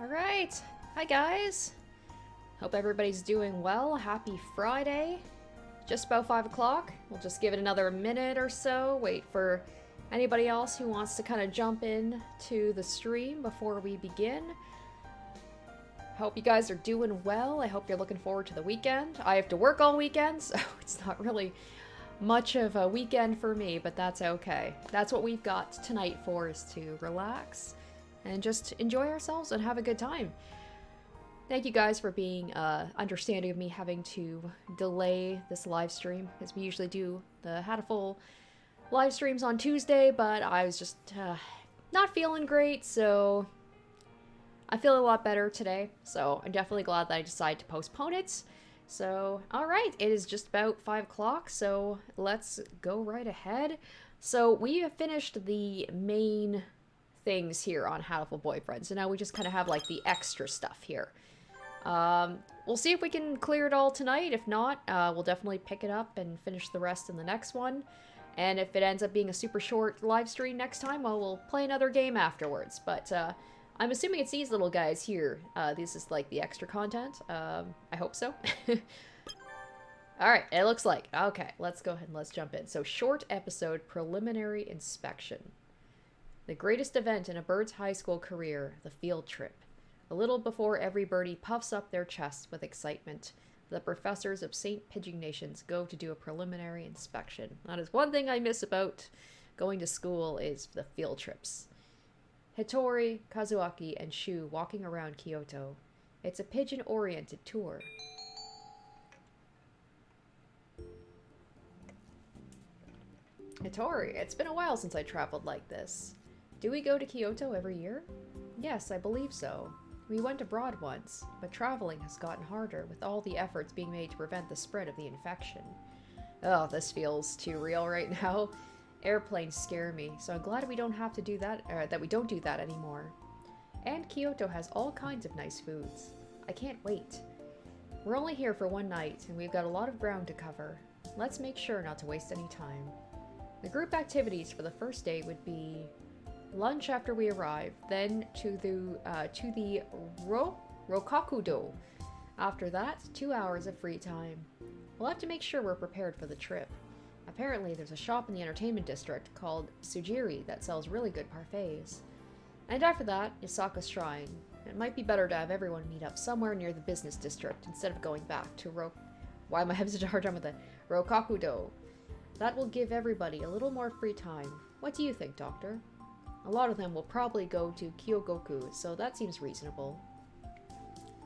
Alright, hi guys. Hope everybody's doing well. Happy Friday. Just about 5 o'clock. We'll just give it another minute or so. Wait for anybody else who wants to kind of jump in to the stream before we begin. Hope you guys are doing well. I hope you're looking forward to the weekend. I have to work all weekend, so it's not really much of a weekend for me, but that's okay. That's what we've got tonight for, is to relax and just enjoy ourselves and have a good time. Thank you guys for being understanding of me having to delay this live stream, because we usually do the Hatoful live streams on Tuesday, but I was just not feeling great, so I feel a lot better today, so I'm definitely glad that I decided to postpone it. So, alright, it is just about 5 o'clock, so let's go right ahead. So, we have finished the main things here on Hatoful Boyfriend, so now we just kind of have like the extra stuff here. We'll see if we can clear it all tonight. If not, we'll definitely pick it up and finish the rest in the next one. And if it ends up being a super short live stream next time, well, we'll play another game afterwards. But I'm assuming it's these little guys here. This is like the extra content. I hope so. Alright, it looks like. Okay, let's go ahead and let's jump in. So, short episode, preliminary inspection. The greatest event in a bird's high school career, the field trip. A little before every birdie puffs up their chests with excitement, the professors of St. Pigeonations go to do a preliminary inspection. That is one thing I miss about going to school, is the field trips. Hitori, Kazuaki, and Shu walking around Kyoto. It's a pigeon-oriented tour. Hitori, it's been a while since I traveled like this. Do we go to Kyoto every year? Yes, I believe so. We went abroad once, but traveling has gotten harder with all the efforts being made to prevent the spread of the infection. Oh, this feels too real right now. Airplanes scare me, so I'm glad we don't have to do that, that we don't do that anymore. And Kyoto has all kinds of nice foods. I can't wait. We're only here for one night, and we've got a lot of ground to cover. Let's make sure not to waste any time. The group activities for the first day would be lunch after we arrive, then to the Rokakudo. After that, 2 hours of free time. We'll have to make sure we're prepared for the trip. Apparently, there's a shop in the entertainment district called Sujiri that sells really good parfaits. And after that, Isaka's Shrine. It might be better to have everyone meet up somewhere near the business district instead of going back to Why am I having such a hard time with the Rokakudo? That will give everybody a little more free time. What do you think, Doctor? A lot of them will probably go to Kyogoku, so that seems reasonable.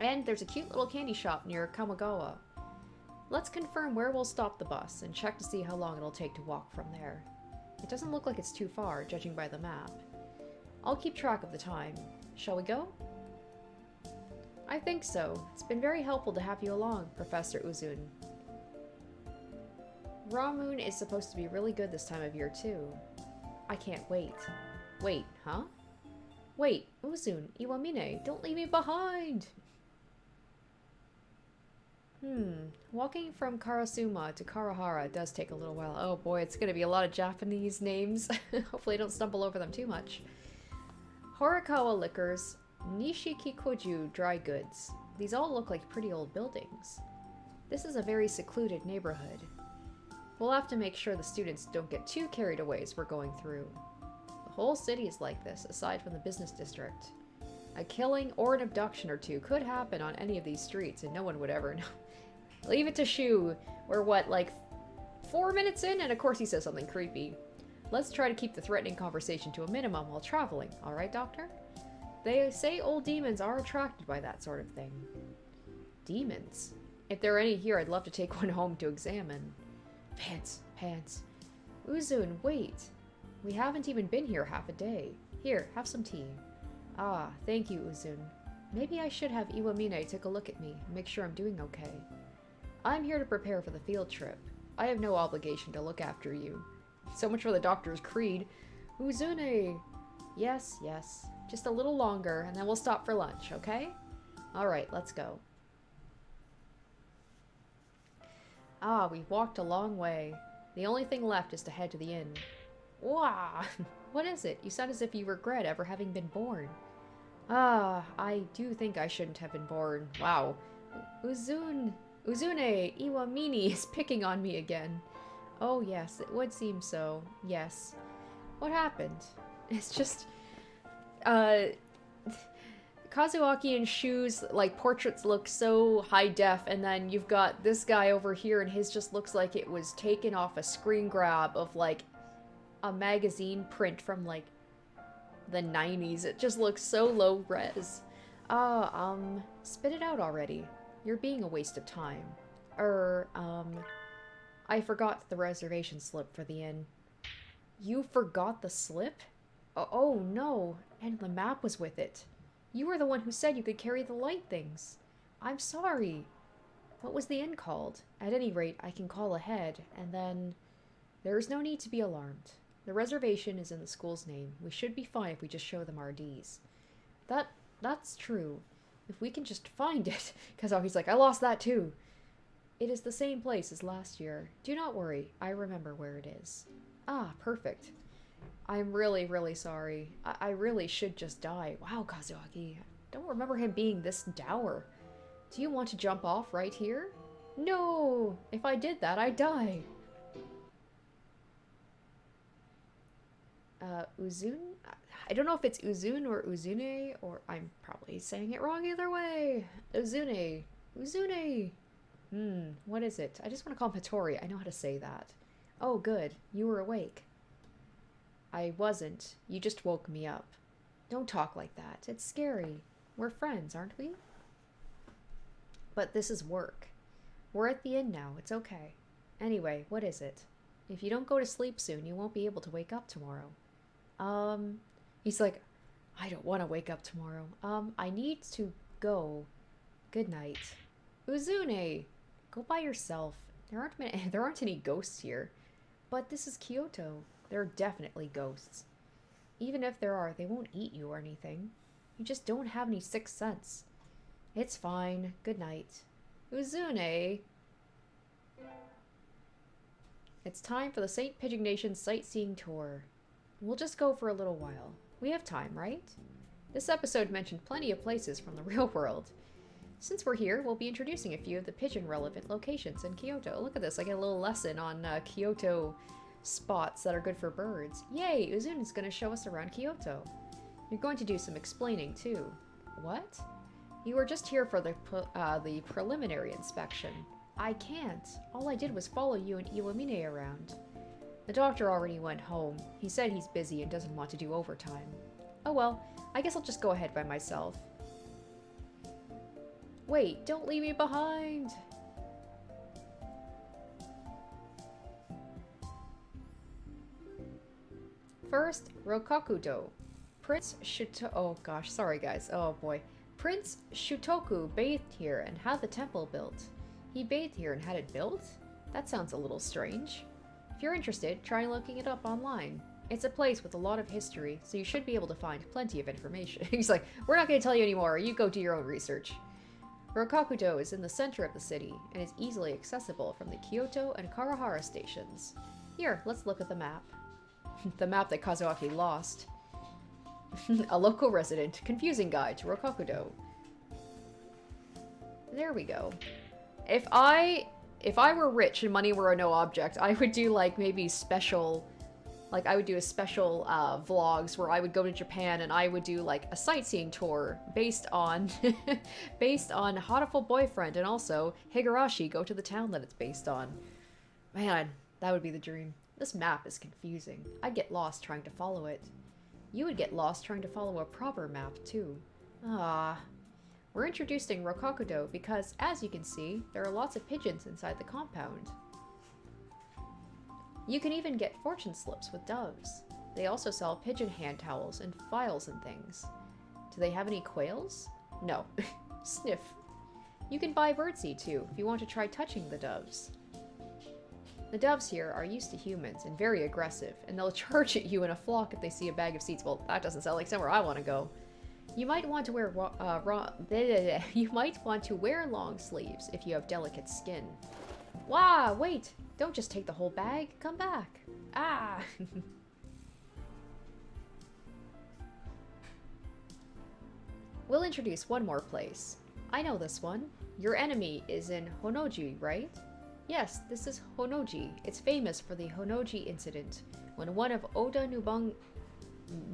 And there's a cute little candy shop near Kamagawa. Let's confirm where we'll stop the bus and check to see how long it'll take to walk from there. It doesn't look like it's too far, judging by the map. I'll keep track of the time. Shall we go? I think so. It's been very helpful to have you along, Professor Uzun. Raw Moon is supposed to be really good this time of year, too. I can't wait. Wait, huh? Wait, Uzun, Iwamine, don't leave me behind! Walking from Karasuma to Karahara does take a little while. Oh boy, it's gonna be a lot of Japanese names. Hopefully I don't stumble over them too much. Horikawa Liquors, Nishikikoju Dry Goods. These all look like pretty old buildings. This is a very secluded neighborhood. We'll have to make sure the students don't get too carried away as we're going through. The whole city is like this, aside from the business district. A killing or an abduction or two could happen on any of these streets, and no one would ever know. Leave it to Shu. We're what, like 4 minutes in? And of course he says something creepy. Let's try to keep the threatening conversation to a minimum while traveling, alright, Doctor? They say old demons are attracted by that sort of thing. Demons? If there are any here, I'd love to take one home to examine. Pants. Uzun, wait. We haven't even been here half a day. Here, have some tea. Ah, thank you, Uzun. Maybe I should have Iwamine take a look at me and make sure I'm doing okay. I'm here to prepare for the field trip. I have no obligation to look after you. So much for the doctor's creed. Uzune! Yes. Just a little longer, and then we'll stop for lunch, okay? Alright, let's go. Ah, we've walked a long way. The only thing left is to head to the inn. Wah! What is it? You sound as if you regret ever having been born. Ah, I do think I shouldn't have been born. Wow. Uzune Iwamini is picking on me again. Oh yes, it would seem so. Yes. What happened? It's just, Kazuaki and Shu's, like, portraits look so high def, and then you've got this guy over here, and his just looks like it was taken off a screen grab of, like, a magazine print from, like, the 90s. It just looks so low res. Spit it out already. You're being a waste of time. I forgot the reservation slip for the inn. You forgot the slip? Oh no, and the map was with it. You were the one who said you could carry the light things. I'm sorry. What was the inn called? At any rate, I can call ahead, and then... There is no need to be alarmed. The reservation is in the school's name. We should be fine if we just show them our Ds. That's true. If we can just find it. Kazuki's like, I lost that too. It is the same place as last year. Do not worry. I remember where it is. Ah, perfect. I'm really, really sorry. I really should just die. Wow, Kazuaki. I don't remember him being this dour. Do you want to jump off right here? No! If I did that, I'd die. Uzune? I don't know if it's Uzune or Uzune, or I'm probably saying it wrong either way. Uzune. Uzune! What is it? I just want to call him Hattori. I know how to say that. Oh, good. You were awake. I wasn't. You just woke me up. Don't talk like that. It's scary. We're friends, aren't we? But this is work. We're at the inn now. It's okay. Anyway, what is it? If you don't go to sleep soon, you won't be able to wake up tomorrow. He's like, I don't want to wake up tomorrow. I need to go. Good night. Uzune! Go by yourself. There aren't any ghosts here. But this is Kyoto. There are definitely ghosts. Even if there are, they won't eat you or anything. You just don't have any sixth sense. It's fine. Good night. Uzune! It's time for the St. Pigeon Nation sightseeing tour. We'll just go for a little while. We have time, right? This episode mentioned plenty of places from the real world. Since we're here, we'll be introducing a few of the pigeon-relevant locations in Kyoto. Look at this, I get a little lesson on Kyoto spots that are good for birds. Yay, Uzune's going to show us around Kyoto. You're going to do some explaining, too. What? You were just here for the preliminary inspection. I can't. All I did was follow you and Iwamine around. The doctor already went home. He said he's busy and doesn't want to do overtime. Oh well, I guess I'll just go ahead by myself. Wait, don't leave me behind! First, Rokakudo. Prince Shuto- oh gosh, sorry guys, oh boy. Prince Shutoku bathed here and had the temple built. He bathed here and had it built? That sounds a little strange. If you're interested, try looking it up online. It's a place with a lot of history, so you should be able to find plenty of information. He's like, we're not going to tell you anymore, you go do your own research. Rokakudo is in the center of the city, and is easily accessible from the Kyoto and Karahara stations. Here, let's look at the map. The map that Kazuaki lost. A local resident, confusing guide to Rokakudo. There we go. If I were rich and money were no object, I would do like maybe special, like I would do a special vlogs where I would go to Japan and I would do like a sightseeing tour based on based on Hatoful Boyfriend, and also Higurashi go to the town that it's based on. Man, that would be the dream. This map is confusing. I'd get lost trying to follow it. You would get lost trying to follow a proper map too. Ah. We're introducing Rokakudo because, as you can see, there are lots of pigeons inside the compound. You can even get fortune slips with doves. They also sell pigeon hand towels and files and things. Do they have any quails? No. Sniff. You can buy birdseed too, if you want to try touching the doves. The doves here are used to humans and very aggressive, and they'll charge at you in a flock if they see a bag of seeds. Well, that doesn't sound like somewhere I want to go. You might want to wear long sleeves if you have delicate skin. Wow, wait! Don't just take the whole bag. Come back. Ah! We'll introduce one more place. I know this one. Your enemy is in Honnoji, right? Yes, this is Honnoji. It's famous for the Honnoji incident, when one of Oda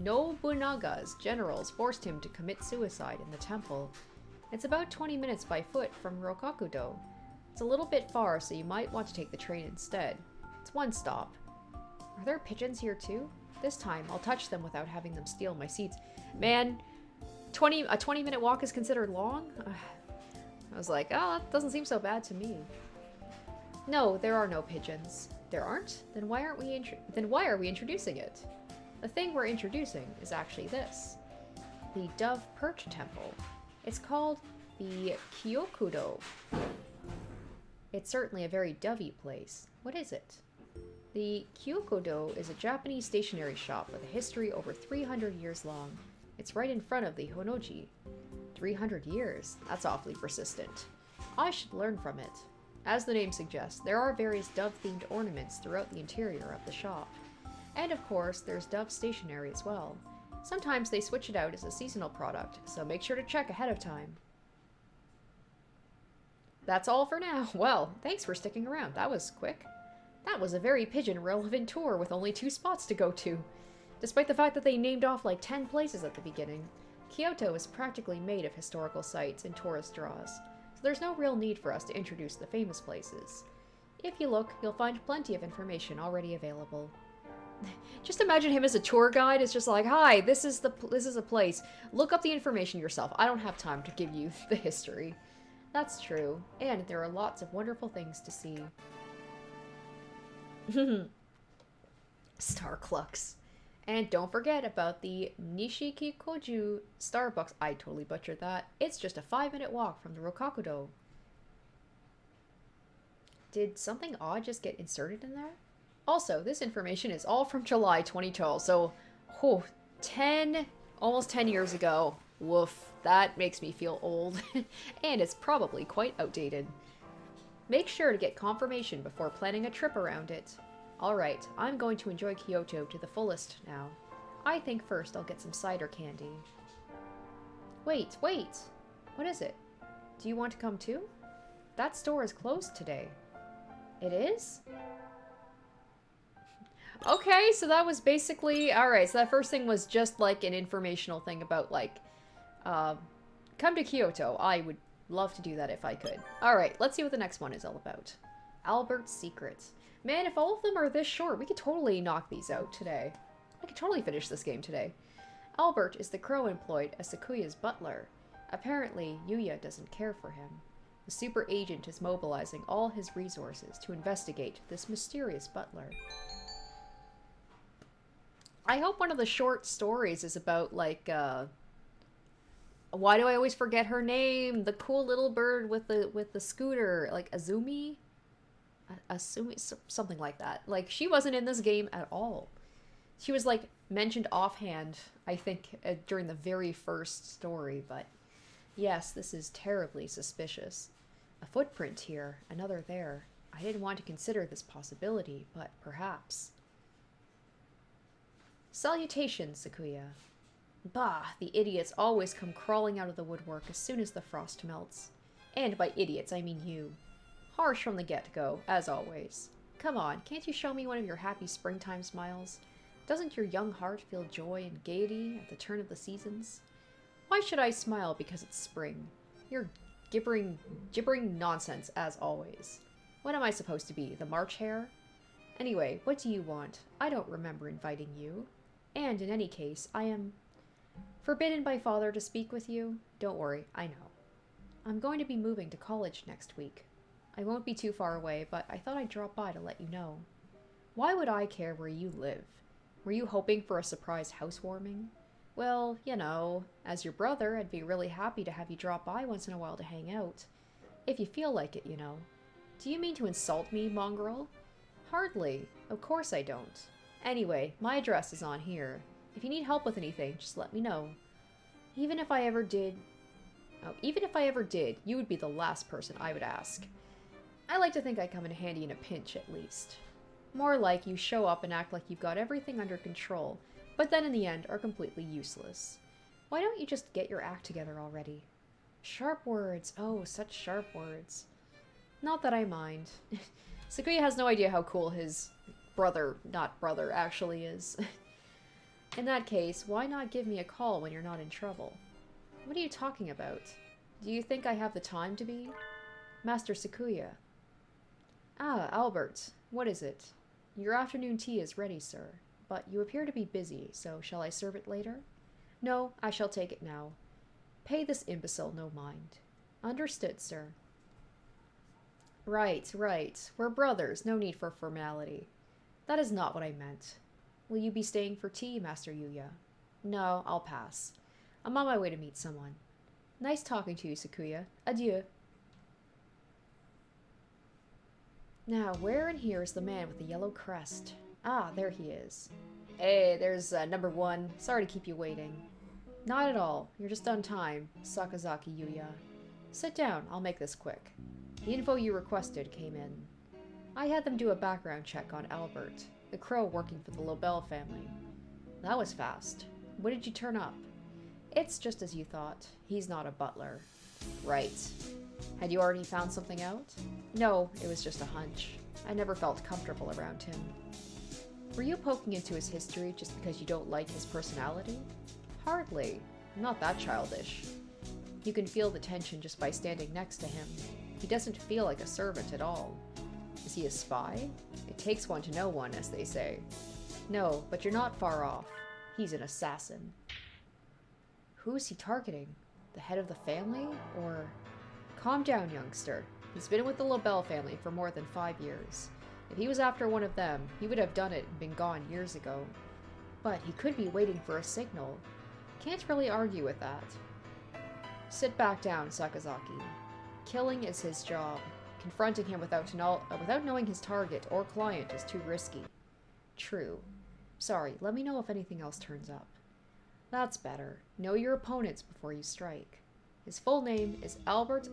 Nobunaga's generals forced him to commit suicide in the temple. It's about 20 minutes by foot from Rokakudo. It's a little bit far, so you might want to take the train instead. It's one stop. Are there pigeons here too? This time, I'll touch them without having them steal my seats. Man, a 20-minute walk is considered long? I was like, oh, that doesn't seem so bad to me. No, there are no pigeons. There aren't? Then why are we introducing it? The thing we're introducing is actually this. The Dove Perch Temple. It's called the Kyokudo. It's certainly a very dovey place. What is it? The Kyokudo is a Japanese stationery shop with a history over 300 years long. It's right in front of the Honnoji. 300 years? That's awfully persistent. I should learn from it. As the name suggests, there are various dove-themed ornaments throughout the interior of the shop. And of course, there's dove stationery as well. Sometimes they switch it out as a seasonal product, so make sure to check ahead of time. That's all for now. Well, thanks for sticking around. That was quick. That was a very pigeon-relevant tour with only 2 spots to go to. Despite the fact that they named off like 10 places at the beginning, Kyoto is practically made of historical sites and tourist draws, so there's no real need for us to introduce the famous places. If you look, you'll find plenty of information already available. Just imagine him as a tour guide. It's just like, hi, this is a place. Look up the information yourself. I don't have time to give you the history. That's true, and there are lots of wonderful things to see. Star Clucks. And don't forget about the Nishikikoju Starbucks. I totally butchered that. It's just a 5-minute walk from the Rokakudo. Did something odd just get inserted in there? Also, this information is all from July 2012, so, almost 10 years ago. Woof, that makes me feel old. And it's probably quite outdated. Make sure to get confirmation before planning a trip around it. Alright, I'm going to enjoy Kyoto to the fullest now. I think first I'll get some cider candy. Wait! What is it? Do you want to come too? That store is closed today. It is? Okay, so that was basically... Alright, so that first thing was just like an informational thing about like... come to Kyoto. I would love to do that if I could. Alright, let's see what the next one is all about. Albert's Secret. Man, if all of them are this short, we could totally knock these out today. I could totally finish this game today. Albert is the crow employed as Sakuya's butler. Apparently, Yuya doesn't care for him. The super agent is mobilizing all his resources to investigate this mysterious butler. I hope one of the short stories is about, like, why do I always forget her name? The cool little bird with the scooter, like Azumi? Azumi, something like that. Like, she wasn't in this game at all. She was, like, mentioned offhand, I think, during the very first story, but yes, this is terribly suspicious. A footprint here, another there. I didn't want to consider this possibility, but perhaps. Salutations, Sakuya. Bah, the idiots always come crawling out of the woodwork as soon as the frost melts. And by idiots, I mean you. Harsh from the get-go, as always. Come on, can't you show me one of your happy springtime smiles? Doesn't your young heart feel joy and gaiety at the turn of the seasons? Why should I smile because it's spring? You're gibbering nonsense, as always. What am I supposed to be, the March Hare? Anyway, what do you want? I don't remember inviting you. And in any case, I am forbidden by father to speak with you. Don't worry, I know. I'm going to be moving to college next week. I won't be too far away, but I thought I'd drop by to let you know. Why would I care where you live? Were you hoping for a surprise housewarming? Well, you know, as your brother, I'd be really happy to have you drop by once in a while to hang out. If you feel like it, you know. Do you mean to insult me, mongrel? Hardly. Of course I don't. Anyway, my address is on here. If you need help with anything, just let me know. Even if I ever did, you would be the last person I would ask. I like to think I come in handy in a pinch, at least. More like you show up and act like you've got everything under control, but then in the end are completely useless. Why don't you just get your act together already? Sharp words. Oh, such sharp words. Not that I mind. Sakuya has no idea how cool his not brother, actually is. In that case, why not give me a call when you're not in trouble? What are you talking about? Do you think I have the time to be? Master Sakuya. Ah, Albert. What is it? Your afternoon tea is ready, sir. But you appear to be busy, so shall I serve it later? No, I shall take it now. Pay this imbecile no mind. Understood, sir. Right, right. We're brothers, no need for formality. That is not what I meant. Will you be staying for tea, Master Yuya? No, I'll pass. I'm on my way to meet someone. Nice talking to you, Sakuya. Adieu. Now, where in here is the man with the yellow crest? Ah, there he is. Hey, there's number one. Sorry to keep you waiting. Not at all. You're just on time, Sakazaki Yuya. Sit down. I'll make this quick. The info you requested came in. I had them do a background check on Albert, the crow working for the Lobel family. That was fast. When did you turn up? It's just as you thought. He's not a butler. Right. Had you already found something out? No, it was just a hunch. I never felt comfortable around him. Were you poking into his history just because you don't like his personality? Hardly. I'm not that childish. You can feel the tension just by standing next to him. He doesn't feel like a servant at all. Is he a spy? It takes one to know one, as they say. No, but you're not far off. He's an assassin. Who is he targeting? The head of the family? Or... Calm down, youngster. He's been with the Lobel family for more than 5 years. If he was after one of them, he would have done it and been gone years ago. But he could be waiting for a signal. Can't really argue with that. Sit back down, Sakazaki. Killing is his job. Confronting him without knowing his target or client is too risky. True. Sorry, let me know if anything else turns up. That's better. Know your opponents before you strike. His full name is Albert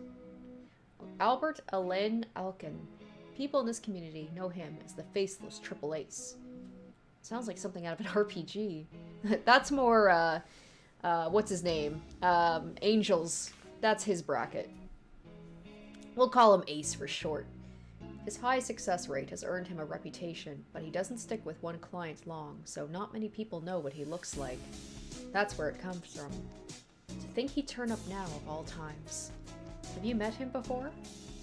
Alain Alkin. People in this community know him as the Faceless Triple Ace. Sounds like something out of an RPG. That's more, what's his name? Angels. That's his bracket. We'll call him Ace for short. His high success rate has earned him a reputation, but he doesn't stick with one client long, so not many people know what he looks like. That's where it comes from. To think he'd turn up now of all times. Have you met him before?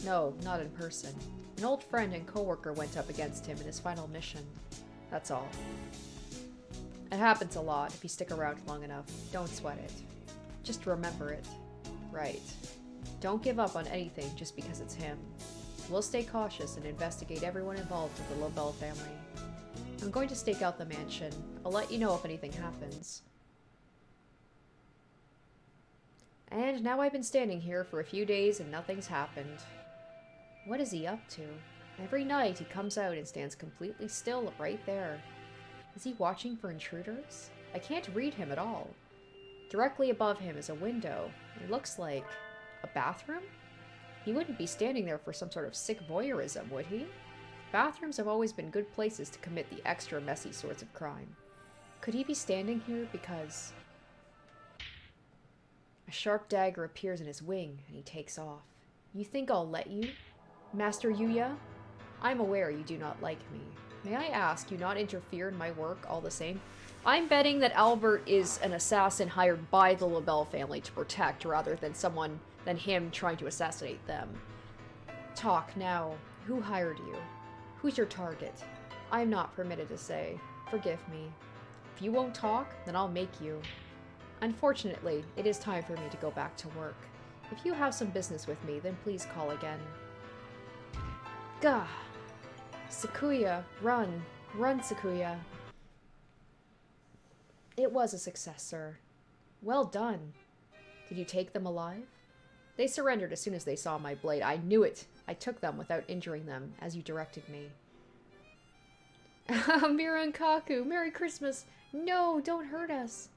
No, not in person. An old friend and coworker went up against him in his final mission. That's all. It happens a lot if you stick around long enough. Don't sweat it. Just remember it. Right. Don't give up on anything just because it's him. We'll stay cautious and investigate everyone involved with the Lobel family. I'm going to stake out the mansion. I'll let you know if anything happens. And now I've been standing here for a few days and nothing's happened. What is he up to? Every night he comes out and stands completely still right there. Is he watching for intruders? I can't read him at all. Directly above him is a window. It looks like a bathroom? He wouldn't be standing there for some sort of sick voyeurism, would he? Bathrooms have always been good places to commit the extra messy sorts of crime. Could he be standing here because... A sharp dagger appears in his wing, and he takes off. You think I'll let you? Master Yuya? I'm aware you do not like me. May I ask you not interfere in my work all the same? I'm betting that Albert is an assassin hired by the Lobel family to protect, rather than him trying to assassinate them. Talk now. Who hired you? Who's your target? I'm not permitted to say. Forgive me. If you won't talk, then I'll make you. Unfortunately, it is time for me to go back to work. If you have some business with me, then please call again. Gah! Sakuya, run. Run, Sakuya. It was a success, sir. Well done. Did you take them alive? They surrendered as soon as they saw my blade. I knew it. I took them without injuring them, as you directed me. Mira and Kaku, Merry Christmas! No, don't hurt us!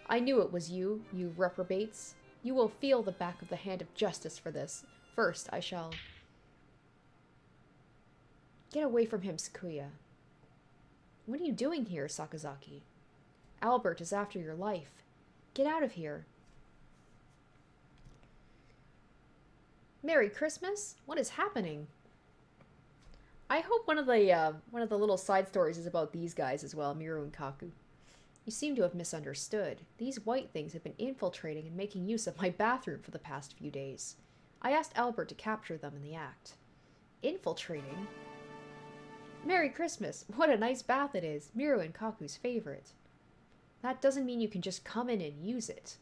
I knew it was you, you reprobates. You will feel the back of the hand of justice for this. First, I shall... Get away from him, Sakuya. What are you doing here, Sakazaki? Albert is after your life. Get out of here. Merry Christmas? What is happening? I hope one of the little side stories is about these guys as well, Miru and Kaku. You seem to have misunderstood. These white things have been infiltrating and making use of my bathroom for the past few days. I asked Albert to capture them in the act. Infiltrating? Merry Christmas! What a nice bath it is! Miru and Kaku's favorite. That doesn't mean you can just come in and use it.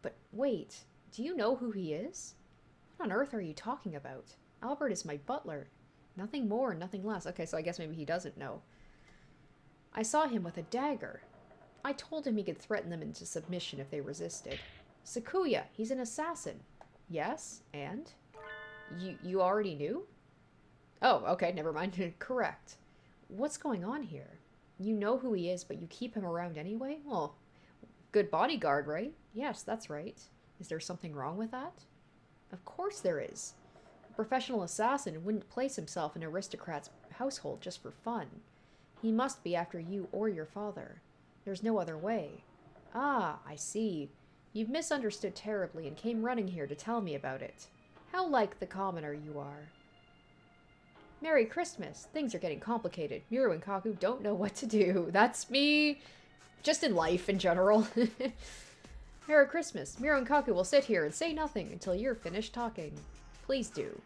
But wait, do you know who he is? What on earth are you talking about? Albert is my butler. Nothing more, nothing less. Okay, so I guess maybe he doesn't know. I saw him with a dagger. I told him he could threaten them into submission if they resisted. Sakuya, he's an assassin. Yes, and? You already knew? Oh, okay, never mind. Correct. What's going on here? You know who he is, but you keep him around anyway? Well, good bodyguard, right? Yes, that's right. Is there something wrong with that? Of course there is. A professional assassin wouldn't place himself in an aristocrat's household just for fun. He must be after you or your father. There's no other way. Ah, I see. You've misunderstood terribly and came running here to tell me about it. How like the commoner you are. Merry Christmas. Things are getting complicated. Miru and Kaku don't know what to do. That's me. Just in life in general. Merry Christmas. Miru and Kaku will sit here and say nothing until you're finished talking. Please do.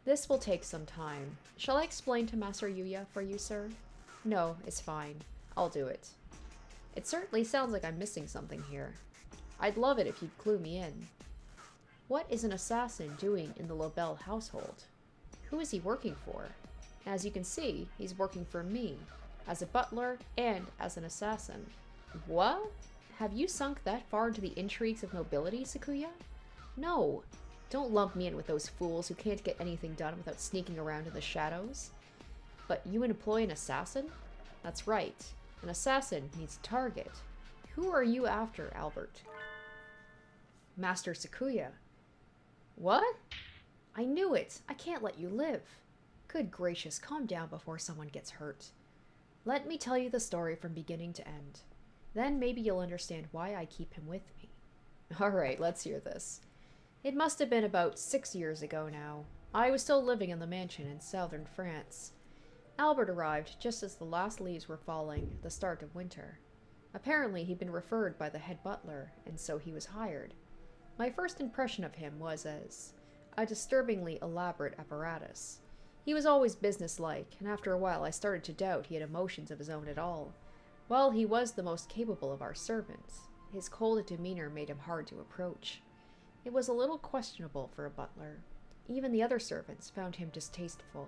This will take some time. Shall I explain to Master Yuya for you, sir? No, it's fine. I'll do it. It certainly sounds like I'm missing something here. I'd love it if you'd clue me in. What is an assassin doing in the Lobel household? Who is he working for? As you can see, he's working for me, as a butler and as an assassin. What? Have you sunk that far into the intrigues of nobility, Sakuya? No. Don't lump me in with those fools who can't get anything done without sneaking around in the shadows. But you employ an assassin? That's right. An assassin needs a target. Who are you after, Albert? Master Sakuya. What? I knew it. I can't let you live. Good gracious, calm down before someone gets hurt. Let me tell you the story from beginning to end. Then maybe you'll understand why I keep him with me. Alright, let's hear this. It must have been about 6 years ago now. I was still living in the mansion in southern France. Albert arrived just as the last leaves were falling at the start of winter. Apparently he'd been referred by the head butler, and so he was hired. My first impression of him was as a disturbingly elaborate apparatus. He was always businesslike, and after a while I started to doubt he had emotions of his own at all. Well, he was the most capable of our servants. His cold demeanor made him hard to approach. It was a little questionable for a butler. Even the other servants found him distasteful.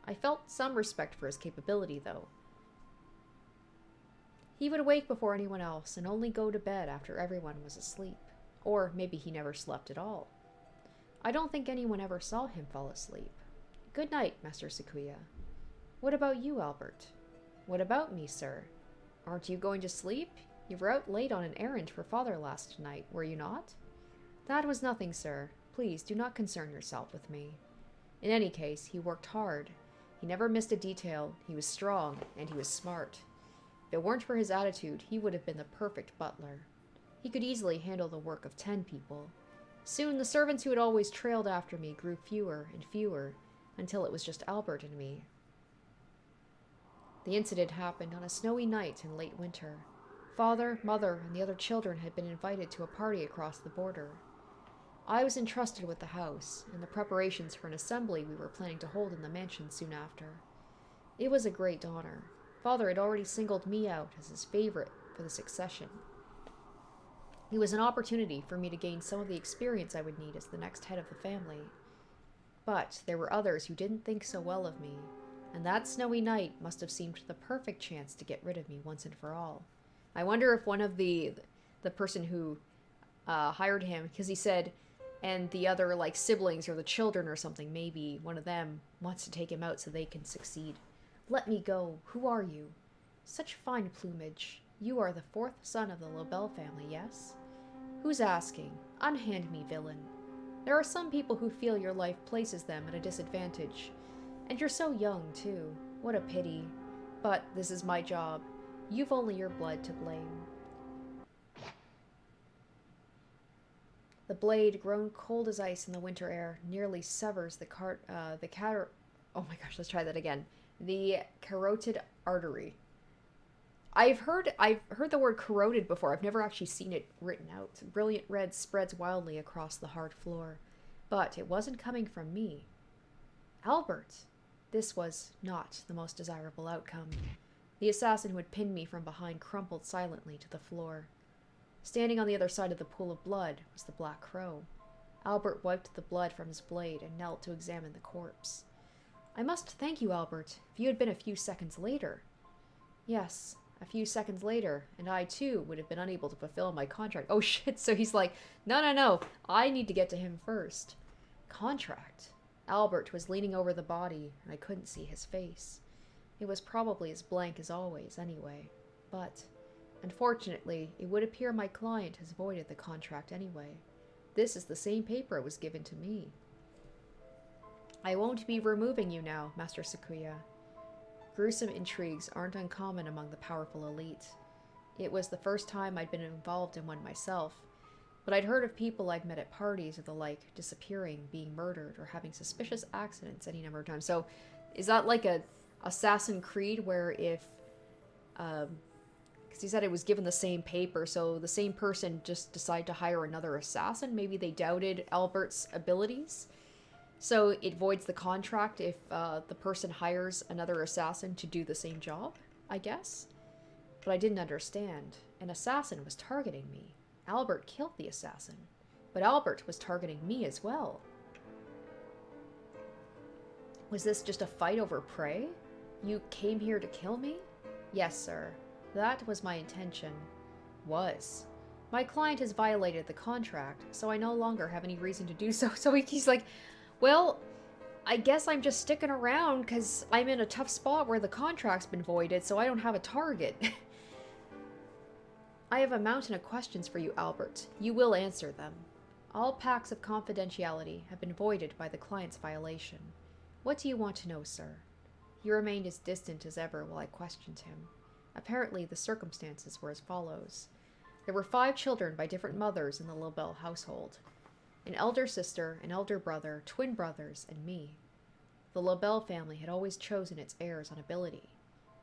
I felt some respect for his capability, though. He would wake before anyone else and only go to bed after everyone was asleep. Or maybe he never slept at all. I don't think anyone ever saw him fall asleep. Good night, Master Sakuya. What about you, Albert? What about me, sir? Aren't you going to sleep? You were out late on an errand for father last night, were you not? That was nothing, sir. Please do not concern yourself with me. In any case, he worked hard. He never missed a detail. He was strong, and he was smart. If it weren't for his attitude, he would have been the perfect butler. He could easily handle the work of 10 people. Soon, the servants who had always trailed after me grew fewer and fewer, until it was just Albert and me. The incident happened on a snowy night in late winter. Father, mother, and the other children had been invited to a party across the border. I was entrusted with the house, and the preparations for an assembly we were planning to hold in the mansion soon after. It was a great honor. Father had already singled me out as his favorite for the succession. It was an opportunity for me to gain some of the experience I would need as the next head of the family. But there were others who didn't think so well of me, and that snowy night must have seemed the perfect chance to get rid of me once and for all. I wonder if one of the person who hired him, because he said, and the other like siblings or the children or something, maybe one of them wants to take him out so they can succeed. Let me go. Who are you? Such fine plumage. You are the 4th son of the Lobel family, yes? Who's asking? Unhand me, villain. There are some people who feel your life places them at a disadvantage. And you're so young, too. What a pity. But this is my job. You've only your blood to blame. The blade, grown cold as ice in the winter air, nearly severs oh my gosh, let's try that again. The carotid artery. I've heard the word corroded before. I've never actually seen it written out. Brilliant red spreads wildly across the hard floor. But it wasn't coming from me. Albert! This was not the most desirable outcome. The assassin who had pinned me from behind crumpled silently to the floor. Standing on the other side of the pool of blood was the Black Crow. Albert wiped the blood from his blade and knelt to examine the corpse. I must thank you, Albert. If you had been a few seconds later. Yes, a few seconds later, and I too would have been unable to fulfill my contract. Oh shit, so he's like, no, I need to get to him first. Contract? Albert was leaning over the body, and I couldn't see his face. It was probably as blank as always, anyway. But, unfortunately, it would appear my client has voided the contract anyway. This is the same paper it was given to me. I won't be removing you now, Master Sakuya. Gruesome intrigues aren't uncommon among the powerful elite. It was the first time I'd been involved in one myself, but I'd heard of people I'd met at parties or the like disappearing, being murdered, or having suspicious accidents any number of times. So, is that like a Assassin's Creed where if, because he said it was given the same paper, so the same person just decided to hire another assassin? Maybe they doubted Albert's abilities? So it voids the contract if the person hires another assassin to do the same job, I guess? But I didn't understand. An assassin was targeting me. Albert killed the assassin. But Albert was targeting me as well. Was this just a fight over prey? You came here to kill me? Yes, sir. That was my intention. Was. My client has violated the contract, so I no longer have any reason to do so. So he's like, well, I guess I'm just sticking around because I'm in a tough spot where the contract's been voided, so I don't have a target. I have a mountain of questions for you, Albert. You will answer them. All pacts of confidentiality have been voided by the client's violation. What do you want to know, sir? He remained as distant as ever while I questioned him. Apparently, the circumstances were as follows. There were 5 children by different mothers in the Lobel household. An elder sister, an elder brother, twin brothers, and me. The Lobel family had always chosen its heirs on ability,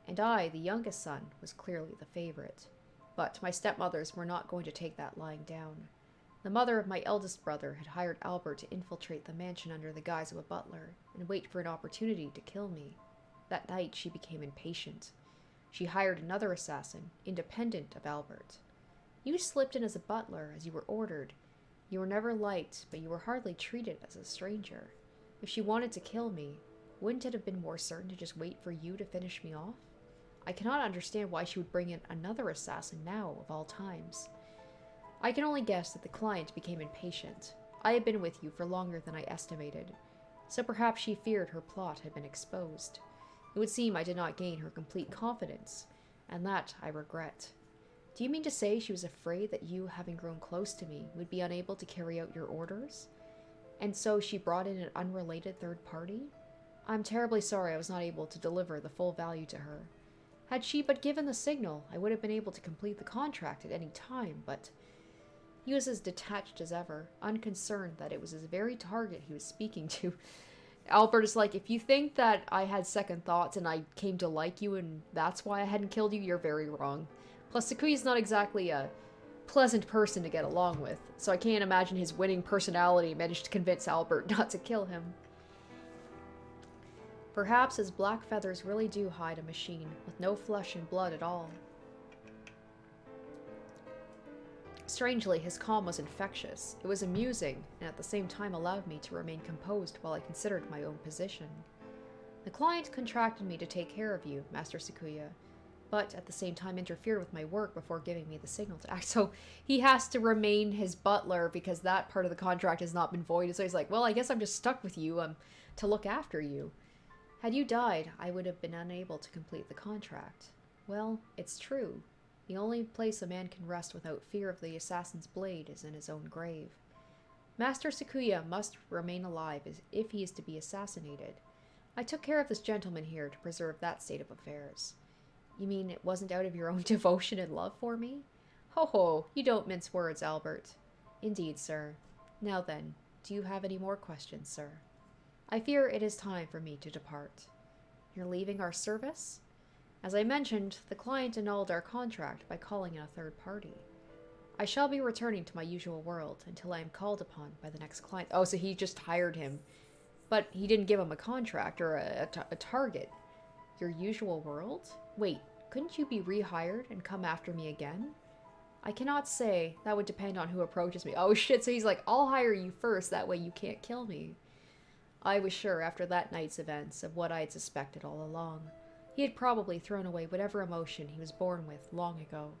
and I, the youngest son, was clearly the favorite. But my stepmothers were not going to take that lying down. The mother of my eldest brother had hired Albert to infiltrate the mansion under the guise of a butler and wait for an opportunity to kill me. That night she became impatient. She hired another assassin, independent of Albert. You slipped in as a butler, as you were ordered. You were never liked, but you were hardly treated as a stranger. If she wanted to kill me, wouldn't it have been more certain to just wait for you to finish me off? I cannot understand why she would bring in another assassin now, of all times. I can only guess that the client became impatient. I had been with you for longer than I estimated, so perhaps she feared her plot had been exposed. It would seem I did not gain her complete confidence, and that I regret. Do you mean to say she was afraid that you, having grown close to me, would be unable to carry out your orders? And so she brought in an unrelated third party? I'm terribly sorry I was not able to deliver the full value to her. Had she but given the signal, I would have been able to complete the contract at any time, but he was as detached as ever, unconcerned that it was his very target he was speaking to. Albert is like, if you think that I had second thoughts and I came to like you and that's why I hadn't killed you, you're very wrong. Plus, Sakuya's not exactly a pleasant person to get along with, so I can't imagine his winning personality managed to convince Albert not to kill him. Perhaps his black feathers really do hide a machine, with no flesh and blood at all. Strangely, his calm was infectious. It was amusing, and at the same time allowed me to remain composed while I considered my own position. The client contracted me to take care of you, Master Sakuya, but at the same time interfered with my work before giving me the signal to act. So he has to remain his butler because that part of the contract has not been voided. So he's like, well, I guess I'm just stuck with you to look after you. Had you died, I would have been unable to complete the contract. Well, it's true. The only place a man can rest without fear of the assassin's blade is in his own grave. Master Sakuya must remain alive if he is to be assassinated. I took care of this gentleman here to preserve that state of affairs. You mean it wasn't out of your own devotion and love for me? Ho ho, you don't mince words, Albert. Indeed, sir. Now then, do you have any more questions, sir? I fear it is time for me to depart. You're leaving our service? As I mentioned, the client annulled our contract by calling in a third party. I shall be returning to my usual world until I am called upon by the next client. Oh, so he just hired him. But he didn't give him a contract or a target. Your usual world? Wait, couldn't you be rehired and come after me again? I cannot say. That would depend on who approaches me. Oh shit, so he's like, I'll hire you first, that way you can't kill me. I was sure after that night's events of what I had suspected all along. He had probably thrown away whatever emotion he was born with long ago.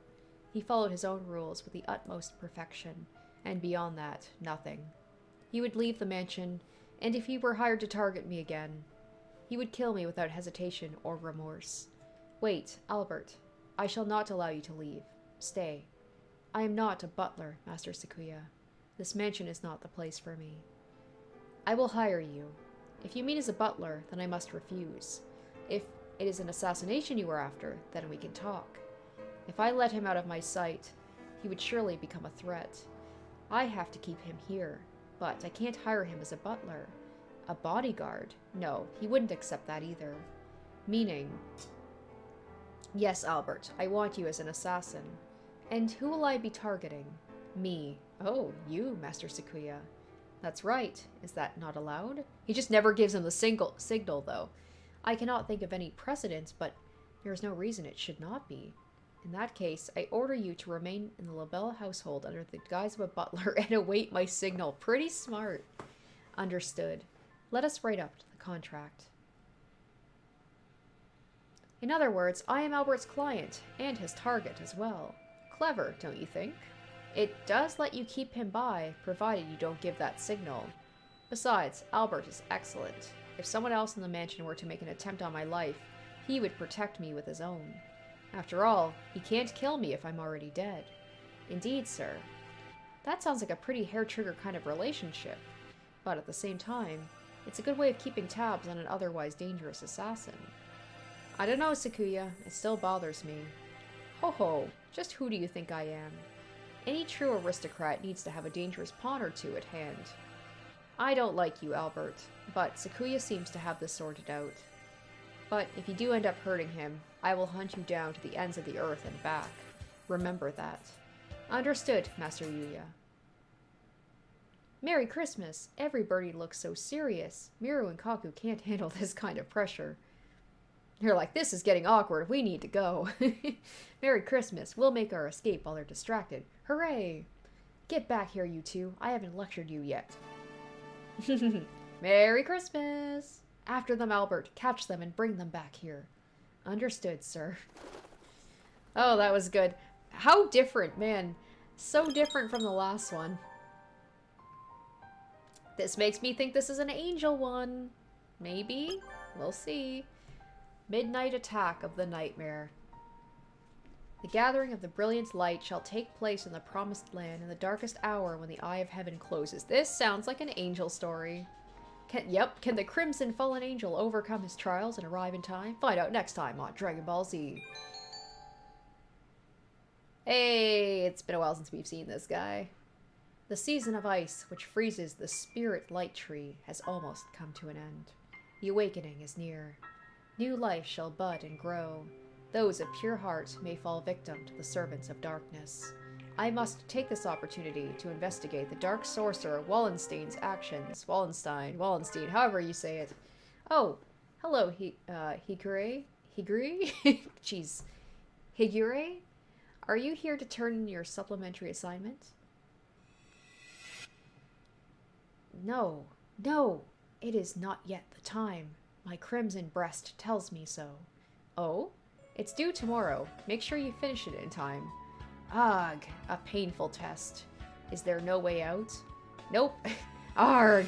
He followed his own rules with the utmost perfection, and beyond that, nothing. He would leave the mansion, and if he were hired to target me again, he would kill me without hesitation or remorse. Wait, Albert. I shall not allow you to leave. Stay. I am not a butler, Master Sakuya. This mansion is not the place for me. I will hire you. If you mean as a butler, then I must refuse. If it is an assassination you are after, then we can talk. If I let him out of my sight, he would surely become a threat. I have to keep him here, but I can't hire him as a butler. A bodyguard? No, he wouldn't accept that either. Meaning, yes, Albert, I want you as an assassin. And who will I be targeting? Me. Oh, you, Master Sakuya. That's right. Is that not allowed? He just never gives him the signal, though. I cannot think of any precedent, but there is no reason it should not be. In that case, I order you to remain in the Labella household under the guise of a butler and await my signal. Pretty smart. Understood. Let us write up the contract. In other words, I am Albert's client, and his target as well. Clever, don't you think? It does let you keep him by, provided you don't give that signal. Besides, Albert is excellent. If someone else in the mansion were to make an attempt on my life, he would protect me with his own. After all, he can't kill me if I'm already dead. Indeed, sir. That sounds like a pretty hair-trigger kind of relationship. But at the same time, it's a good way of keeping tabs on an otherwise dangerous assassin. I don't know, Sakuya. It still bothers me. Ho-ho, just who do you think I am? Any true aristocrat needs to have a dangerous pawn or two at hand. I don't like you, Albert, but Sakuya seems to have this sorted out. But if you do end up hurting him, I will hunt you down to the ends of the earth and back. Remember that. Understood, Master Yuya. Merry Christmas! Everybody looks so serious. Miru and Kaku can't handle this kind of pressure. You're like, this is getting awkward. We need to go. Merry Christmas. We'll make our escape while they're distracted. Hooray! Get back here, you two. I haven't lectured you yet. Merry Christmas! After them, Albert. Catch them and bring them back here. Understood, sir. Oh, that was good. How different, man. So different from the last one. This makes me think this is an angel one. Maybe? We'll see. Midnight attack of the nightmare. The gathering of the brilliant light shall take place in the promised land in the darkest hour when the eye of heaven closes. This sounds like an angel story. Can the Crimson Fallen Angel overcome his trials and arrive in time? Find out next time on Dragon Ball Z. Hey, it's been a while since we've seen this guy. The season of ice, which freezes the spirit light tree, has almost come to an end. The awakening is near. New life shall bud and grow. Those of pure heart may fall victim to the servants of darkness. I must take this opportunity to investigate the dark sorcerer Wallenstein's actions. Wallenstein, however you say it. Oh, hello, Higure? Jeez. Higure? Are you here to turn in your supplementary assignment? No, it is not yet the time. My crimson breast tells me so. Oh? It's due tomorrow. Make sure you finish it in time. Ugh, a painful test. Is there no way out? Nope. Arg!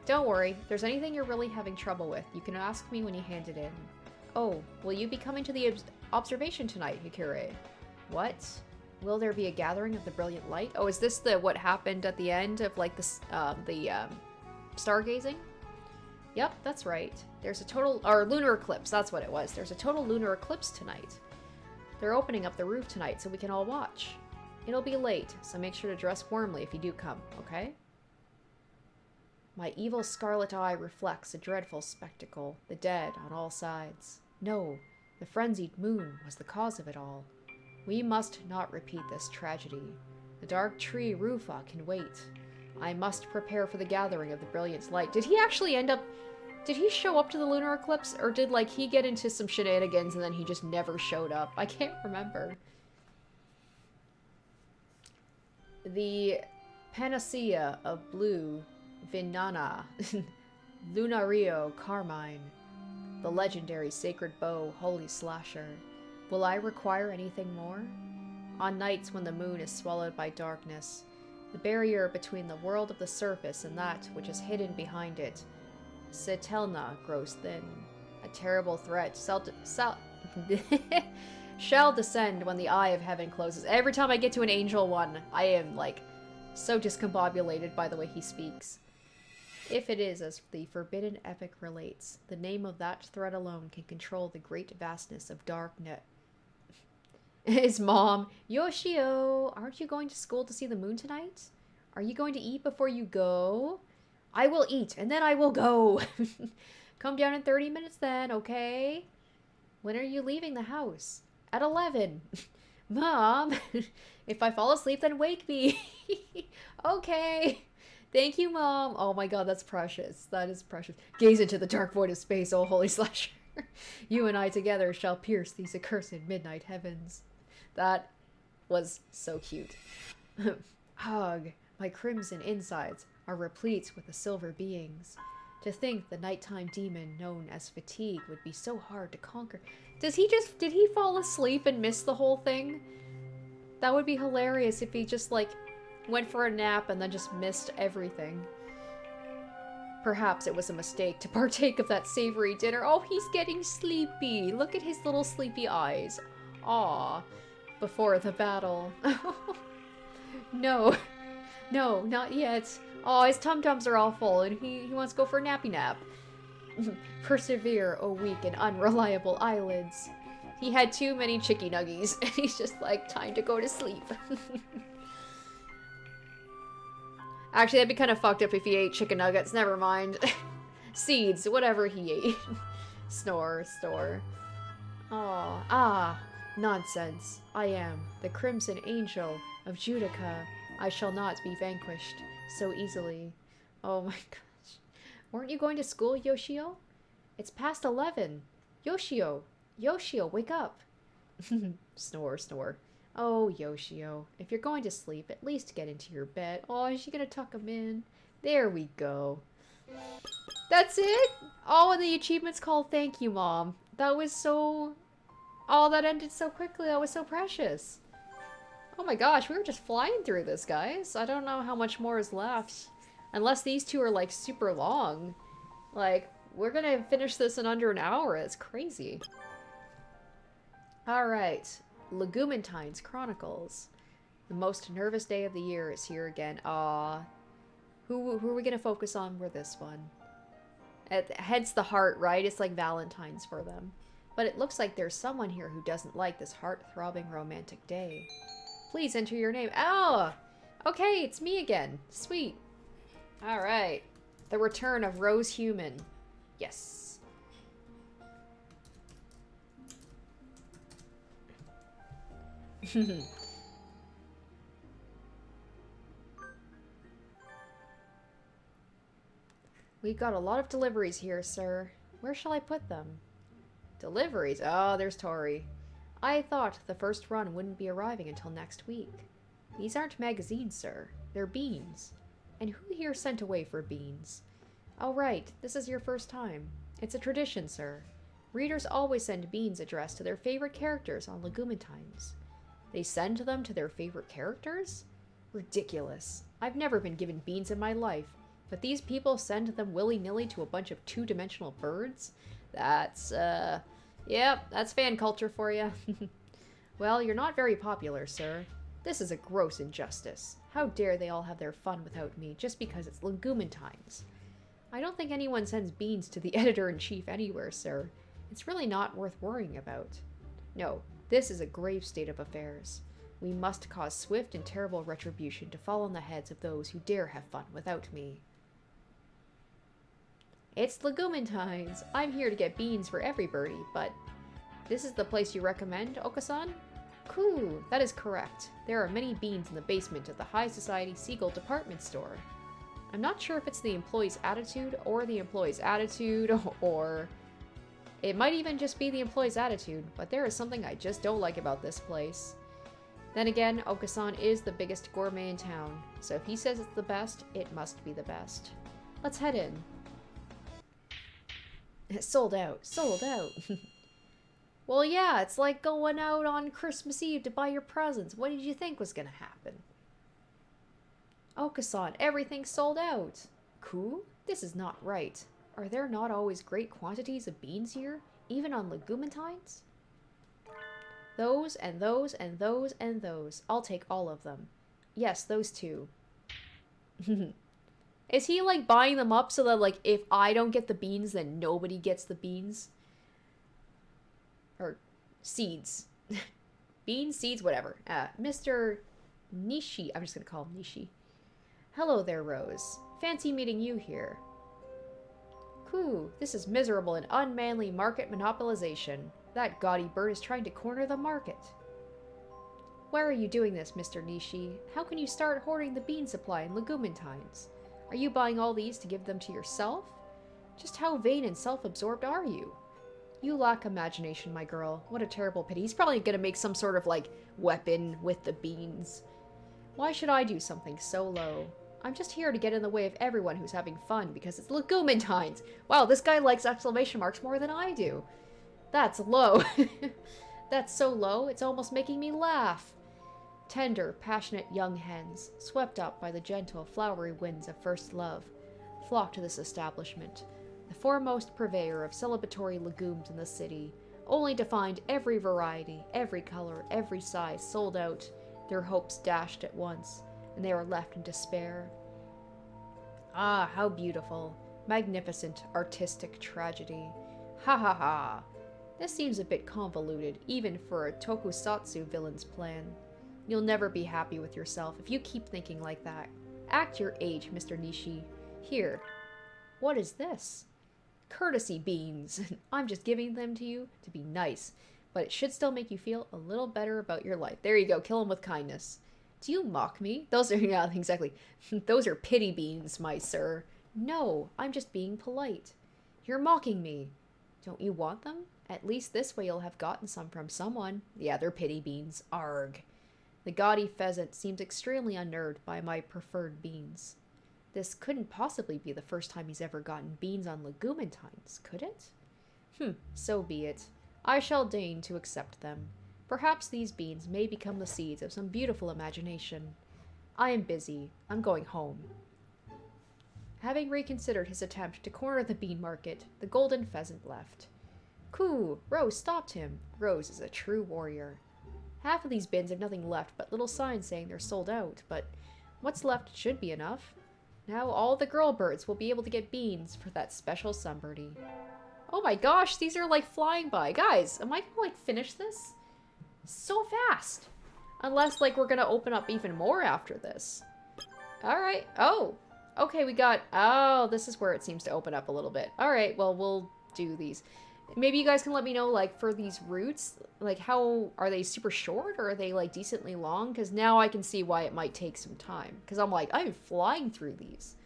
Don't worry, if there's anything you're really having trouble with, you can ask me when you hand it in. Oh, will you be coming to the observation tonight, Hikure? What? Will there be a gathering of the brilliant light? Oh, is this what happened at the end of, like, stargazing? Yep, that's right. There's a lunar eclipse, that's what it was. There's a total lunar eclipse tonight. They're opening up the roof tonight so we can all watch. It'll be late, so make sure to dress warmly if you do come, okay? My evil scarlet eye reflects a dreadful spectacle, the dead on all sides. No, the frenzied moon was the cause of it all. We must not repeat this tragedy. The dark tree Rufa can wait. I must prepare for the gathering of the brilliant light. Did he actually end up... Did he show up to the lunar eclipse? Or did, like, he get into some shenanigans and then he just never showed up? I can't remember. The panacea of blue Vinana, Lunario Carmine, the legendary sacred bow Holy Slasher. Will I require anything more? On nights when the moon is swallowed by darkness, the barrier between the world of the surface and that which is hidden behind it, Setelna, grows thin. A terrible threat shall descend when the eye of heaven closes. Every time I get to an angel one, I am, like, so discombobulated by the way he speaks. If it is as the forbidden epic relates, the name of that threat alone can control the great vastness of darknet. His mom, Yoshio, aren't you going to school to see the moon tonight? Are you going to eat before you go? I will eat, and then I will go. Come down in 30 minutes then, okay? When are you leaving the house? At 11. Mom, if I fall asleep, then wake me. Okay. Thank you, Mom. Oh my god, that's precious. That is precious. Gaze into the dark void of space, oh holy slasher. You and I together shall pierce these accursed midnight heavens. That was so cute. Hug, my crimson insides are replete with the silver beings. To think the nighttime demon known as fatigue would be so hard to conquer. Did he fall asleep and miss the whole thing? That would be hilarious if he just, like, went for a nap and then just missed everything. Perhaps it was a mistake to partake of that savory dinner. Oh, he's getting sleepy. Look at his little sleepy eyes. Aw. Before the battle. No. No, not yet. Oh, his tum-tums are all full and he wants to go for a nappy nap. Persevere, O weak and unreliable eyelids. He had too many chicky nuggies and he's just like, time to go to sleep. Actually, that'd be kind of fucked up if he ate chicken nuggets. Never mind. Seeds, whatever he ate. Snore. Oh, nonsense. I am the crimson angel of Judica. I shall not be vanquished so easily. Oh my gosh. Weren't you going to school, Yoshio? It's past 11. Yoshio, wake up. Snore. Oh, Yoshio, if you're going to sleep, at least get into your bed. Oh, is she gonna tuck him in? There we go. That's it? Oh, and the achievement's called Thank You, Mom. That was so... Oh, that ended so quickly. That was so precious. Oh my gosh, we were just flying through this, guys. I don't know how much more is left. Unless these two are, like, super long. Like, we're gonna finish this in under an hour. It's crazy. Alright. Legumentines, Chronicles. The most nervous day of the year is here again. Who are we gonna focus on for this one? Hence the heart, right? It's like Valentine's for them. But it looks like there's someone here who doesn't like this heart-throbbing romantic day. Please enter your name. Oh! Okay, it's me again. Sweet. Alright. The return of Rose Human. Yes. We've got a lot of deliveries here, sir. Where shall I put them? Deliveries? Oh, there's Tori. I thought the first run wouldn't be arriving until next week. These aren't magazines, sir. They're beans. And who here sent away for beans? Oh, right. This is your first time. It's a tradition, sir. Readers always send beans addressed to their favorite characters on Legumentines. They send them to their favorite characters? Ridiculous. I've never been given beans in my life, but these people send them willy-nilly to a bunch of two-dimensional birds? That's, yep, that's fan culture for you. Well, you're not very popular, sir. This is a gross injustice. How dare they all have their fun without me just because it's Legumentines? I don't think anyone sends beans to the editor-in-chief anywhere, sir. It's really not worth worrying about. No. This is a grave state of affairs. We must cause swift and terrible retribution to fall on the heads of those who dare have fun without me. It's Legumentines. I'm here to get beans for every birdie, but this is the place you recommend, Okasan? Cool, that is correct. There are many beans in the basement of the High Society Seagull department store. I'm not sure if it's the employee's attitude, or it might even just be the employee's attitude, but there is something I just don't like about this place. Then again, Okasan is the biggest gourmet in town, so if he says it's the best, it must be the best. Let's head in. Sold out. Well, yeah, it's like going out on Christmas Eve to buy your presents. What did you think was gonna happen? Okasan, everything's sold out. Cool? This is not right. Are there not always great quantities of beans here, even on Legumentines? Those, and those, and those, and those. I'll take all of them. Yes, those two. Is he, like, buying them up so that, like, if I don't get the beans, then nobody gets the beans? Or seeds. Beans, seeds, whatever. Mr. Nishi. I'm just gonna call him Nishi. Hello there, Rose. Fancy meeting you here. Cool. This is miserable and unmanly market monopolization. That gaudy bird is trying to corner the market. Why are you doing this, Mr. Nishi? How can you start hoarding the bean supply in Legumentines? Are you buying all these to give them to yourself? Just how vain and self-absorbed are you? You lack imagination, my girl. What a terrible pity. He's probably gonna make some sort of, like, weapon with the beans. Why should I do something so low? I'm just here to get in the way of everyone who's having fun because it's Legumentines. Wow, this guy likes exclamation marks more than I do. That's low. That's so low, it's almost making me laugh. Tender, passionate young hens, swept up by the gentle, flowery winds of first love, flock to this establishment, the foremost purveyor of celebratory legumes in the city, only to find every variety, every color, every size sold out, their hopes dashed at once, and they are left in despair. Ah, how beautiful, magnificent, artistic tragedy. Ha ha ha. This seems a bit convoluted, even for a tokusatsu villain's plan. You'll never be happy with yourself if you keep thinking like that. Act your age, Mr. Nishi. Here. What is this? Courtesy beans. I'm just giving them to you to be nice, but it should still make you feel a little better about your life. There you go, kill him with kindness. Do you mock me? Those are, yeah, exactly. Those are pity beans, my sir. No, I'm just being polite. You're mocking me. Don't you want them? At least this way you'll have gotten some from someone. Yeah, they're pity beans. Arg. The gaudy pheasant seems extremely unnerved by my preferred beans. This couldn't possibly be the first time he's ever gotten beans on Legumentines, could it? So be it. I shall deign to accept them. Perhaps these beans may become the seeds of some beautiful imagination. I am busy. I'm going home. Having reconsidered his attempt to corner the bean market, the golden pheasant left. Coo! Rose stopped him. Rose is a true warrior. Half of these bins have nothing left but little signs saying they're sold out, but what's left should be enough. Now all the girl birds will be able to get beans for that special sunbirdie. Oh my gosh, these are like flying by. Guys, am I gonna like finish this? So fast. Unless like we're gonna open up even more after this. Alright. Oh. Okay, we got... Oh, this is where it seems to open up a little bit. Alright, well, we'll do these. Maybe you guys can let me know, like, for these routes, like, how... Are they super short, or are they, like, decently long? Because now I can see why it might take some time. Because I'm like, I'm flying through these.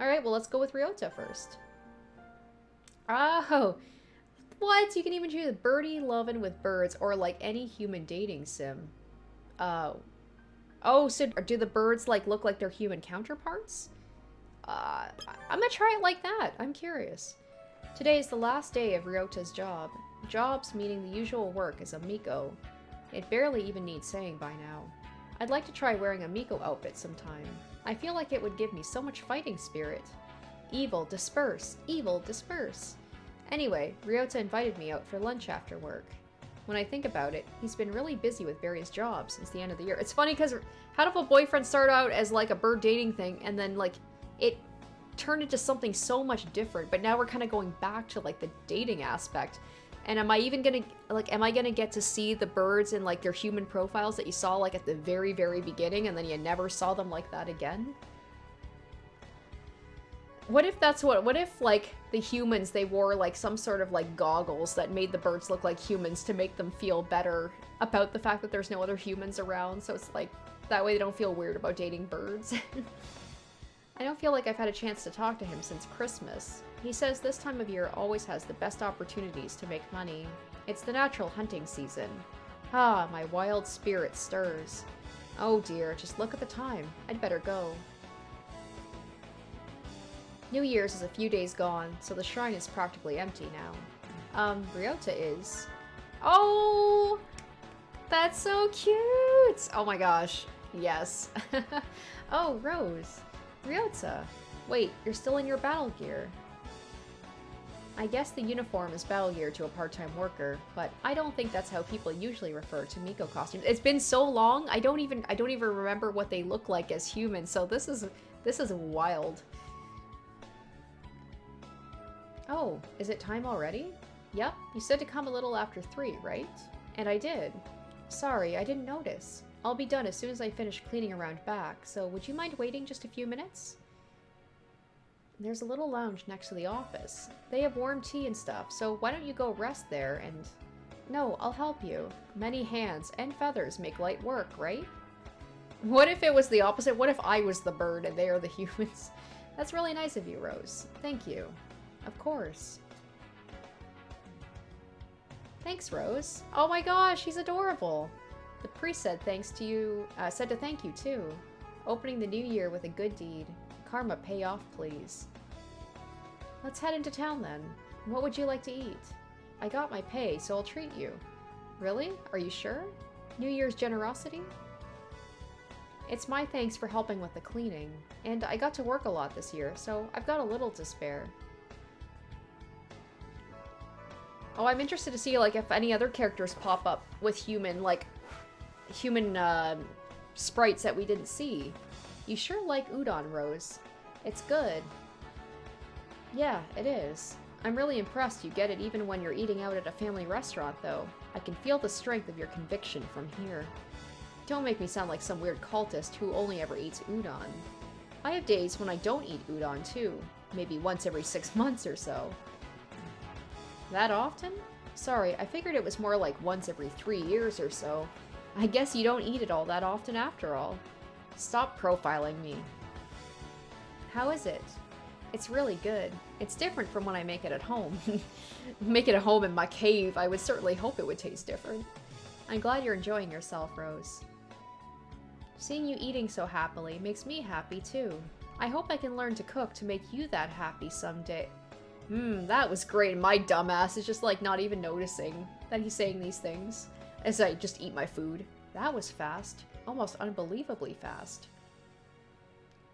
Alright, well, let's go with Ryota first. Oh! What? You can even choose birdie lovin' with birds, or, like, any human dating sim. Oh. Oh, so do the birds, like, look like their human counterparts? I'm gonna try it like that. I'm curious. Today is the last day of Ryota's job. Jobs meaning the usual work as a Miko. It barely even needs saying by now. I'd like to try wearing a Miko outfit sometime. I feel like it would give me so much fighting spirit. Evil, disperse! Evil, disperse! Anyway, Ryota invited me out for lunch after work. When I think about it, he's been really busy with various jobs since the end of the year. It's funny because Hatoful Boyfriend started out as like a bird dating thing, and then like it turned into something so much different, but now we're kind of going back to like the dating aspect. And am I even gonna, like, am I gonna get to see the birds in, like, their human profiles that you saw, like, at the very, very beginning, and then you never saw them like that again? What if that's what if, like, the humans, they wore, like, some sort of, like, goggles that made the birds look like humans to make them feel better about the fact that there's no other humans around, so it's, like, that way they don't feel weird about dating birds. I don't feel like I've had a chance to talk to him since Christmas. He says this time of year always has the best opportunities to make money. It's the natural hunting season. Ah, my wild spirit stirs. Oh dear, just look at the time. I'd better go. New Year's is a few days gone, so the shrine is practically empty now. Ryota is. Oh! That's so cute! Oh my gosh. Yes. Oh, Rose. Ryota. Wait, you're still in your battle gear. I guess the uniform is battle gear to a part-time worker, but I don't think that's how people usually refer to Miko costumes. It's been so long, I don't even remember what they look like as humans, so this is wild. Oh, is it time already? Yep, you said to come a little after 3, right? And I did. Sorry, I didn't notice. I'll be done as soon as I finish cleaning around back, so would you mind waiting just a few minutes? There's a little lounge next to the office. They have warm tea and stuff, so why don't you go rest there and... No, I'll help you. Many hands and feathers make light work, right? What if it was the opposite? What if I was the bird and they are the humans? That's really nice of you, Rose. Thank you. Of course. Thanks, Rose. Oh my gosh, he's adorable. The priest said thanks to you, said to thank you too. Opening the new year with a good deed. Karma pay off, please. Let's head into town then. What would you like to eat? I got my pay, so I'll treat you. Really? Are you sure? New Year's generosity? It's my thanks for helping with the cleaning. And I got to work a lot this year, so I've got a little to spare. Oh, I'm interested to see, like, if any other characters pop up with human sprites that we didn't see. You sure like udon, Rose. It's good. Yeah, it is. I'm really impressed you get it even when you're eating out at a family restaurant, though. I can feel the strength of your conviction from here. Don't make me sound like some weird cultist who only ever eats udon. I have days when I don't eat udon, too. Maybe once every 6 months or so. That often? Sorry, I figured it was more like once every 3 years or so. I guess you don't eat it all that often after all. Stop profiling me. How is it? It's really good. It's different from when I make it at home. Make it at home in my cave. I would certainly hope it would taste different. I'm glad you're enjoying yourself, Rose. Seeing you eating so happily makes me happy too. I hope I can learn to cook to make you that happy someday. That was great. My dumbass is just like not even noticing that he's saying these things as I just eat my food. That was fast. Almost unbelievably fast.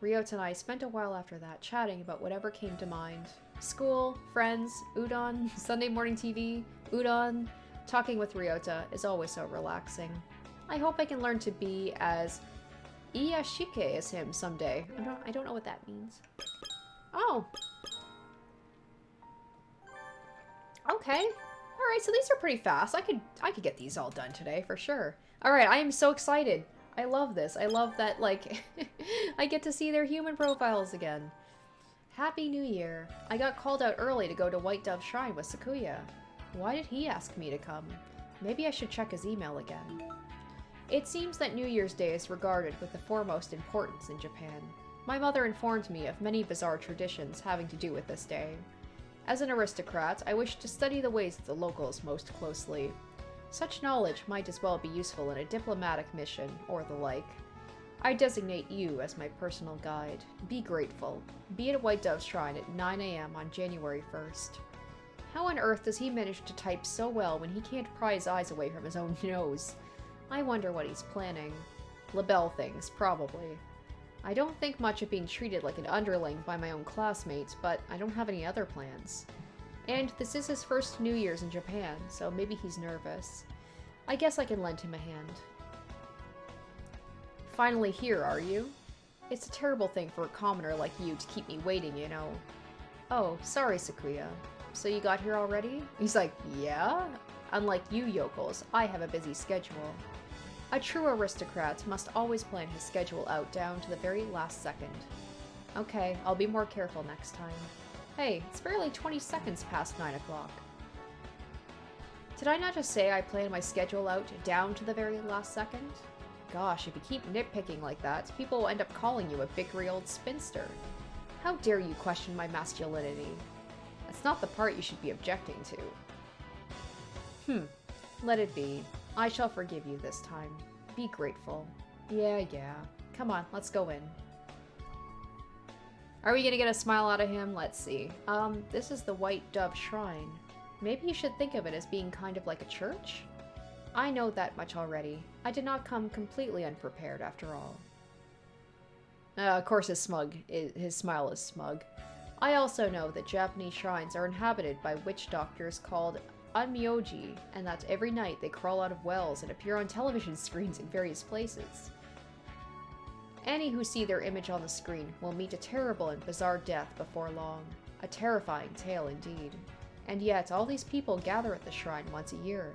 Ryota and I spent a while after that chatting about whatever came to mind. School, friends, udon, Sunday morning TV, udon. Talking with Ryota is always so relaxing. I hope I can learn to be as iyashike as him someday. I don't know what that means. Oh. Okay. Alright, so these are pretty fast. I could get these all done today for sure. Alright, I am so excited. I love this. I love that, like, I get to see their human profiles again. Happy New Year. I got called out early to go to White Dove Shrine with Sakuya. Why did he ask me to come? Maybe I should check his email again. It seems that New Year's Day is regarded with the foremost importance in Japan. My mother informed me of many bizarre traditions having to do with this day. As an aristocrat, I wish to study the ways of the locals most closely. Such knowledge might as well be useful in a diplomatic mission, or the like. I designate you as my personal guide. Be grateful. Be at White Dove Shrine at 9 AM on January 1st. How on earth does he manage to type so well when he can't pry his eyes away from his own nose? I wonder what he's planning. Labelle things, probably. I don't think much of being treated like an underling by my own classmates, but I don't have any other plans. And this is his first New Year's in Japan, so maybe he's nervous. I guess I can lend him a hand. Finally here, are you? It's a terrible thing for a commoner like you to keep me waiting, you know. Oh, sorry, Sakuya. so you got here already? He's like, yeah? Unlike you yokels, I have a busy schedule. A true aristocrat must always plan his schedule out down to the very last second. Okay, I'll be more careful next time. Hey, it's barely 20 seconds past 9 o'clock. Did I not just say I plan my schedule out down to the very last second? Gosh, if you keep nitpicking like that, people will end up calling you a bickery old spinster. How dare you question my masculinity? That's not the part you should be objecting to. Let it be. I shall forgive you this time. Be grateful. Yeah. Come on, let's go in. Are we gonna get a smile out of him? Let's see. This is the White Dove Shrine. Maybe you should think of it as being kind of like a church? I know that much already. I did not come completely unprepared after all. Of course his smile is smug. I also know that Japanese shrines are inhabited by witch doctors called Onmyoji, and that every night they crawl out of wells and appear on television screens in various places. Any who see their image on the screen will meet a terrible and bizarre death before long. A terrifying tale indeed. And yet, all these people gather at the shrine once a year.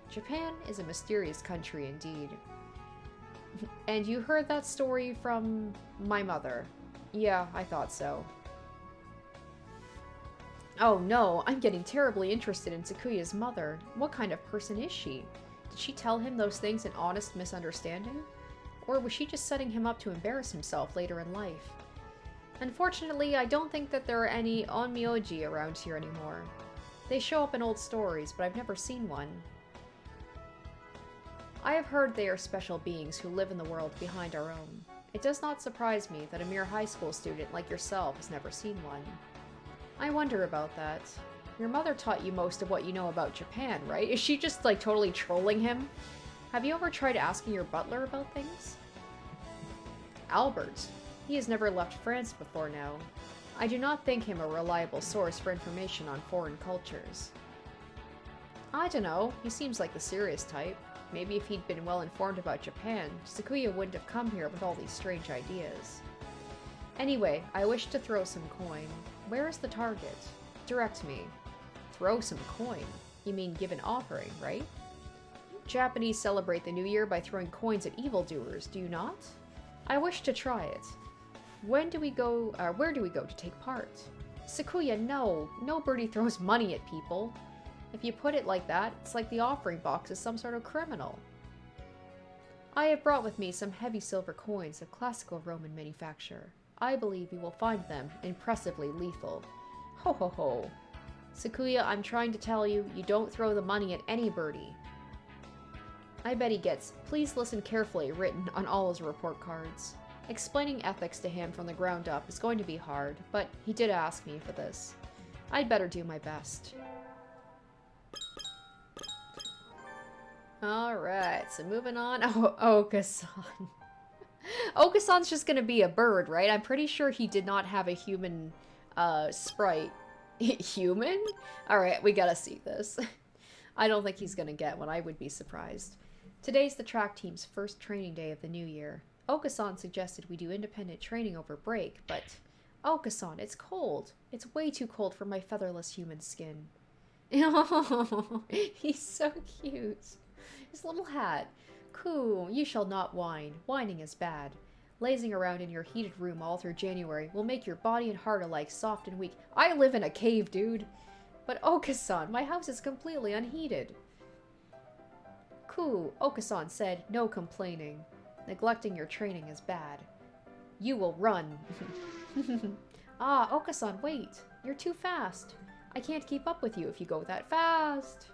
Japan is a mysterious country indeed. And you heard that story from my mother. Yeah, I thought so. Oh no, I'm getting terribly interested in Sakuya's mother. What kind of person is she? Did she tell him those things in honest misunderstanding? Or was she just setting him up to embarrass himself later in life? Unfortunately, I don't think that there are any onmyoji around here anymore. They show up in old stories, but I've never seen one. I have heard they are special beings who live in the world behind our own. It does not surprise me that a mere high school student like yourself has never seen one. I wonder about that. Your mother taught you most of what you know about Japan, right? Is she just, like, totally trolling him? Have you ever tried asking your butler about things? Albert. He has never left France before now. I do not think him a reliable source for information on foreign cultures. I don't know. He seems like the serious type. Maybe if he'd been well informed about Japan, Sakuya wouldn't have come here with all these strange ideas. Anyway, I wish to throw some coin. Where is the target? Direct me. Throw some coin? You mean give an offering, right? Japanese celebrate the new year by throwing coins at evildoers, do you not? I wish to try it. Where do we go to take part? Sakuya, no! Nobody throws money at people. If you put it like that, it's like the offering box is some sort of criminal. I have brought with me some heavy silver coins of classical Roman manufacture. I believe you will find them impressively lethal. Ho ho ho. Sakuya, I'm trying to tell you, you don't throw the money at any birdie. I bet he gets, please listen carefully, written on all his report cards. Explaining ethics to him from the ground up is going to be hard, but he did ask me for this. I'd better do my best. Alright, so moving on. Oh, Okasan. Okasan's just gonna be a bird, right? I'm pretty sure he did not have a human, sprite. Human? Alright, we gotta see this. I don't think he's gonna get one. I would be surprised. Today's the track team's first training day of the new year. Okasan suggested we do independent training over break, but... Okasan, it's cold. It's way too cold for my featherless human skin. Oh, he's so cute. His little hat. Coo, you shall not whine. Whining is bad. Lazing around in your heated room all through January will make your body and heart alike soft and weak. I live in a cave, dude. But Okasan, my house is completely unheated. Coo, Okasan said, no complaining. Neglecting your training is bad. You will run. Ah, Okasan, wait. You're too fast. I can't keep up with you if you go that fast.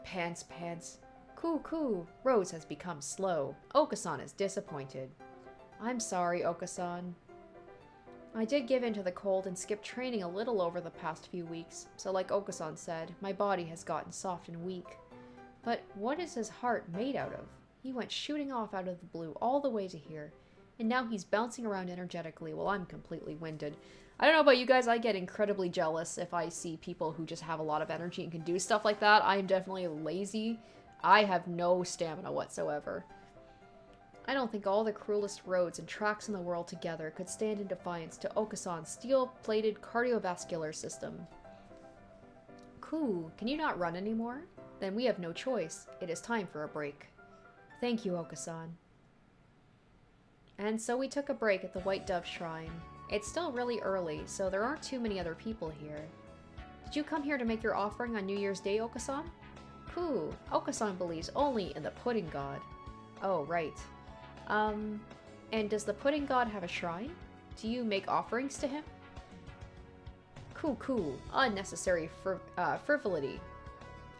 Pants. Coo. Rose has become slow. Okasan is disappointed. I'm sorry, Okasan. I did give in to the cold and skipped training a little over the past few weeks, so like Okasan said, my body has gotten soft and weak. But what is his heart made out of? He went shooting off out of the blue all the way to here, and now he's bouncing around energetically while I'm completely winded. I don't know about you guys, I get incredibly jealous if I see people who just have a lot of energy and can do stuff like that. I am definitely lazy. I have no stamina whatsoever. I don't think all the cruelest roads and tracks in the world together could stand in defiance to Okasan's steel-plated cardiovascular system. Cool, can you not run anymore? Then we have no choice. It is time for a break. Thank you, Okasan. And so we took a break at the White Dove Shrine. It's still really early, so there aren't too many other people here. Did you come here to make your offering on New Year's Day, Okasan? Cool, Okasan believes only in the Pudding God. Oh, right. And does the Pudding God have a shrine? Do you make offerings to him? Cool. Unnecessary frivolity.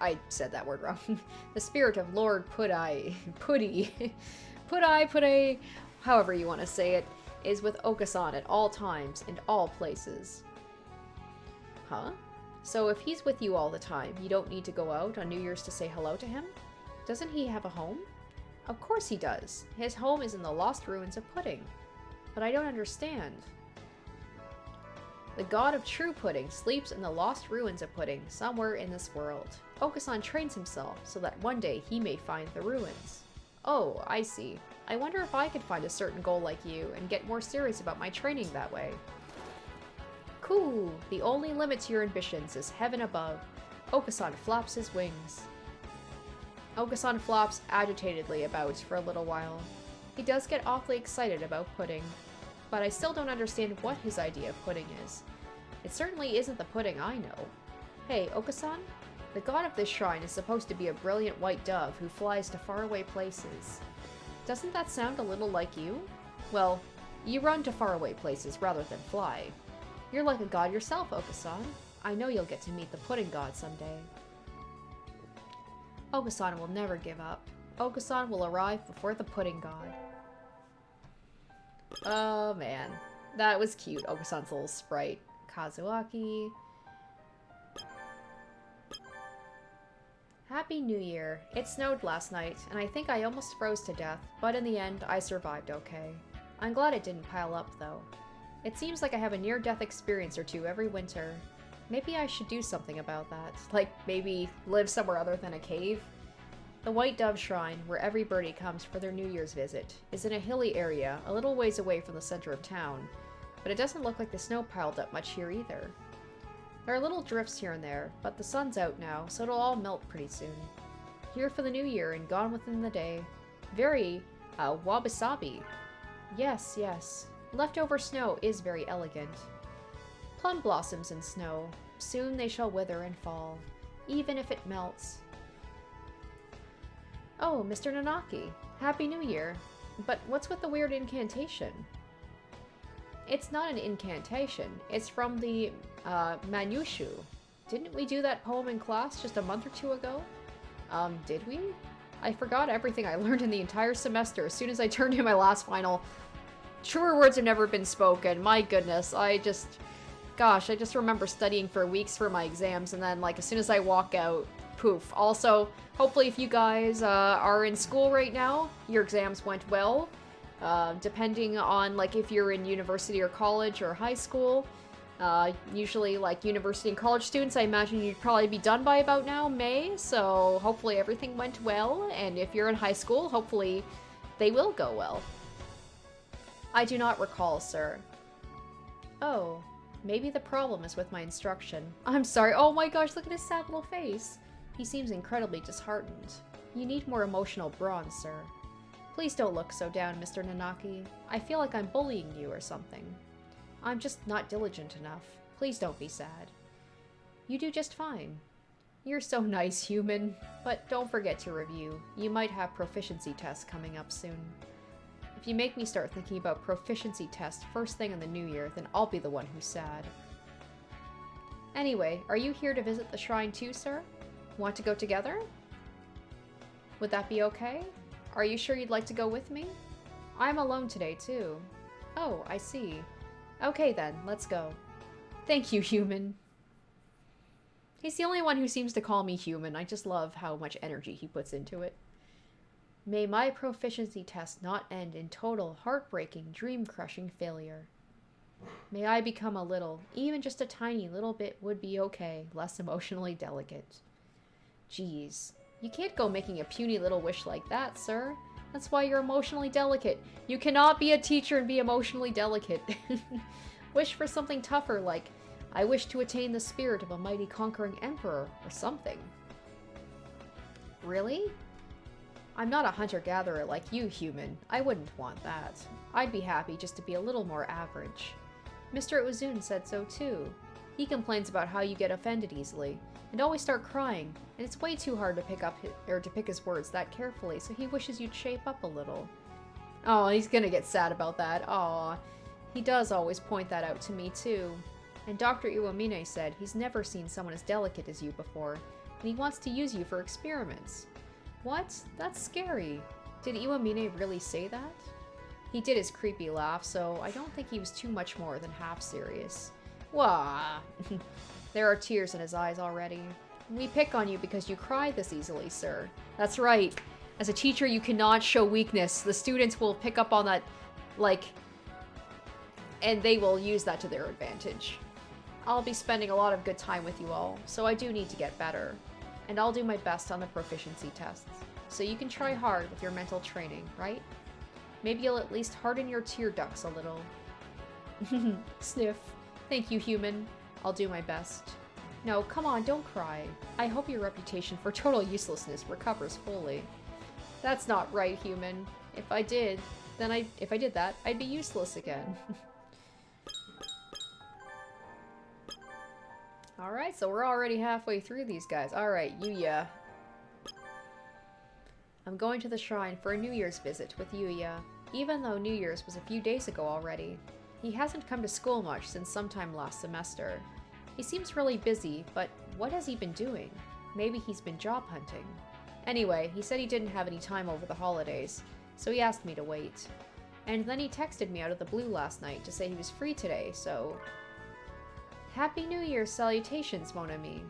I said that word wrong. The spirit of Lord Pudai, however you want to say it, is with Okasan at all times and all places. Huh? So if he's with you all the time, you don't need to go out on New Year's to say hello to him? Doesn't he have a home? Of course he does. His home is in the lost ruins of Pudding. But I don't understand. The god of true pudding sleeps in the lost ruins of Pudding, somewhere in this world. Okasan trains himself so that one day he may find the ruins. Oh, I see. I wonder if I could find a certain goal like you and get more serious about my training that way. Cool! The only limit to your ambitions is heaven above. Okasan flaps his wings. Okasan flops agitatedly about for a little while. He does get awfully excited about pudding, but I still don't understand what his idea of pudding is. It certainly isn't the pudding I know. Hey, Okasan? The god of this shrine is supposed to be a brilliant white dove who flies to faraway places. Doesn't that sound a little like you? Well, you run to faraway places rather than fly. You're like a god yourself, Okasan. I know you'll get to meet the pudding god someday. Okasan will never give up. Okasan will arrive before the pudding god. Oh man, that was cute, Okasan's little sprite. Kazuaki. Happy New Year. It snowed last night, and I think I almost froze to death, but in the end, I survived okay. I'm glad it didn't pile up, though. It seems like I have a near-death experience or two every winter. Maybe I should do something about that. Like, maybe live somewhere other than a cave? The White Dove Shrine, where every birdie comes for their New Year's visit, is in a hilly area, a little ways away from the center of town. But it doesn't look like the snow piled up much here either. There are little drifts here and there, but the sun's out now, so it'll all melt pretty soon. Here for the new year and gone within the day. Very, wabi-sabi. Yes. Leftover snow is very elegant. Plum blossoms in snow. Soon they shall wither and fall, even if it melts. Oh, Mr. Nanaki. Happy New Year. But what's with the weird incantation? It's not an incantation. It's from the, Manushu. Didn't we do that poem in class just a month or two ago? Did we? I forgot everything I learned in the entire semester as soon as I turned in my last final. Truer words have never been spoken. My goodness, Gosh, I just remember studying for weeks for my exams, and then, like, as soon as I walk out, poof. Also, hopefully if you guys are in school right now, your exams went well. Depending on, like, if you're in university or college or high school. Usually, like, university and college students, I imagine you'd probably be done by about now, May, so hopefully everything went well, and if you're in high school, hopefully they will go well. I do not recall, sir. Oh, maybe the problem is with my instruction. I'm sorry. Oh my gosh, look at his sad little face. He seems incredibly disheartened. You need more emotional brawn, sir. Please don't look so down, Mr. Nanaki. I feel like I'm bullying you or something. I'm just not diligent enough. Please don't be sad. You do just fine. You're so nice, human. But don't forget to review. You might have proficiency tests coming up soon. If you make me start thinking about proficiency tests first thing in the new year, then I'll be the one who's sad. Anyway, are you here to visit the shrine too, sir? Want to go together? Would that be okay? Are you sure you'd like to go with me? I'm alone today, too. Oh, I see. Okay then, let's go. Thank you, human. He's the only one who seems to call me human. I just love how much energy he puts into it. May my proficiency test not end in total, heartbreaking, dream-crushing failure. May I become a little, even just a tiny little bit would be okay, less emotionally delicate. Jeez, you can't go making a puny little wish like that, sir. That's why you're emotionally delicate. You cannot be a teacher and be emotionally delicate. Wish for something tougher, like, I wish to attain the spirit of a mighty conquering emperor, or something. Really? I'm not a hunter-gatherer like you, human. I wouldn't want that. I'd be happy just to be a little more average. Mr. Uzun said so too. He complains about how you get offended easily, and always start crying, and it's way too hard to pick his words that carefully, so he wishes you'd shape up a little. Oh, he's gonna get sad about that. Aw. He does always point that out to me too. And Dr. Iwamine said he's never seen someone as delicate as you before, and he wants to use you for experiments. What? That's scary. Did Iwamine really say that? He did his creepy laugh, so I don't think he was too much more than half serious. Wah! There are tears in his eyes already. We pick on you because you cry this easily, sir. That's right. As a teacher, you cannot show weakness. The students will pick up on that, and they will use that to their advantage. I'll be spending a lot of good time with you all, so I do need to get better. And I'll do my best on the proficiency tests. So you can try hard with your mental training, right? Maybe you'll at least harden your tear ducts a little. Sniff. Thank you, human. I'll do my best. No, come on, don't cry. I hope your reputation for total uselessness recovers fully. That's not right, human. If I did that, I'd be useless again. Alright, so we're already halfway through these guys. Alright, Yuya. I'm going to the shrine for a New Year's visit with Yuya, even though New Year's was a few days ago already. He hasn't come to school much since sometime last semester. He seems really busy, but what has he been doing? Maybe he's been job hunting. Anyway, he said he didn't have any time over the holidays, so he asked me to wait. And then he texted me out of the blue last night to say he was free today, so... Happy New Year's salutations, mon ami.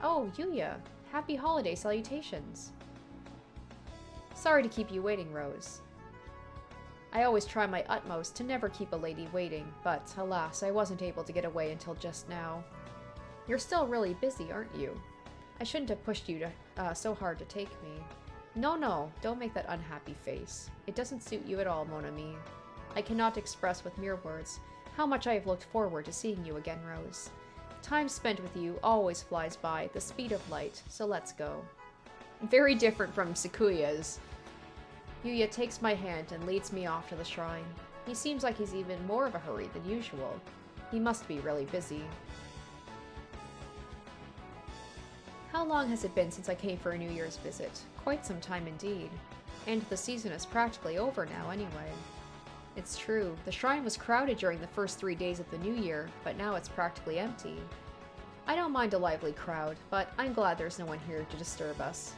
Oh, Yuya. Happy holiday salutations. Sorry to keep you waiting, Rose. I always try my utmost to never keep a lady waiting, but alas, I wasn't able to get away until just now. You're still really busy, aren't you? I shouldn't have pushed you so hard to take me. No, don't make that unhappy face. It doesn't suit you at all, mon ami. I cannot express with mere words how much I have looked forward to seeing you again, Rose. Time spent with you always flies by at the speed of light, so let's go. Very different from Sakuya's. Yuya takes my hand and leads me off to the shrine. He seems like he's even more of a hurry than usual. He must be really busy. How long has it been since I came for a New Year's visit? Quite some time indeed. And the season is practically over now anyway. It's true, the shrine was crowded during the first 3 days of the new year, but now it's practically empty. I don't mind a lively crowd, but I'm glad there's no one here to disturb us.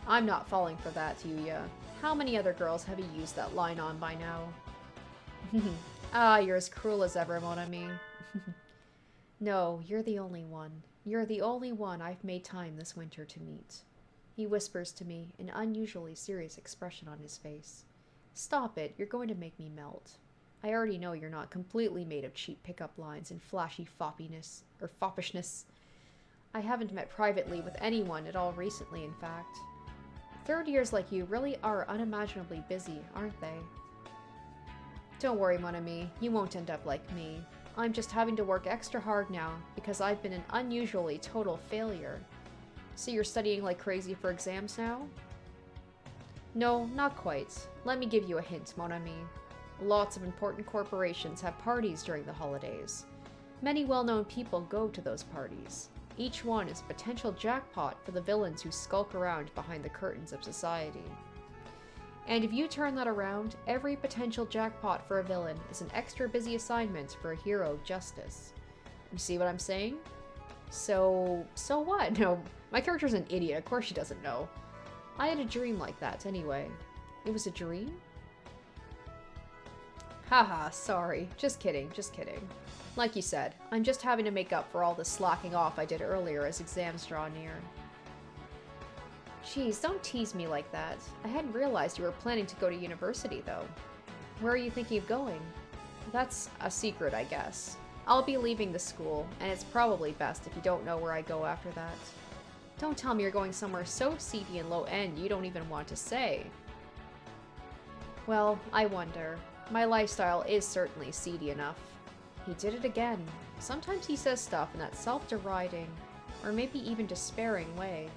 I'm not falling for that, Yuya. How many other girls have you used that line on by now? Ah, you're as cruel as ever, mon ami. No, you're the only one. You're the only one I've made time this winter to meet. He whispers to me, an unusually serious expression on his face. Stop it, you're going to make me melt. I already know you're not completely made of cheap pickup lines and flashy foppishness. I haven't met privately with anyone at all recently, in fact. Third years like you really are unimaginably busy, aren't they? Don't worry, mon ami, you won't end up like me. I'm just having to work extra hard now because I've been an unusually total failure. So you're studying like crazy for exams now? No, not quite. Let me give you a hint, mon ami. Lots of important corporations have parties during the holidays. Many well-known people go to those parties. Each one is a potential jackpot for the villains who skulk around behind the curtains of society. And if you turn that around, every potential jackpot for a villain is an extra busy assignment for a hero of justice. You see what I'm saying? So what? No, my character's an idiot. Of course she doesn't know. I had a dream like that, anyway. It was a dream? Haha, sorry. Just kidding. Like you said, I'm just having to make up for all the slacking off I did earlier as exams draw near. Jeez, don't tease me like that. I hadn't realized you were planning to go to university, though. Where are you thinking of going? That's a secret, I guess. I'll be leaving the school, and it's probably best if you don't know where I go after that. Don't tell me you're going somewhere so seedy and low-end you don't even want to say. Well, I wonder. My lifestyle is certainly seedy enough. He did it again. Sometimes he says stuff in that self-deriding, or maybe even despairing way.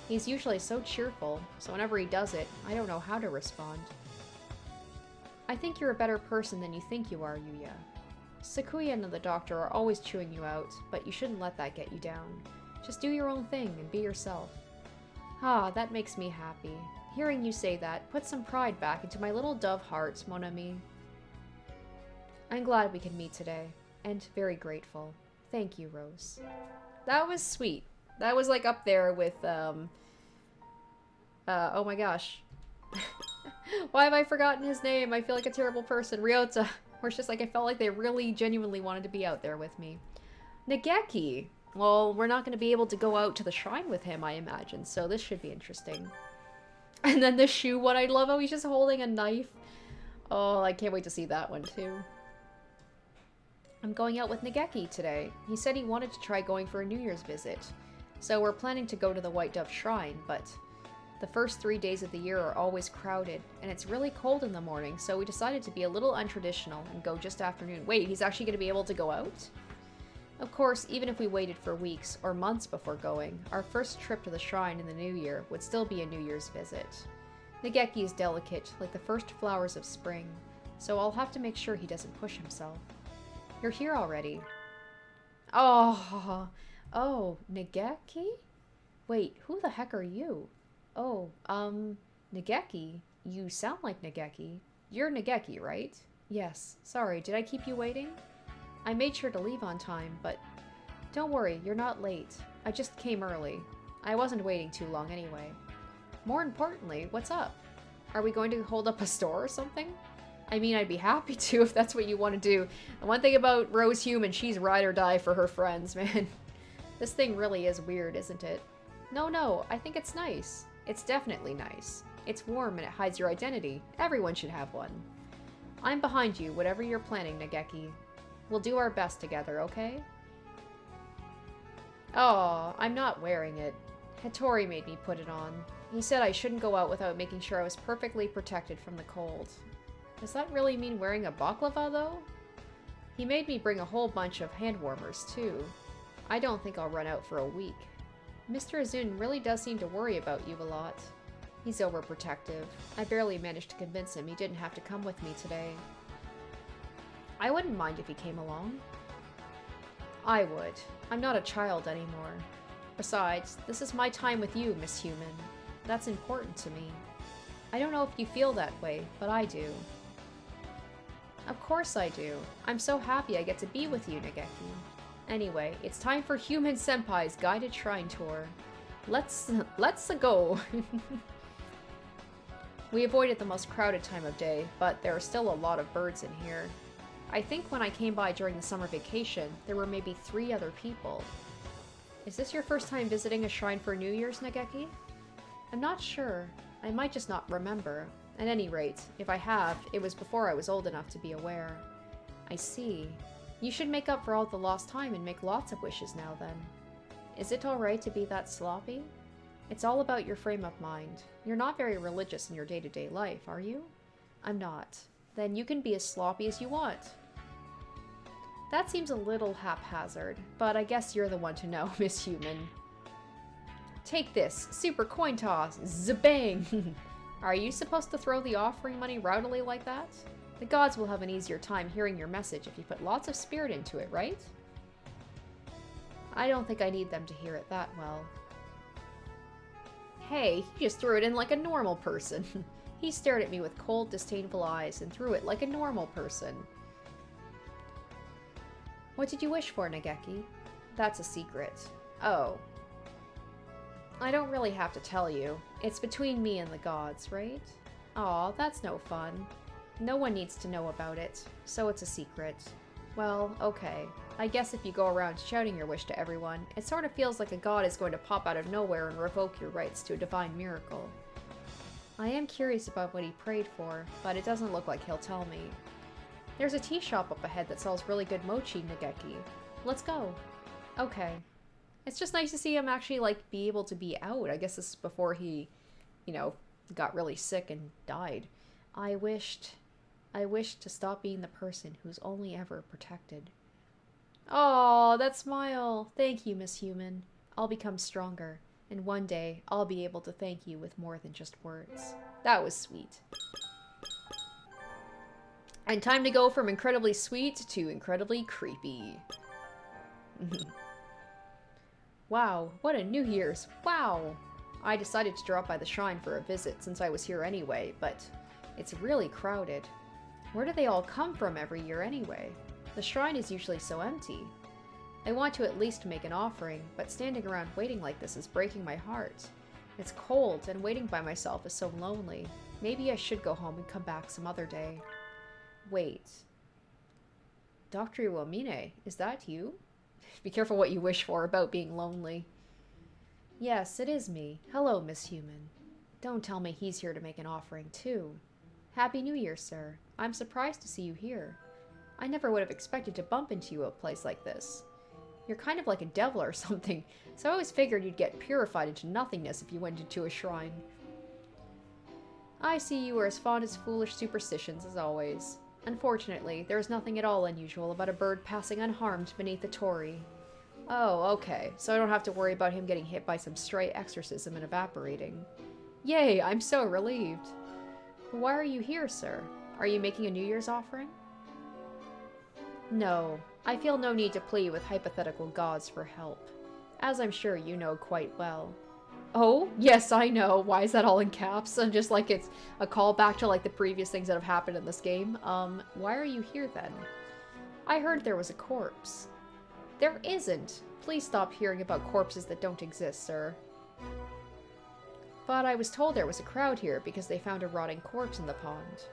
He's usually so cheerful, so whenever he does it, I don't know how to respond. I think you're a better person than you think you are, Yuya. Sakuya and the doctor are always chewing you out, but you shouldn't let that get you down. Just do your own thing and be yourself. Ah, that makes me happy. Hearing you say that puts some pride back into my little dove heart, mon ami. I'm glad we can meet today, and very grateful. Thank you, Rose. That was sweet. That was like up there with, oh my gosh. Why have I forgotten his name? I feel like a terrible person. Ryota. Where it's just like I felt like they really genuinely wanted to be out there with me. Nageki. Well, we're not going to be able to go out to the shrine with him, I imagine, so this should be interesting. And then the shoe one, I love how he's just holding a knife. Oh, I can't wait to see that one too. I'm going out with Nageki today. He said he wanted to try going for a New Year's visit. So we're planning to go to the White Dove Shrine, but the first 3 days of the year are always crowded, and it's really cold in the morning, so we decided to be a little untraditional and go just afternoon. Wait, he's actually going to be able to go out? Of course, even if we waited for weeks or months before going, our first trip to the shrine in the new year would still be a New Year's visit. Nageki is delicate, like the first flowers of spring, so I'll have to make sure he doesn't push himself. You're here already. Oh, Nageki? Wait, who the heck are you? Oh, Nageki? You sound like Nageki. You're Nageki, right? Yes. Sorry, did I keep you waiting? I made sure to leave on time, but don't worry, you're not late. I just came early. I wasn't waiting too long anyway. More importantly, what's up? Are we going to hold up a store or something? I mean, I'd be happy to if that's what you want to do. And one thing about Rose Human, she's ride or die for her friends, man. This thing really is weird, isn't it? No, I think it's nice. It's definitely nice. It's warm and it hides your identity. Everyone should have one. I'm behind you, whatever you're planning, Nageki. We'll do our best together, okay? Oh, I'm not wearing it. Hattori made me put it on. He said I shouldn't go out without making sure I was perfectly protected from the cold. Does that really mean wearing a baklava, though? He made me bring a whole bunch of hand warmers, too. I don't think I'll run out for a week. Mr. Azun really does seem to worry about you a lot. He's overprotective. I barely managed to convince him he didn't have to come with me today. I wouldn't mind if he came along. I would. I'm not a child anymore. Besides, this is my time with you, Miss Human. That's important to me. I don't know if you feel that way, but I do. Of course I do. I'm so happy I get to be with you, Nageki. Anyway, it's time for Human Senpai's guided shrine tour. Let's go! We avoided the most crowded time of day, but there are still a lot of birds in here. I think when I came by during the summer vacation, there were maybe 3 other people. Is this your first time visiting a shrine for New Year's, Nageki? I'm not sure. I might just not remember. At any rate, if I have, it was before I was old enough to be aware. I see. You should make up for all the lost time and make lots of wishes now then. Is it alright to be that sloppy? It's all about your frame of mind. You're not very religious in your day-to-day life, are you? I'm not. Then you can be as sloppy as you want. That seems a little haphazard, but I guess you're the one to know, Miss Human. Take this, super coin toss, zabang! Are you supposed to throw the offering money rowdily like that? The gods will have an easier time hearing your message if you put lots of spirit into it, right? I don't think I need them to hear it that well. Hey, you just threw it in like a normal person. He stared at me with cold, disdainful eyes and threw it like a normal person. What did you wish for, Nageki? That's a secret. Oh. I don't really have to tell you. It's between me and the gods, right? Aw, that's no fun. No one needs to know about it, so it's a secret. Well, okay. I guess if you go around shouting your wish to everyone, it sort of feels like a god is going to pop out of nowhere and revoke your rights to a divine miracle. I am curious about what he prayed for, but it doesn't look like he'll tell me. There's a tea shop up ahead that sells really good mochi, Nageki. Let's go. Okay. It's just nice to see him actually, like, be able to be out. I guess this is before he, you know, got really sick and died. I wished to stop being the person who's only ever protected. Oh, that smile! Thank you, Miss Human. I'll become stronger, and one day I'll be able to thank you with more than just words. That was sweet. And time to go from incredibly sweet to incredibly creepy. Wow, what a New Year's. Wow! I decided to drop by the shrine for a visit since I was here anyway, but it's really crowded. Where do they all come from every year anyway? The shrine is usually so empty. I want to at least make an offering, but standing around waiting like this is breaking my heart. It's cold, and waiting by myself is so lonely. Maybe I should go home and come back some other day. Wait. Dr. Iwamine, is that you? Be careful what you wish for about being lonely. Yes, it is me. Hello, Miss Human. Don't tell me he's here to make an offering, too. Happy New Year, sir. I'm surprised to see you here. I never would have expected to bump into you at a place like this. You're kind of like a devil or something, so I always figured you'd get purified into nothingness if you went into a shrine. I see you are as fond of foolish superstitions as always. Unfortunately, there is nothing at all unusual about a bird passing unharmed beneath the torii. Oh, okay, so I don't have to worry about him getting hit by some stray exorcism and evaporating. Yay, I'm so relieved. Why are you here, sir? Are you making a New Year's offering? No, I feel no need to plead with hypothetical gods for help, as I'm sure you know quite well. Oh, yes, I know. Why is that all in caps? And just like it's a callback to like the previous things that have happened in this game. Why are you here then? I heard there was a corpse. There isn't. Please stop hearing about corpses that don't exist, sir. But I was told there was a crowd here because they found a rotting corpse in the pond.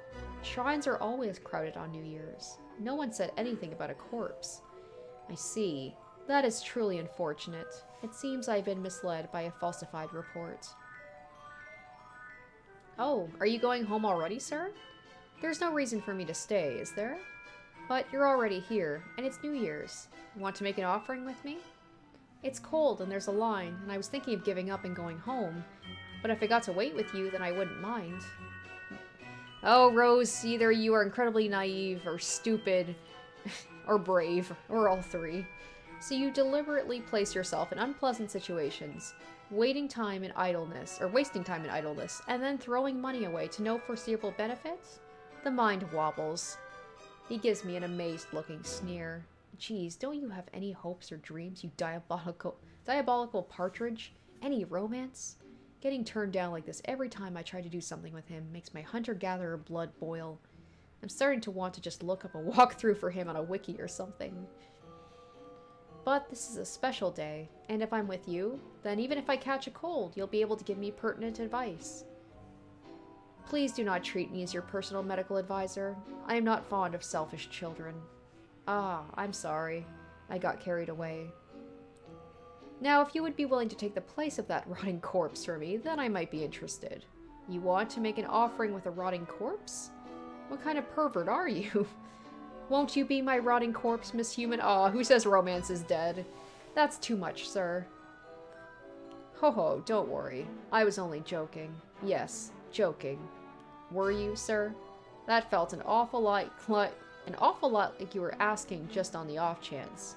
Shrines are always crowded on New Year's. No one said anything about a corpse. I see. That is truly unfortunate. It seems I've been misled by a falsified report. Oh, are you going home already, sir? There's no reason for me to stay, is there? But you're already here, and it's New Year's. Want to make an offering with me? It's cold and there's a line, and I was thinking of giving up and going home. But if I got to wait with you, then I wouldn't mind. Oh, Rose, either you are incredibly naive, or stupid, or brave, or all three. So you deliberately place yourself in unpleasant situations, wasting time in idleness, and then throwing money away to no foreseeable benefit? The mind wobbles. He gives me an amazed-looking sneer. Geez, don't you have any hopes or dreams, you diabolical partridge? Any romance? Getting turned down like this every time I try to do something with him makes my hunter-gatherer blood boil. I'm starting to want to just look up a walkthrough for him on a wiki or something. But this is a special day, and if I'm with you, then even if I catch a cold, you'll be able to give me pertinent advice. Please do not treat me as your personal medical advisor. I am not fond of selfish children. Ah, I'm sorry. I got carried away. Now, if you would be willing to take the place of that rotting corpse for me, then I might be interested. You want to make an offering with a rotting corpse? What kind of pervert are you? Won't you be my rotting corpse, Miss Human? Aw, who says romance is dead? That's too much, sir. Ho-ho, don't worry. I was only joking. Yes, joking. Were you, sir? That felt an awful lot like you were asking just on the off chance.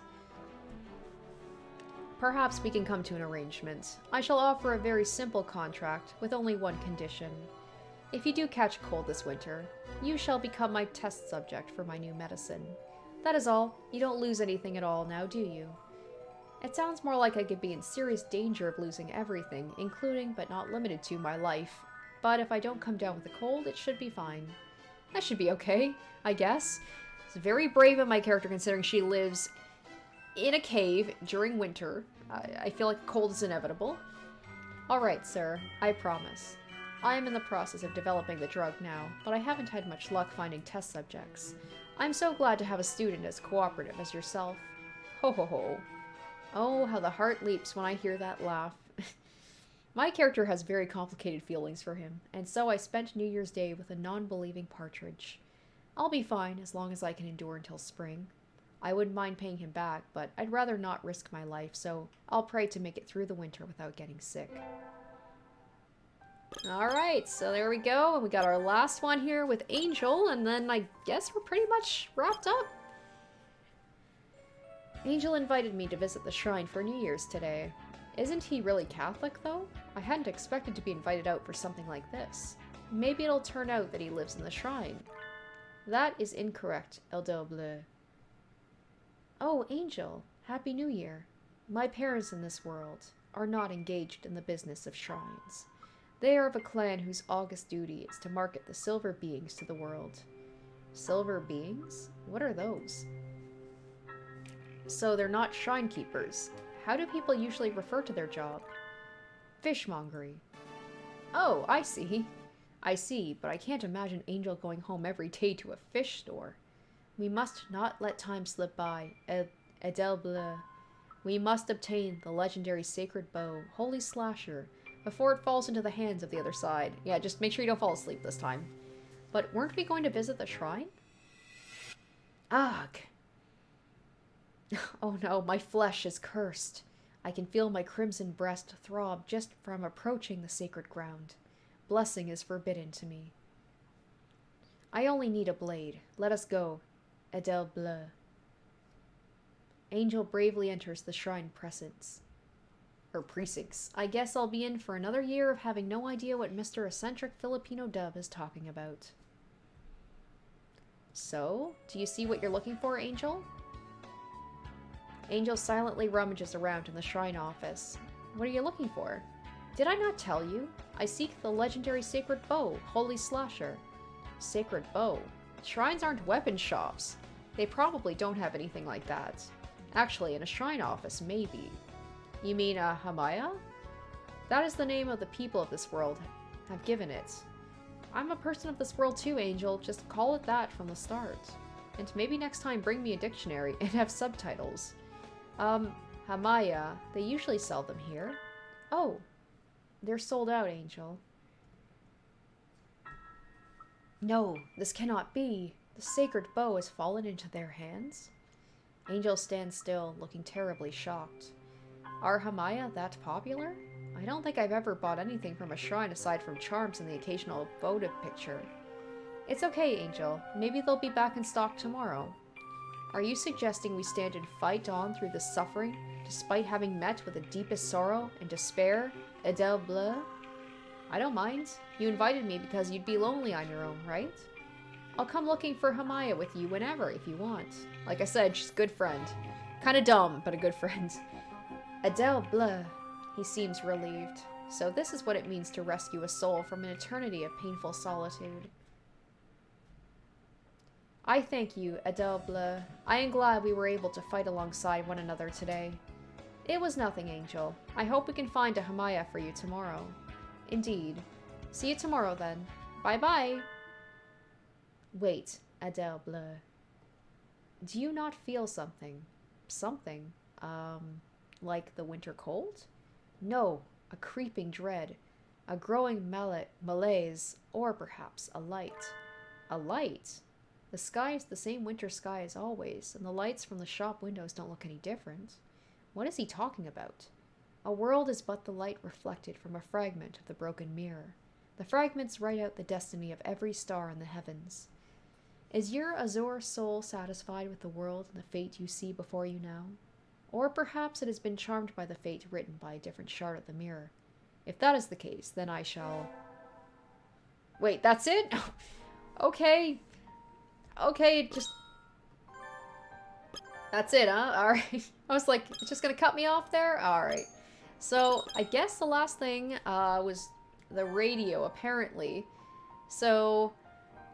Perhaps we can come to an arrangement. I shall offer a very simple contract with only one condition. If you do catch a cold this winter, you shall become my test subject for my new medicine. That is all. You don't lose anything at all now, do you? It sounds more like I could be in serious danger of losing everything, including but not limited to my life. But if I don't come down with a cold, it should be fine. That should be okay, I guess. It's very brave of my character considering she lives in a cave during winter. I feel like a cold is inevitable. Alright, sir. I promise. I am in the process of developing the drug now, but I haven't had much luck finding test subjects. I'm so glad to have a student as cooperative as yourself. Ho ho ho. Oh, how the heart leaps when I hear that laugh. My character has very complicated feelings for him, and so I spent New Year's Day with a non-believing partridge. I'll be fine as long as I can endure until spring. I wouldn't mind paying him back, but I'd rather not risk my life, so I'll pray to make it through the winter without getting sick. Alright, so there we go. And we got our last one here with Angel, and then I guess we're pretty much wrapped up. Angel invited me to visit the shrine for New Year's today. Isn't he really Catholic, though? I hadn't expected to be invited out for something like this. Maybe it'll turn out that he lives in the shrine. That is incorrect, Eldel Bleu. Oh, Angel, Happy New Year. My parents in this world are not engaged in the business of shrines. They are of a clan whose august duty is to market the silver beings to the world. Silver beings? What are those? So they're not shrine keepers. How do people usually refer to their job? Fishmongery. Oh, I see. I see, but I can't imagine Angel going home every day to a fish store. We must not let time slip by, Edel Bleu. We must obtain the legendary sacred bow, Holy Slasher, before it falls into the hands of the other side. Yeah, just make sure you don't fall asleep this time. But weren't we going to visit the shrine? Ugh. Oh no, my flesh is cursed. I can feel my crimson breast throb just from approaching the sacred ground. Blessing is forbidden to me. I only need a blade. Let us go, Edel Bleu. Angel bravely enters the shrine precincts. I guess I'll be in for another year of having no idea what Mr. Eccentric Filipino Dub is talking about. So, do you see what you're looking for, Angel? Angel silently rummages around in the shrine office. What are you looking for? Did I not tell you? I seek the legendary sacred bow, Holy Slasher. Sacred bow? Shrines aren't weapon shops. They probably don't have anything like that. Actually, in a shrine office, maybe. You mean, Hamaya? That is the name of the people of this world have given it. I'm a person of this world too, Angel. Just call it that from the start. And maybe next time bring me a dictionary and have subtitles. Hamaya, they usually sell them here. Oh, they're sold out, Angel. No, this cannot be. The sacred bow has fallen into their hands. Angel stands still, looking terribly shocked. Are Hamaya that popular? I don't think I've ever bought anything from a shrine aside from charms and the occasional votive picture. It's okay, Angel. Maybe they'll be back in stock tomorrow. Are you suggesting we stand and fight on through the suffering, despite having met with the deepest sorrow and despair, Edel Bleu? I don't mind. You invited me because you'd be lonely on your own, right? I'll come looking for Hamaya with you whenever, if you want. Like I said, she's a good friend. Kinda dumb, but a good friend. Edel Bleu. He seems relieved. So this is what it means to rescue a soul from an eternity of painful solitude. I thank you, Edel Bleu. I am glad we were able to fight alongside one another today. It was nothing, Angel. I hope we can find a Hamaya for you tomorrow. Indeed. See you tomorrow, then. Bye-bye. Wait, Edel Bleu. Do you not feel something? Something? Like the winter cold? No, a creeping dread. A growing malaise, or perhaps a light. A light? The sky is the same winter sky as always, and the lights from the shop windows don't look any different. What is he talking about? A world is but the light reflected from a fragment of the broken mirror. The fragments write out the destiny of every star in the heavens. Is your azure soul satisfied with the world and the fate you see before you now? Or perhaps it has been charmed by the fate written by a different shard of the mirror. If that is the case, then I shall... Wait, that's it? Okay. Okay, just... That's it, huh? Alright. I was like, it's just gonna cut me off there? Alright. So, I guess the last thing was the radio, apparently. So,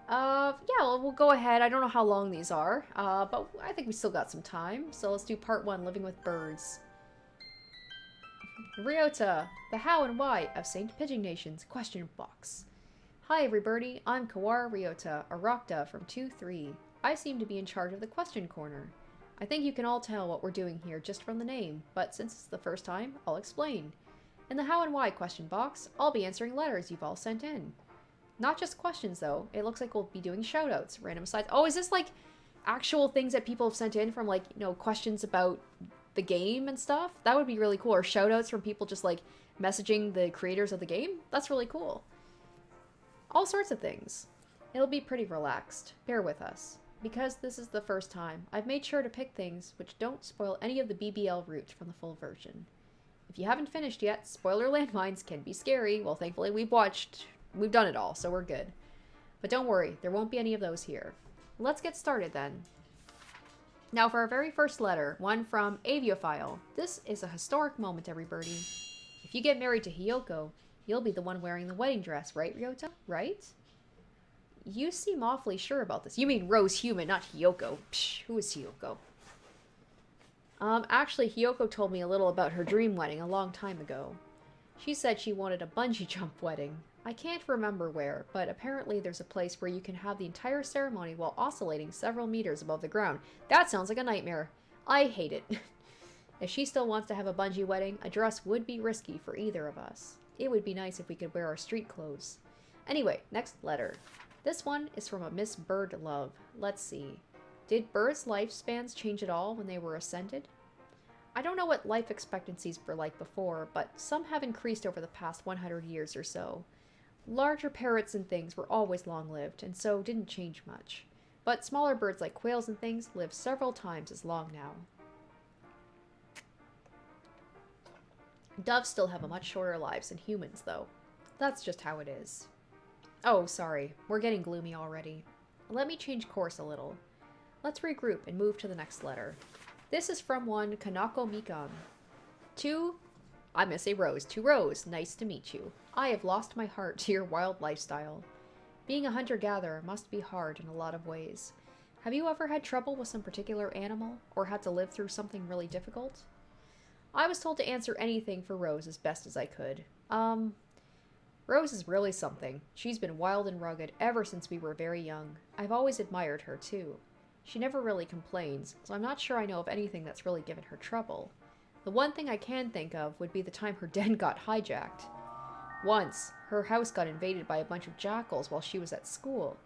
yeah, we'll go ahead. I don't know how long these are, but I think we still got some time. So let's do part 1, Living with Birds. Ryota, the how and why of St. Pigeon Nation's question box. Hi everybody, I'm Kawara Ryota, a Rakta from 2-3. I seem to be in charge of the question corner. I think you can all tell what we're doing here just from the name, but since it's the first time, I'll explain. In the how and why question box, I'll be answering letters you've all sent in. Not just questions though, it looks like we'll be doing shoutouts, random asides. Oh, is this like actual things that people have sent in from like, you know, questions about the game and stuff? That would be really cool. Or shoutouts from people just like messaging the creators of the game. That's really cool. All sorts of things. It'll be pretty relaxed. Bear with us. Because this is the first time, I've made sure to pick things which don't spoil any of the BBL route from the full version. If you haven't finished yet, spoiler landmines can be scary. Well, thankfully we've done it all, so we're good. But don't worry, there won't be any of those here. Let's get started then. Now for our very first letter, one from Aviophile. This is a historic moment, everybody. If you get married to Hiyoko, you'll be the one wearing the wedding dress, right, Ryota? Right? You seem awfully sure about this. You mean Rose Human, not Hiyoko. Psh, who is Hiyoko? Actually, Hiyoko told me a little about her dream wedding a long time ago. She said she wanted a bungee jump wedding. I can't remember where, but apparently there's a place where you can have the entire ceremony while oscillating several meters above the ground. That sounds like a nightmare. I hate it. If she still wants to have a bungee wedding, a dress would be risky for either of us. It would be nice if we could wear our street clothes. Anyway, next letter. This one is from a Miss Birdlove. Let's see. Did birds' lifespans change at all when they were ascended? I don't know what life expectancies were like before, but some have increased over the past 100 years or so. Larger parrots and things were always long-lived, and so didn't change much. But smaller birds like quails and things live several times as long now. Doves still have a much shorter lives than humans, though. That's just how it is. Oh, sorry. We're getting gloomy already. Let me change course a little. Let's regroup and move to the next letter. This is from one Kanako Mikan. I'm gonna say Rose. To Rose, nice to meet you. I have lost my heart to your wild lifestyle. Being a hunter-gatherer must be hard in a lot of ways. Have you ever had trouble with some particular animal, or had to live through something really difficult? I was told to answer anything for Rose as best as I could. Rose is really something. She's been wild and rugged ever since we were very young. I've always admired her, too. She never really complains, so I'm not sure I know of anything that's really given her trouble. The one thing I can think of would be the time her den got hijacked. Once, her house got invaded by a bunch of jackals while she was at school.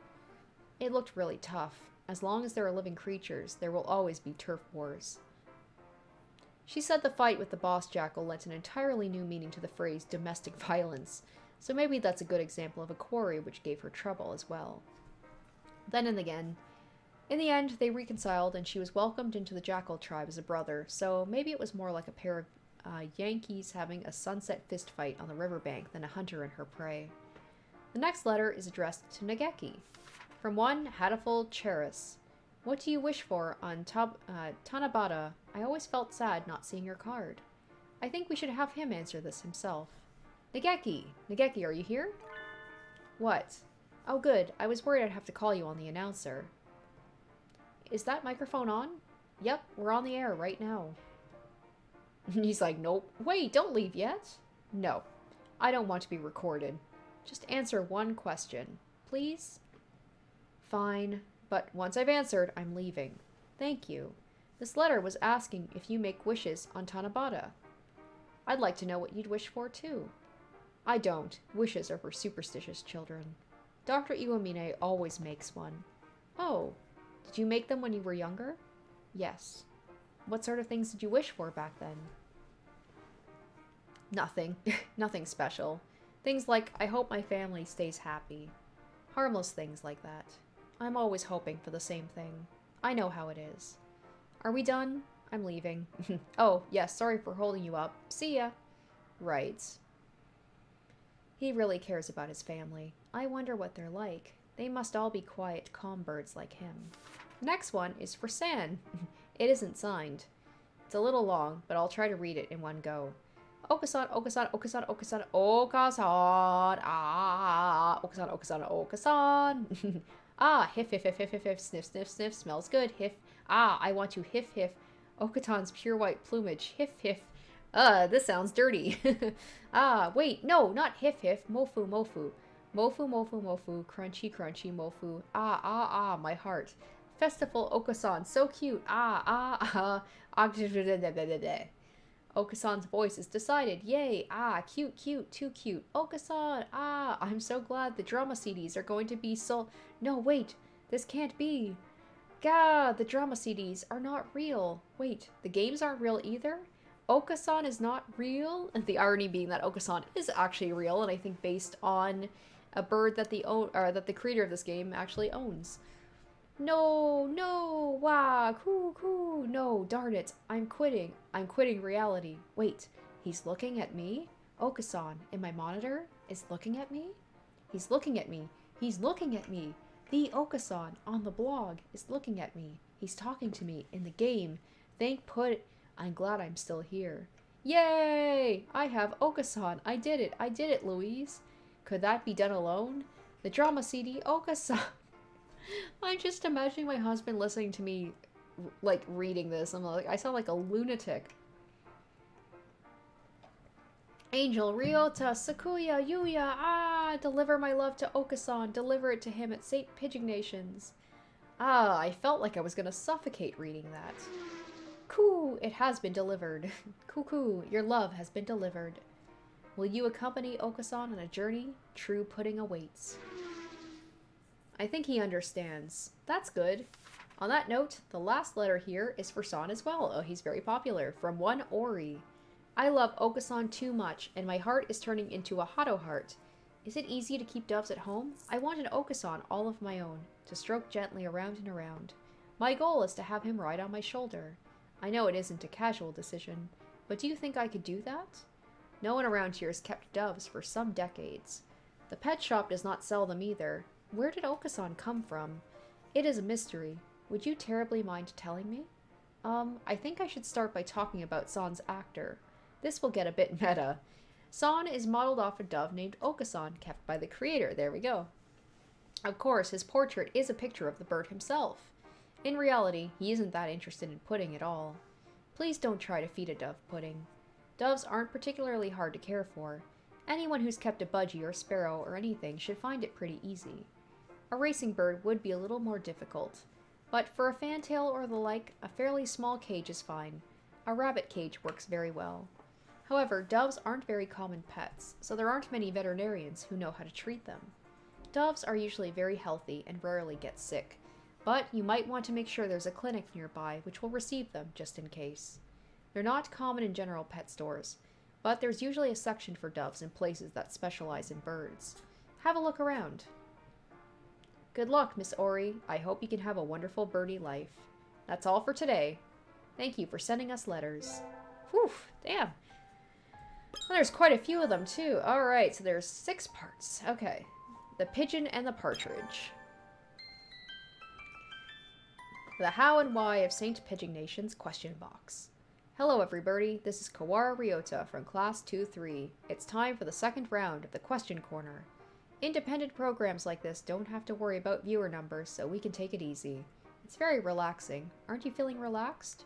It looked really tough. As long as there are living creatures, there will always be turf wars. She said the fight with the boss jackal lent an entirely new meaning to the phrase domestic violence, so maybe that's a good example of a quarry which gave her trouble as well. Then and again, in the end, they reconciled and she was welcomed into the jackal tribe as a brother, so maybe it was more like a pair of Yankees having a sunset fist fight on the riverbank than a hunter and her prey. The next letter is addressed to Nageki. From one Hatoful Cheris. What do you wish for on Tanabata? I always felt sad not seeing your card. I think we should have him answer this himself. Nageki! Nageki, are you here? What? Oh good, I was worried I'd have to call you on the announcer. Is that microphone on? Yep, we're on the air right now. He's like, nope. Wait, don't leave yet. No, I don't want to be recorded. Just answer one question, please? Fine, but once I've answered, I'm leaving. Thank you. This letter was asking if you make wishes on Tanabata. I'd like to know what you'd wish for, too. I don't. Wishes are for superstitious children. Dr. Iwamine always makes one. Oh, did you make them when you were younger? Yes. What sort of things did you wish for back then? Nothing. Nothing special. Things like, I hope my family stays happy. Harmless things like that. I'm always hoping for the same thing. I know how it is. Are we done? I'm leaving. Oh, yes, sorry for holding you up. See ya. Right. He really cares about his family. I wonder what they're like. They must all be quiet, calm birds like him. The next one is for San. It isn't signed. It's a little long, but I'll try to read it in one go. Okasan, Okasan, Okasan, Okasan, Okasan, ah, Okasan, Okasan, Okasan. Ah, hiff, hiff, hiff, hiff, hiff, hiff, sniff, sniff, sniff, smells good, hiff. Ah, I want to hiff, hiff. Okatan's pure white plumage, hiff, hiff. This sounds dirty. Ah, wait, no, not hiff, hiff, mofu, mofu. Mofu, mofu, mofu, crunchy, crunchy, mofu. Ah, ah, ah, my heart. Festival Okasan, so cute. Ah, ah, ah. Okasan's voice is decided. Yay. Ah, cute, cute, too cute. Okasan. Ah, I'm so glad the drama CDs are going to be so... No, wait. This can't be. Gah, the drama CDs are not real. Wait, the games aren't real either? Okasan is not real. And the irony being that Okasan is actually real, and I think based on a bird that the creator of this game actually owns. No, no, wah, coo, no, darn it. I'm quitting. I'm quitting reality. Wait, he's looking at me? Okasan, in my monitor, is looking at me? He's looking at me. He's looking at me. The Okasan on the blog is looking at me. He's talking to me in the game. I'm glad I'm still here. Yay! I have Okasan. I did it. I did it, Louise. Could that be done alone? The drama CD, Okasan. I'm just imagining my husband listening to me, like, reading this. I'm like, I sound like a lunatic. Angel, Ryota, Sakuya, Yuya, deliver my love to Okasan. Deliver it to him at St. Pignations. I felt like I was gonna suffocate reading that. Coo, it has been delivered. Cuckoo, your love has been delivered. Will you accompany Okasan on a journey? True pudding awaits. I think he understands. That's good. On that note, the last letter here is for San as well. Oh, he's very popular. From one Ori. I love Okasan too much, and my heart is turning into a Hato heart. Is it easy to keep doves at home? I want an Okasan all of my own, to stroke gently around and around. My goal is to have him ride on my shoulder. I know it isn't a casual decision, but do you think I could do that? No one around here has kept doves for some decades. The pet shop does not sell them either. Where did Okasan come from? It is a mystery. Would you terribly mind telling me? I think I should start by talking about San's actor. This will get a bit meta. San is modeled off a dove named Okasan, kept by the creator. There we go. Of course, his portrait is a picture of the bird himself. In reality, he isn't that interested in pudding at all. Please don't try to feed a dove pudding. Doves aren't particularly hard to care for. Anyone who's kept a budgie or sparrow or anything should find it pretty easy. A racing bird would be a little more difficult, but for a fantail or the like, a fairly small cage is fine. A rabbit cage works very well. However, doves aren't very common pets, so there aren't many veterinarians who know how to treat them. Doves are usually very healthy and rarely get sick, but you might want to make sure there's a clinic nearby which will receive them just in case. They're not common in general pet stores, but there's usually a section for doves in places that specialize in birds. Have a look around. Good luck, Miss Ori. I hope you can have a wonderful birdie life. That's all for today. Thank you for sending us letters. Whew, damn. Well, there's quite a few of them, too. Alright, so there's 6 parts. Okay. The pigeon and the partridge. The how and why of St. Pignations question box. Hello, everybody. This is Kawara Ryota from Class 2-3. It's time for the second round of the Question Corner. Independent programs like this don't have to worry about viewer numbers, so we can take it easy. It's very relaxing. Aren't you feeling relaxed?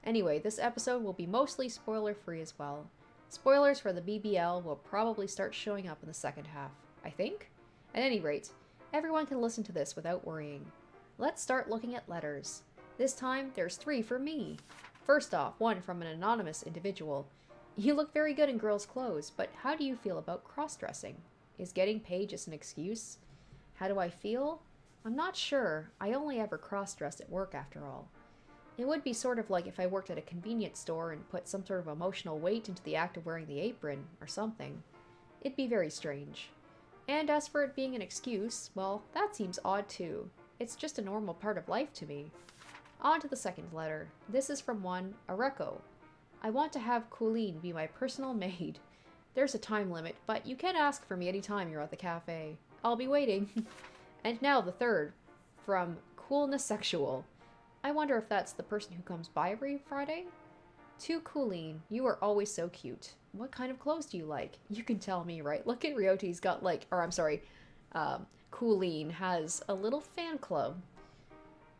Anyway, this episode will be mostly spoiler-free as well. Spoilers for the BBL will probably start showing up in the second half, I think? At any rate, everyone can listen to this without worrying. Let's start looking at letters. This time, there's 3 for me. First off, one from an anonymous individual. You look very good in girls' clothes, but how do you feel about cross-dressing? Is getting paid just an excuse? How do I feel? I'm not sure. I only ever cross-dress at work after all. It would be sort of like if I worked at a convenience store and put some sort of emotional weight into the act of wearing the apron, or something. It'd be very strange. And as for it being an excuse, well, that seems odd too. It's just a normal part of life to me. On to the second letter. This is from one Areko. I want to have Colleen be my personal maid. There's a time limit, but you can ask for me anytime you're at the cafe. I'll be waiting. And now the third, from Coolness Sexual. I wonder if that's the person who comes by every Friday? To Colleen, you are always so cute. What kind of clothes do you like? You can tell me, right? Look at Ryoti's got Colleen has a little fan club.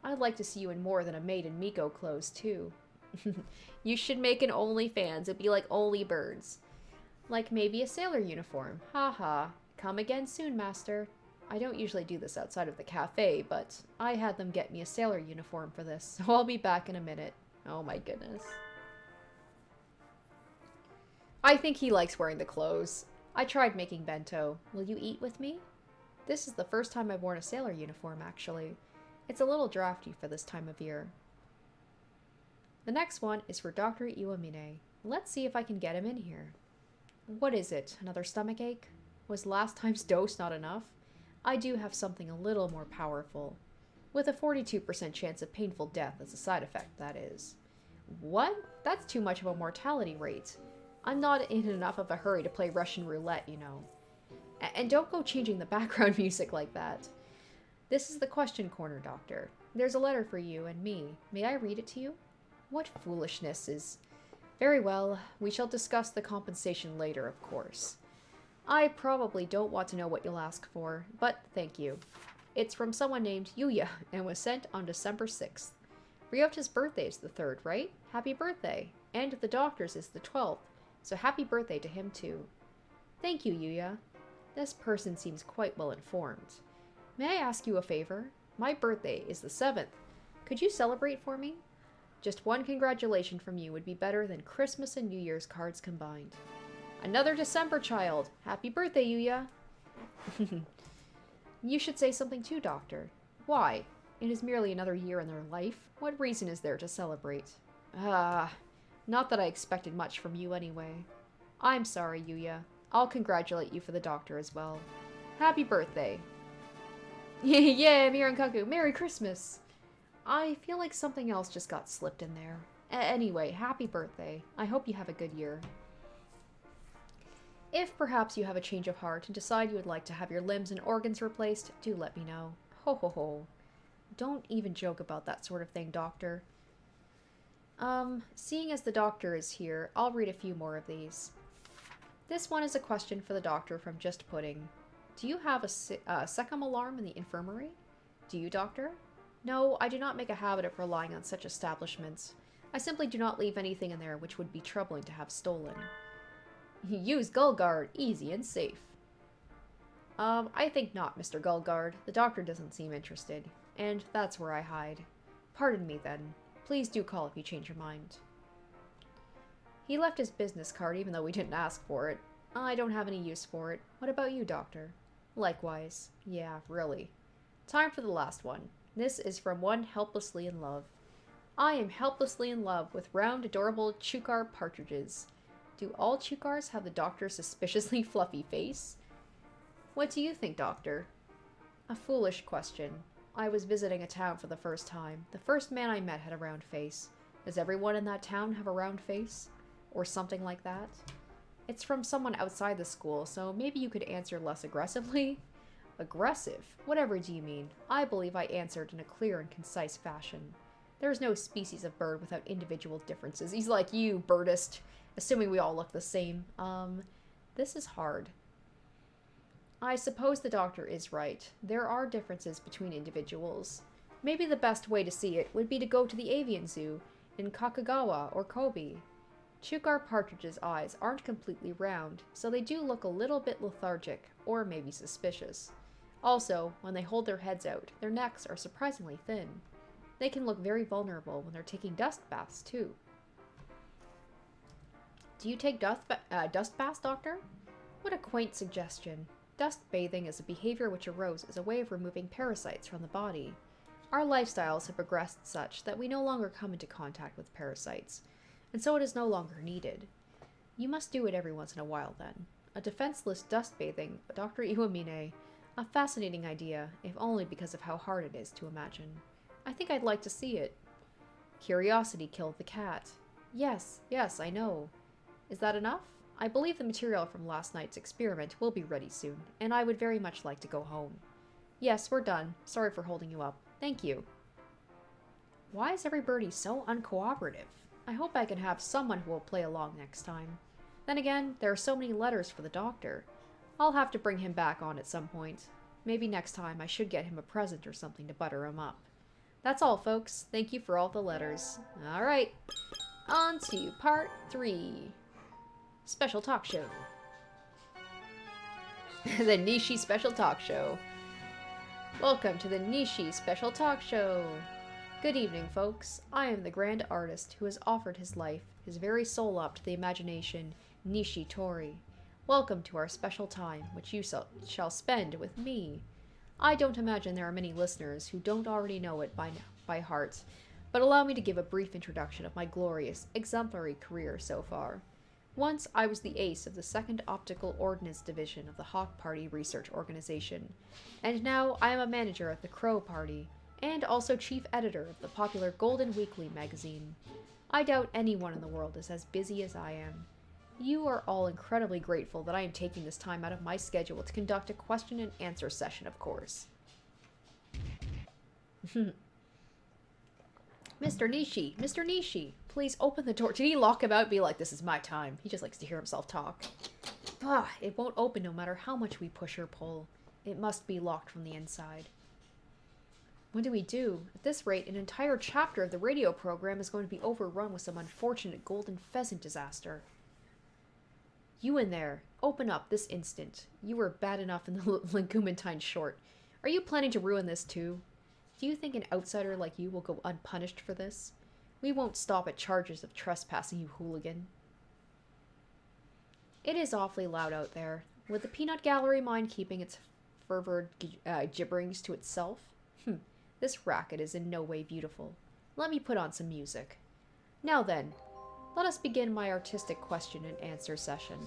I'd like to see you in more than a Maid and Miko clothes, too. You should make an OnlyFans. It'd be like Only Birds. Like maybe a sailor uniform. Haha. Come again soon, master. I don't usually do this outside of the cafe, but I had them get me a sailor uniform for this, so I'll be back in a minute. Oh my goodness. I think he likes wearing the clothes. I tried making bento. Will you eat with me? This is the first time I've worn a sailor uniform, actually. It's a little drafty for this time of year. The next one is for Dr. Iwamine. Let's see if I can get him in here. What is it? Another stomach ache? Was last time's dose not enough? I do have something a little more powerful. With a 42% chance of painful death as a side effect, that is. What? That's too much of a mortality rate. I'm not in enough of a hurry to play Russian roulette, you know. And don't go changing the background music like that. This is the question corner, Doctor. There's a letter for you and me. May I read it to you? What foolishness is... Very well, we shall discuss the compensation later, of course. I probably don't want to know what you'll ask for, but thank you. It's from someone named Yuya, and was sent on December 6th. Ryota's birthday is the 3rd, right? Happy birthday! And the doctor's is the 12th, so happy birthday to him too. Thank you, Yuya. This person seems quite well informed. May I ask you a favor? My birthday is the 7th. Could you celebrate for me? Just one congratulation from you would be better than Christmas and New Year's cards combined. Another December child! Happy birthday, Yuya! You should say something too, Doctor. Why? It is merely another year in their life. What reason is there to celebrate? Not that I expected much from you anyway. I'm sorry, Yuya. I'll congratulate you for the doctor as well. Happy birthday! Yeah, Mirankaku, Merry Christmas! I feel like something else just got slipped in there. Anyway, happy birthday. I hope you have a good year. If perhaps you have a change of heart and decide you would like to have your limbs and organs replaced, do let me know. Ho ho ho. Don't even joke about that sort of thing, Doctor. Seeing as the doctor is here, I'll read a few more of these. This one is a question for the doctor from Just Pudding. Do you have a SECOM alarm in the infirmary? Do you, Doctor? No, I do not make a habit of relying on such establishments. I simply do not leave anything in there which would be troubling to have stolen. Use Gullguard, easy and safe. I think not, Mr. Gullguard. The doctor doesn't seem interested, and that's where I hide. Pardon me, then. Please do call if you change your mind. He left his business card even though we didn't ask for it. I don't have any use for it. What about you, Doctor? Likewise. Yeah, really. Time for the last one. This is from one helplessly in love. I am helplessly in love with round, adorable chukar partridges. Do all chukars have the doctor's suspiciously fluffy face? What do you think, Doctor? A foolish question. I was visiting a town for the first time. The first man I met had a round face. Does everyone in that town have a round face? Or something like that? It's from someone outside the school, so maybe you could answer less aggressively? Aggressive? Whatever do you mean? I believe I answered in a clear and concise fashion. There is no species of bird without individual differences. He's like, you, birdist. Assuming we all look the same. This is hard. I suppose the doctor is right. There are differences between individuals. Maybe the best way to see it would be to go to the avian zoo in Kakagawa or Kobe. Chukar partridges' eyes aren't completely round, so they do look a little bit lethargic, or maybe suspicious. Also, when they hold their heads out, their necks are surprisingly thin. They can look very vulnerable when they're taking dust baths, too. Do you take dust baths, Doctor? What a quaint suggestion. Dust bathing is a behavior which arose as a way of removing parasites from the body. Our lifestyles have progressed such that we no longer come into contact with parasites, and so it is no longer needed. You must do it every once in a while, then. A defenseless dust bathing, Dr. Iwamine, a fascinating idea, if only because of how hard it is to imagine. I think I'd like to see it. Curiosity killed the cat. Yes, I know. Is that enough? I believe the material from last night's experiment will be ready soon, and I would very much like to go home. Yes, we're done. Sorry for holding you up. Thank you. Why is everybody so uncooperative? I hope I can have someone who will play along next time. Then again, there are so many letters for the doctor. I'll have to bring him back on at some point. Maybe next time I should get him a present or something to butter him up. That's all, folks. Thank you for all the letters. Alright, on to part 3. Special talk show. The Nishi Special Talk Show. Welcome to the Nishi Special Talk Show. Good evening, folks. I am the grand artist who has offered his life, his very soul up to the imagination, Nishi Tori. Welcome to our special time, which you shall spend with me. I don't imagine there are many listeners who don't already know it by heart, but allow me to give a brief introduction of my glorious, exemplary career so far. Once, I was the ace of the 2nd Optical Ordnance Division of the Hawk Party Research Organization, and now I am a manager at the Crow Party, and also chief editor of the popular Golden Weekly magazine. I doubt anyone in the world is as busy as I am. You are all incredibly grateful that I am taking this time out of my schedule to conduct a question and answer session, of course. Mr. Nishi, please open the door. Did he lock him out and be like, this is my time? He just likes to hear himself talk. It won't open no matter how much we push or pull. It must be locked from the inside. What do we do? At this rate, an entire chapter of the radio program is going to be overrun with some unfortunate golden pheasant disaster. You in there, open up this instant. You were bad enough in the Legumentines short. Are you planning to ruin this too? Do you think an outsider like you will go unpunished for this? We won't stop at charges of trespassing, you hooligan. It is awfully loud out there. Would the peanut gallery mind keeping its fervid gibberings to itself? This racket is in no way beautiful. Let me put on some music. Now then, let us begin my artistic question and answer session.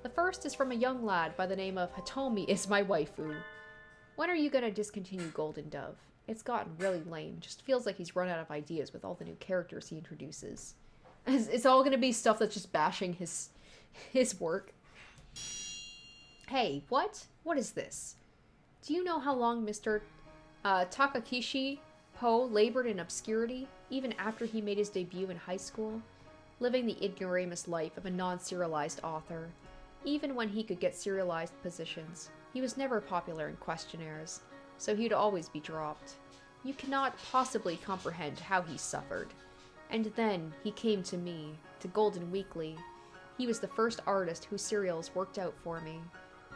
The first is from a young lad by the name of Hitomi is my waifu. When are you gonna discontinue Golden Dove? It's gotten really lame. Just feels like he's run out of ideas with all the new characters he introduces. It's all gonna be stuff that's just bashing his work. Hey, what? What is this? Do you know how long Mr. Takakishi Poe labored in obscurity, even after he made his debut in high school? Living the ignoramus life of a non-serialized author. Even when he could get serialized positions, he was never popular in questionnaires, so he'd always be dropped. You cannot possibly comprehend how he suffered. And then he came to me, to Golden Weekly. He was the first artist whose serials worked out for me.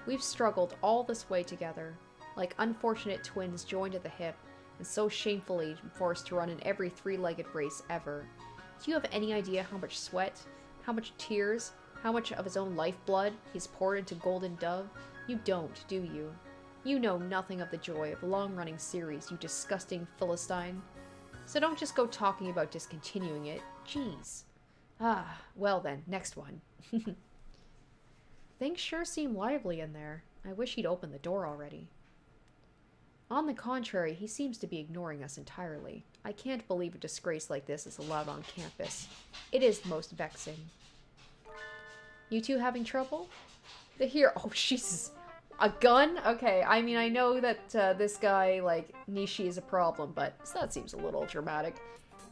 We've struggled all this way together, like unfortunate twins joined at the hip, and so shamefully forced to run in every three-legged race ever. Do you have any idea how much sweat, how much tears, how much of his own lifeblood he's poured into Golden Dove? You don't, do you? You know nothing of the joy of a long-running series, you disgusting Philistine. So don't just go talking about discontinuing it. Jeez. Well then, next one. Things sure seem lively in there. I wish he'd opened the door already. On the contrary, he seems to be ignoring us entirely. I can't believe a disgrace like this is allowed on campus. It is most vexing. You two having trouble? The hero— oh, Jesus. A gun? Okay, I mean, I know that this guy, like, Nishi is a problem, but that seems a little dramatic.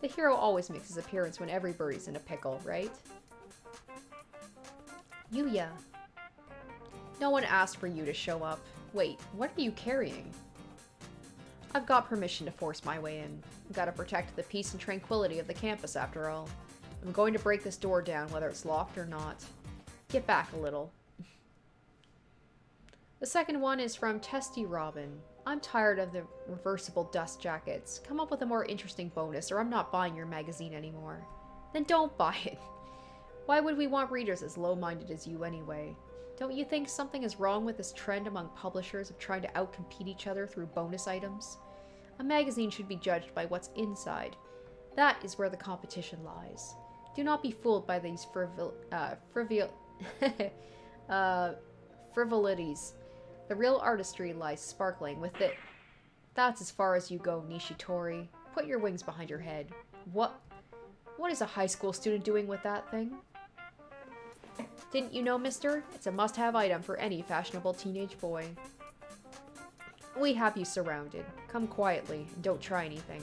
The hero always makes his appearance when everybody's in a pickle, right? Yuya. No one asked for you to show up. Wait, what are you carrying? I've got permission to force my way in. I've got to protect the peace and tranquility of the campus, after all. I'm going to break this door down, whether it's locked or not. Get back a little. The second one is from Testy Robin. I'm tired of the reversible dust jackets. Come up with a more interesting bonus, or I'm not buying your magazine anymore. Then don't buy it. Why would we want readers as low-minded as you anyway? Don't you think something is wrong with this trend among publishers of trying to outcompete each other through bonus items? A magazine should be judged by what's inside. That is where the competition lies. Do not be fooled by these frivolities. The real artistry lies sparkling with it. That's as far as you go, Nishitori. Put your wings behind your head. What is a high school student doing with that thing? Didn't you know, mister? It's a must-have item for any fashionable teenage boy. We have you surrounded. Come quietly, and don't try anything.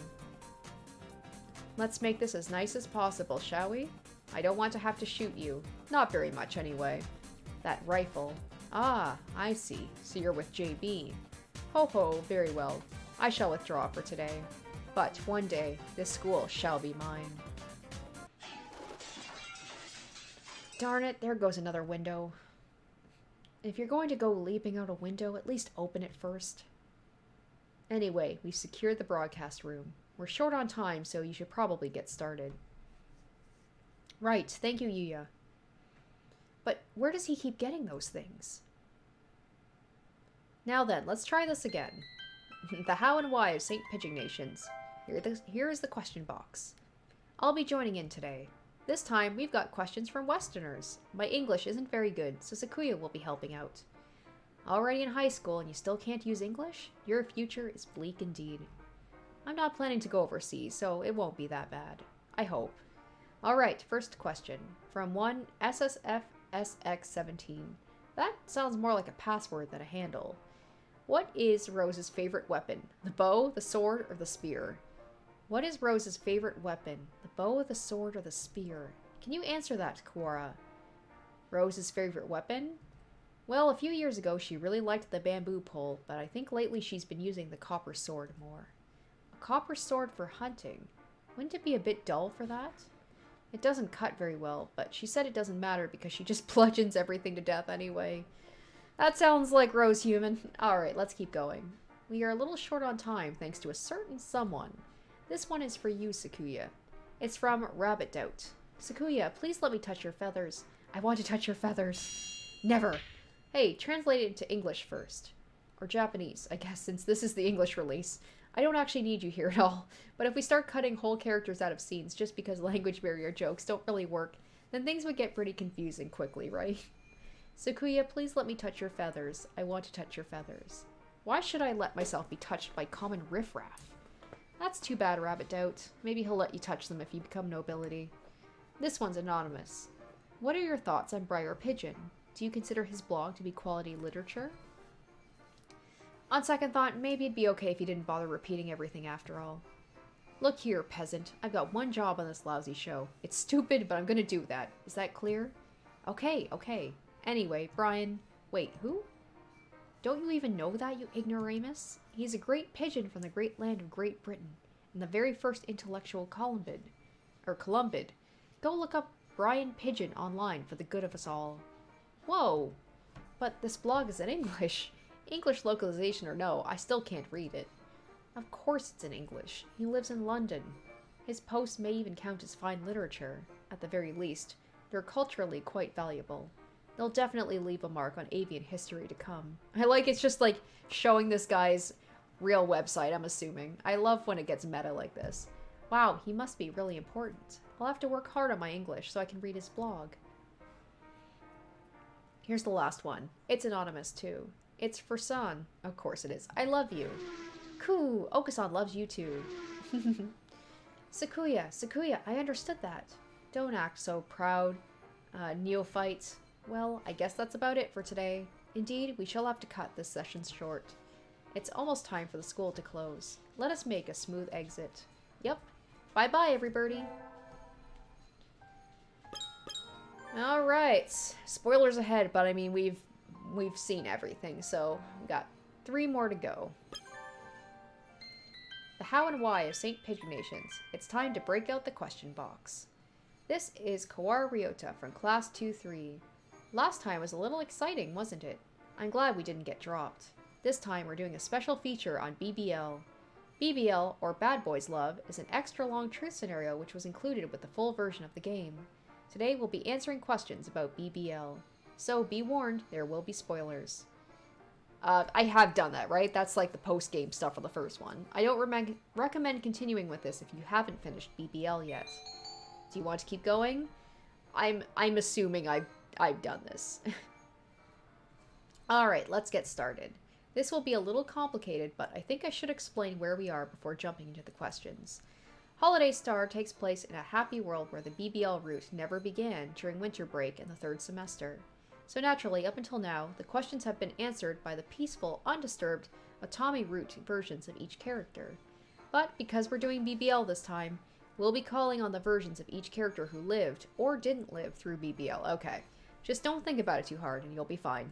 Let's make this as nice as possible, shall we? I don't want to have to shoot you. Not very much, anyway. That rifle. Ah, I see. So you're with JB. Ho ho, very well. I shall withdraw for today. But one day, this school shall be mine. Darn it, there goes another window. If you're going to go leaping out a window, at least open it first. Anyway, we've secured the broadcast room. We're short on time, so you should probably get started. Right, thank you, Yuya. But where does he keep getting those things? Now then, let's try this again. The how and why of St. Pigeon Nations. Here is the question box. I'll be joining in today. This time, we've got questions from Westerners. My English isn't very good, so Sakuya will be helping out. Already in high school and you still can't use English? Your future is bleak indeed. I'm not planning to go overseas, so it won't be that bad. I hope. Alright, first question. From one SSFSX17. That sounds more like a password than a handle. What is Rose's favorite weapon? The bow, the sword, or the spear? What is Rose's favorite weapon? The bow, the sword, or the spear? Can you answer that, Kaora? Rose's favorite weapon? Well, a few years ago she really liked the bamboo pole, but I think lately she's been using the copper sword more. A copper sword for hunting? Wouldn't it be a bit dull for that? It doesn't cut very well, but she said it doesn't matter because she just bludgeons everything to death anyway. That sounds like Rose human. Alright, let's keep going. We are a little short on time thanks to a certain someone. This one is for you, Sakuya. It's from Rabbit Doubt. Sakuya, please let me touch your feathers. I want to touch your feathers. Never. Hey, translate it into English first. Or Japanese, I guess, since this is the English release. I don't actually need you here at all, but if we start cutting whole characters out of scenes just because language barrier jokes don't really work, then things would get pretty confusing quickly, right? Sakuya, please let me touch your feathers. I want to touch your feathers. Why should I let myself be touched by common riffraff? That's too bad, Rabbit Doubt. Maybe he'll let you touch them if you become nobility. This one's anonymous. What are your thoughts on Briar Pigeon? Do you consider his blog to be quality literature? On second thought, maybe it'd be okay if you didn't bother repeating everything after all. Look here, peasant. I've got one job on this lousy show. It's stupid, but I'm gonna do that. Is that clear? Okay. Anyway, Brian... Wait, who? Don't you even know that, you ignoramus? He's a great pigeon from the great land of Great Britain, and the very first intellectual Columbid. Go look up Brian Pigeon online for the good of us all. Whoa! But this blog is in English. English localization or no, I still can't read it. Of course it's in English. He lives in London. His posts may even count as fine literature. At the very least, they're culturally quite valuable. They'll definitely leave a mark on avian history to come. I like it's just like showing this guy's real website, I'm assuming. I love when it gets meta like this. Wow, he must be really important. I'll have to work hard on my English so I can read his blog. Here's the last one. It's anonymous too. It's for San. Of course it is. I love you. Cool. Okasan loves you too. Sakuya, I understood that. Don't act so proud, neophyte. Well, I guess that's about it for today. Indeed, we shall have to cut this session short. It's almost time for the school to close. Let us make a smooth exit. Yep. Bye-bye, everybody. Alright. Spoilers ahead, but I mean, we've seen everything, so we've got 3 more to go. The how and why of St. Pigeonations. It's time to break out the question box. This is Kaoru Ryota from Class 2-3. Last time was a little exciting, wasn't it? I'm glad we didn't get dropped. This time we're doing a special feature on BBL. BBL, or Bad Boys Love, is an extra long truth scenario which was included with the full version of the game. Today we'll be answering questions about BBL. So be warned, there will be spoilers. I have done that, right? That's like the post-game stuff for the first one. I don't recommend continuing with this if you haven't finished BBL yet. Do you want to keep going? I'm assuming I've done this. Alright, let's get started. This will be a little complicated, but I think I should explain where we are before jumping into the questions. Holiday Star takes place in a happy world where the BBL route never began during winter break in the 3rd semester. So naturally, up until now, the questions have been answered by the peaceful, undisturbed, Otami route versions of each character. But because we're doing BBL this time, we'll be calling on the versions of each character who lived, or didn't live, through BBL. Okay, just don't think about it too hard and you'll be fine.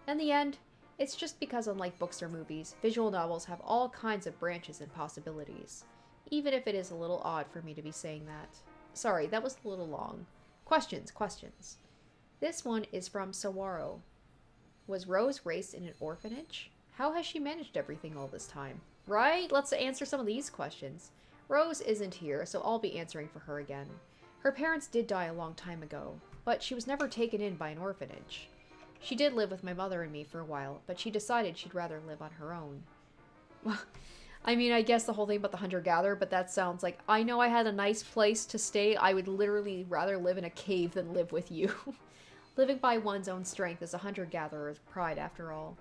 In the end, it's just because unlike books or movies, visual novels have all kinds of branches and possibilities. Even if it is a little odd for me to be saying that. Sorry, that was a little long. Questions. This one is from Sawaro. Was Rose raised in an orphanage? How has she managed everything all this time? Right? Let's answer some of these questions. Rose isn't here, so I'll be answering for her again. Her parents did die a long time ago, but she was never taken in by an orphanage. She did live with my mother and me for a while, but she decided she'd rather live on her own. Well, I mean, I guess the whole thing about the hunter-gatherer, but that sounds like, I know I had a nice place to stay. I would literally rather live in a cave than live with you. Living by one's own strength is a hunter-gatherer's pride, after all.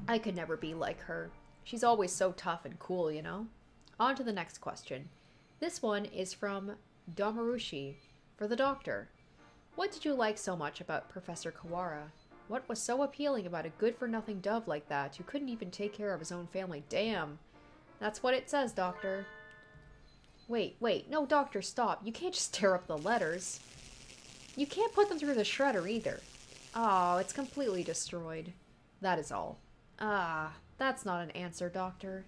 I could never be like her. She's always so tough and cool, you know? On to the next question. This one is from Domarushi for the doctor. What did you like so much about Professor Kawara? What was so appealing about a good-for-nothing dove like that who couldn't even take care of his own family? Damn. That's what it says, Doctor. Wait. No, Doctor, stop. You can't just tear up the letters. You can't put them through the shredder either. Oh, it's completely destroyed. That is all. Ah, that's not an answer, Doctor.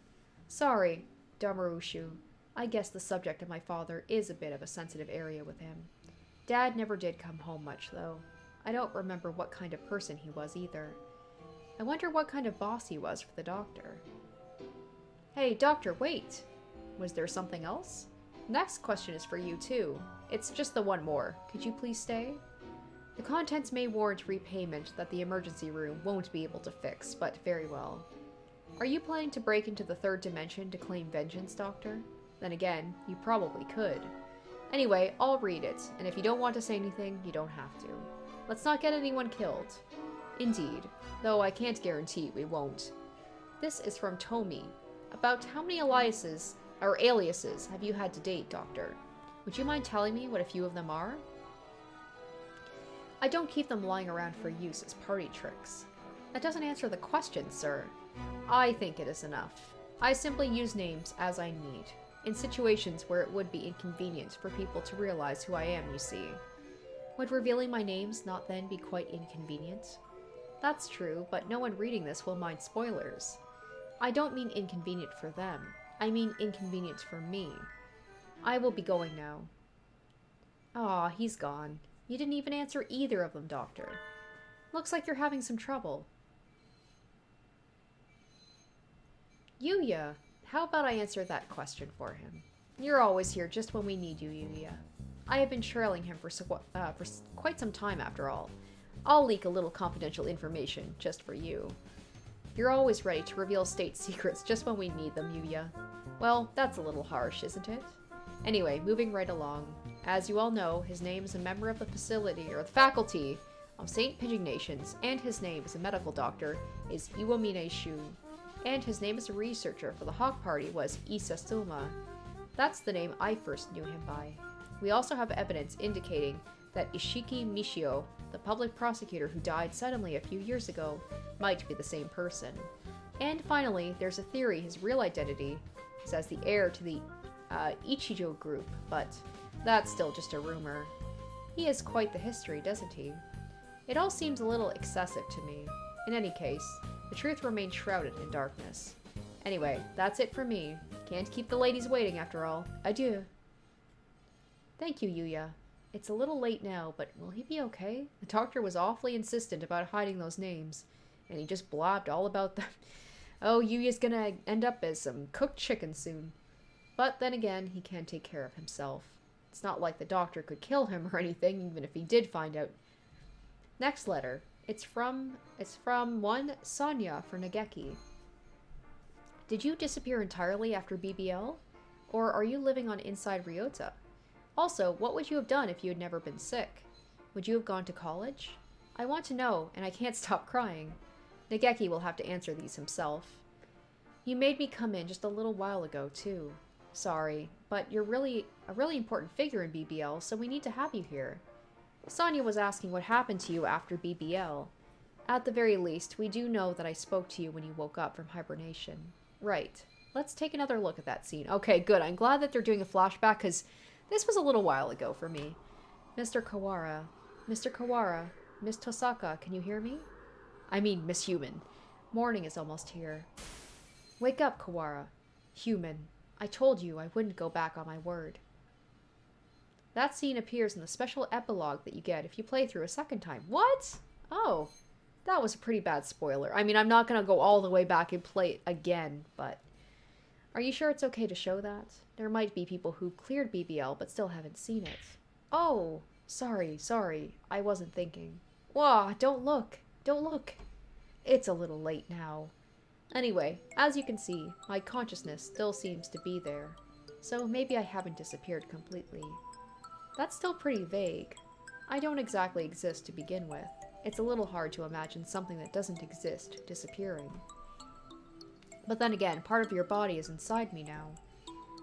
Sorry, Damarushu. I guess the subject of my father is a bit of a sensitive area with him. Dad never did come home much, though. I don't remember what kind of person he was either. I wonder what kind of boss he was for the doctor. Hey, Doctor, wait! Was there something else? Next question is for you, too. It's just the one more. Could you please stay? The contents may warrant repayment that the emergency room won't be able to fix, but very well. Are you planning to break into the third dimension to claim vengeance, Doctor? Then again, you probably could. Anyway, I'll read it, and if you don't want to say anything, you don't have to. Let's not get anyone killed. Indeed, though I can't guarantee we won't. This is from Tomi. About how many aliases have you had to date, Doctor? Would you mind telling me what a few of them are? I don't keep them lying around for use as party tricks. That doesn't answer the question, sir. I think it is enough. I simply use names as I need, in situations where it would be inconvenient for people to realize who I am, you see. Would revealing my names not then be quite inconvenient? That's true, but no one reading this will mind spoilers. I don't mean inconvenient for them. I mean inconvenient for me. I will be going now. Aw, he's gone. You didn't even answer either of them, Doctor. Looks like you're having some trouble. Yuya, how about I answer that question for him? You're always here just when we need you, Yuya. I have been trailing him for quite some time, after all. I'll leak a little confidential information just for you. You're always ready to reveal state secrets just when we need them, Yuya. Well, that's a little harsh, isn't it? Anyway, moving right along. As you all know, his name is a member of the faculty of St. Pigeonations, and his name as a medical doctor is Iwamine Shu. And his name as a researcher for the Hawk Party was Issa Suma. That's the name I first knew him by. We also have evidence indicating that Ishiki Mishio, the public prosecutor who died suddenly a few years ago, might be the same person. And finally, there's a theory his real identity is as the heir to the Ichijo group, but that's still just a rumor. He has quite the history, doesn't he? It all seems a little excessive to me. In any case, the truth remains shrouded in darkness. Anyway, that's it for me. Can't keep the ladies waiting after all. Adieu. Thank you, Yuya. It's a little late now, but will he be okay? The doctor was awfully insistent about hiding those names, and he just blabbed all about them. Oh, Yuya's gonna end up as some cooked chicken soon. But then again, he can take care of himself. It's not like the doctor could kill him or anything, even if he did find out. Next letter. It's from one Sonya for Nageki. Did you disappear entirely after BBL? Or are you living on Inside Ryota? Also, what would you have done if you had never been sick? Would you have gone to college? I want to know, and I can't stop crying. Nageki will have to answer these himself. You made me come in just a little while ago, too. Sorry, but you're a really important figure in BBL, so we need to have you here. Sonya was asking what happened to you after BBL. At the very least, we do know that I spoke to you when you woke up from hibernation. Right. Let's take another look at that scene. Okay, good. I'm glad that they're doing a flashback, because this was a little while ago for me. Mr. Kawara. Mr. Kawara. Miss Tosaka, can you hear me? I mean, Miss Human. Morning is almost here. Wake up, Kawara. Human. I told you I wouldn't go back on my word. That scene appears in the special epilogue that you get if you play through a second time. What? Oh, that was a pretty bad spoiler. I mean, I'm not going to go all the way back and play it again, but... Are you sure it's okay to show that? There might be people who cleared BBL but still haven't seen it. Oh, sorry. I wasn't thinking. Whoa, don't look. It's a little late now. Anyway, as you can see, my consciousness still seems to be there. So maybe I haven't disappeared completely. That's still pretty vague. I don't exactly exist to begin with. It's a little hard to imagine something that doesn't exist disappearing. But then again, part of your body is inside me now.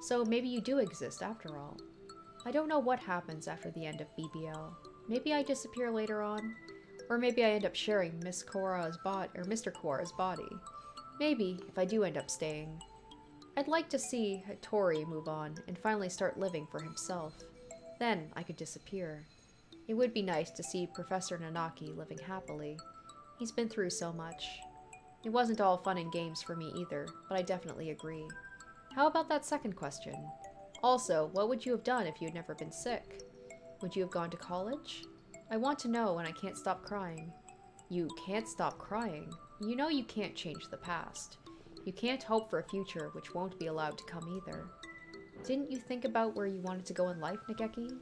So maybe you do exist after all. I don't know what happens after the end of BBL. Maybe I disappear later on. Or maybe I end up sharing Mr. Koara's body. Maybe, if I do end up staying. I'd like to see Hattori move on and finally start living for himself. Then I could disappear. It would be nice to see Professor Nanaki living happily. He's been through so much. It wasn't all fun and games for me either, but I definitely agree. How about that second question? Also, what would you have done if you had never been sick? Would you have gone to college? I want to know when I can't stop crying. You can't stop crying? You know you can't change the past. You can't hope for a future which won't be allowed to come either. Didn't you think about where you wanted to go in life, Nageki?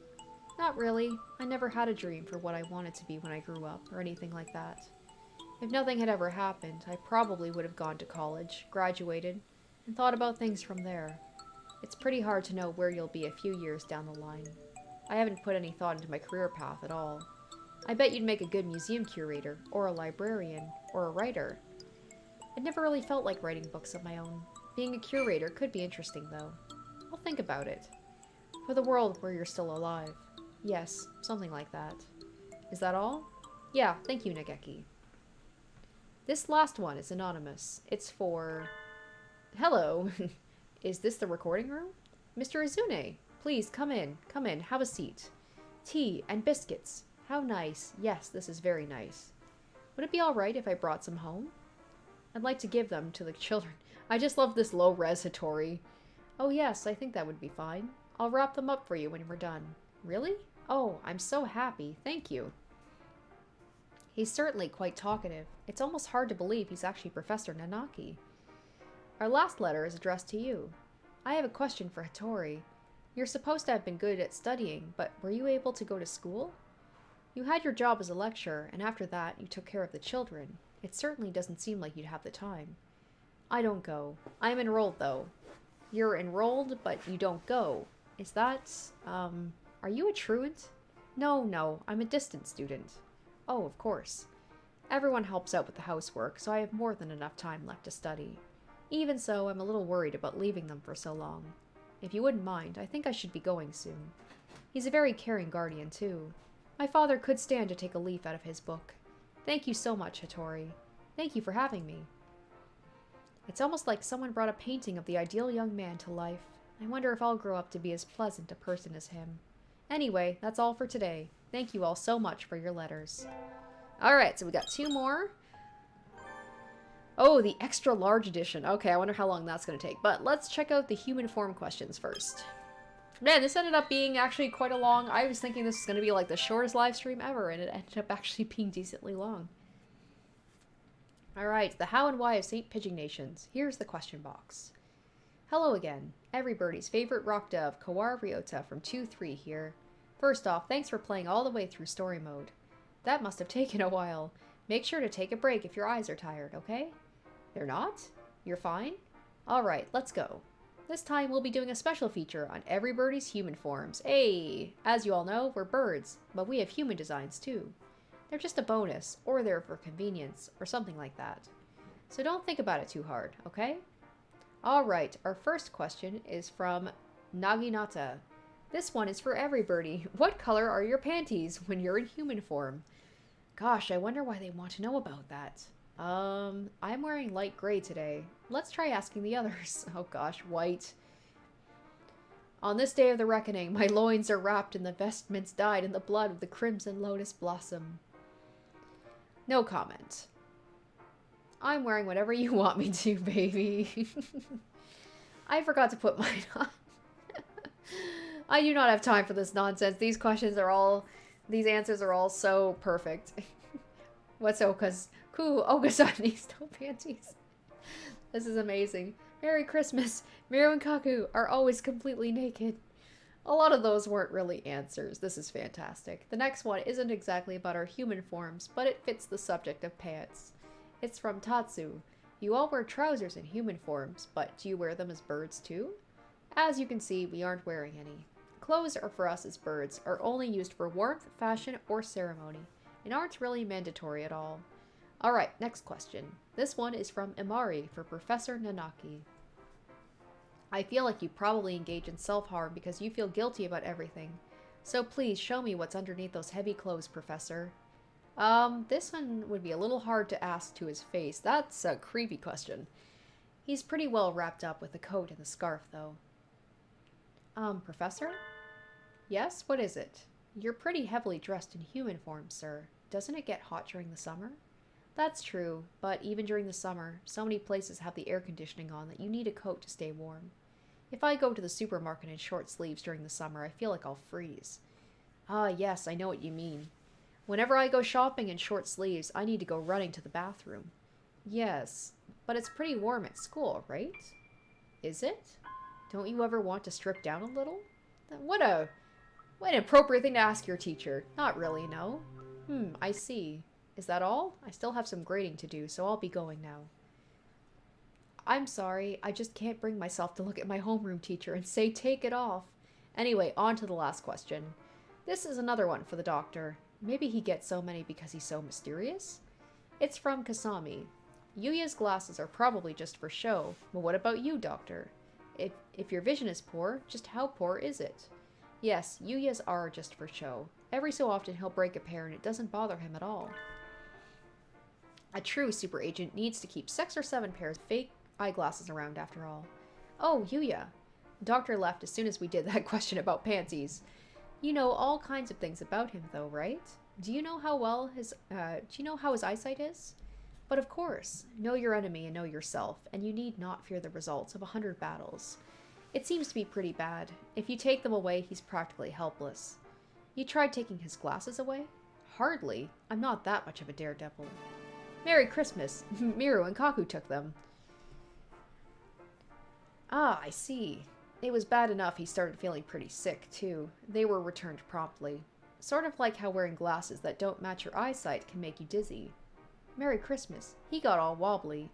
Not really. I never had a dream for what I wanted to be when I grew up, or anything like that. If nothing had ever happened, I probably would have gone to college, graduated, and thought about things from there. It's pretty hard to know where you'll be a few years down the line. I haven't put any thought into my career path at all. I bet you'd make a good museum curator, or a librarian, or a writer. I'd never really felt like writing books of my own. Being a curator could be interesting, though. I'll think about it. For the world where you're still alive. Yes, something like that. Is that all? Yeah, thank you, Nageki. This last one is anonymous. It's for... Hello. Is this the recording room? Mr. Izune, please come in, have a seat. Tea and biscuits. How nice. Yes, this is very nice. Would it be alright if I brought some home? I'd like to give them to the children. I just love this low-res Hattori. Oh yes, I think that would be fine. I'll wrap them up for you when we're done. Really? Oh, I'm so happy. Thank you. He's certainly quite talkative. It's almost hard to believe he's actually Professor Nanaki. Our last letter is addressed to you. I have a question for Hattori. You're supposed to have been good at studying, but were you able to go to school? You had your job as a lecturer, and after that, you took care of the children. It certainly doesn't seem like you'd have the time. I don't go. I'm enrolled, though. You're enrolled, but you don't go. Is that, are you a truant? No, I'm a distant student. Oh, of course. Everyone helps out with the housework, so I have more than enough time left to study. Even so, I'm a little worried about leaving them for so long. If you wouldn't mind, I think I should be going soon. He's a very caring guardian, too. My father could stand to take a leaf out of his book. Thank you so much, Hattori. Thank you for having me. It's almost like someone brought a painting of the ideal young man to life. I wonder if I'll grow up to be as pleasant a person as him. Anyway, that's all for today. Thank you all so much for your letters. Alright, so we got 2 more. Oh, the extra large edition. Okay, I wonder how long that's going to take. But let's check out the human form questions first. Man, this ended up being actually quite a long... I was thinking this was going to be like the shortest live stream ever, and it ended up actually being decently long. Alright, the how and why of St. Pigeon Nations. Here's the question box. Hello again. Everybody's favorite rock dove, Kawar Ryota from 2-3 here. First off, thanks for playing all the way through story mode. That must have taken a while. Make sure to take a break if your eyes are tired, okay? They're not? You're fine? Alright, let's go. This time we'll be doing a special feature on everybody's human forms. Hey! As you all know, we're birds, but we have human designs too. They're just a bonus, or they're for convenience, or something like that. So don't think about it too hard, okay? Alright, our first question is from Naginata. This one is for everybody. What color are your panties when you're in human form? Gosh, I wonder why they want to know about that. I'm wearing light gray today. Let's try asking the others. Oh gosh, white. On this day of the reckoning, my loins are wrapped in the vestments dyed in the blood of the crimson lotus blossom. No comment. I'm wearing whatever you want me to, baby. I forgot to put mine on. I do not have time for this nonsense. These answers are all so perfect. What's Oka's? Oka's no panties. This is amazing. Merry Christmas. Miru and Kaku are always completely naked. A lot of those weren't really answers. This is fantastic. The next one isn't exactly about our human forms, but it fits the subject of pants. It's from Tatsu. You all wear trousers in human forms, but do you wear them as birds too? As you can see, we aren't wearing any. Clothes are for us as birds are only used for warmth, fashion, or ceremony, and aren't really mandatory at all. Alright, next question. This one is from Imari for Professor Nanaki. I feel like you probably engage in self-harm because you feel guilty about everything. So please show me what's underneath those heavy clothes, Professor. This one would be a little hard to ask to his face. That's a creepy question. He's pretty well wrapped up with the coat and the scarf, though. Professor? Yes, what is it? You're pretty heavily dressed in human form, sir. Doesn't it get hot during the summer? That's true, but even during the summer, so many places have the air conditioning on that you need a coat to stay warm. If I go to the supermarket in short sleeves during the summer, I feel like I'll freeze. Ah, yes, I know what you mean. Whenever I go shopping in short sleeves, I need to go running to the bathroom. Yes, but it's pretty warm at school, right? Is it? Don't you ever want to strip down a little? What an appropriate thing to ask your teacher. Not really, no. I see. Is that all? I still have some grading to do, so I'll be going now. I'm sorry, I just can't bring myself to look at my homeroom teacher and say take it off. Anyway, on to the last question. This is another one for the doctor. Maybe he gets so many because he's so mysterious? It's from Kasami. Yuya's glasses are probably just for show, but what about you, doctor? If your vision is poor, just how poor is it? Yes, Yuya's are just for show. Every so often he'll break a pair and it doesn't bother him at all. A true super agent needs to keep 6 or 7 pairs of fake eyeglasses around after all. Oh, Yuya. The doctor left as soon as we did that question about pansies. You know all kinds of things about him though, right? Do you know how his eyesight is? But of course, know your enemy and know yourself, and you need not fear the results of 100 battles. It seems to be pretty bad. If you take them away, he's practically helpless. You tried taking his glasses away? Hardly. I'm not that much of a daredevil. Merry Christmas. Miru and Kaku took them. Ah, I see. It was bad enough he started feeling pretty sick, too. They were returned promptly. Sort of like how wearing glasses that don't match your eyesight can make you dizzy. Merry Christmas. He got all wobbly.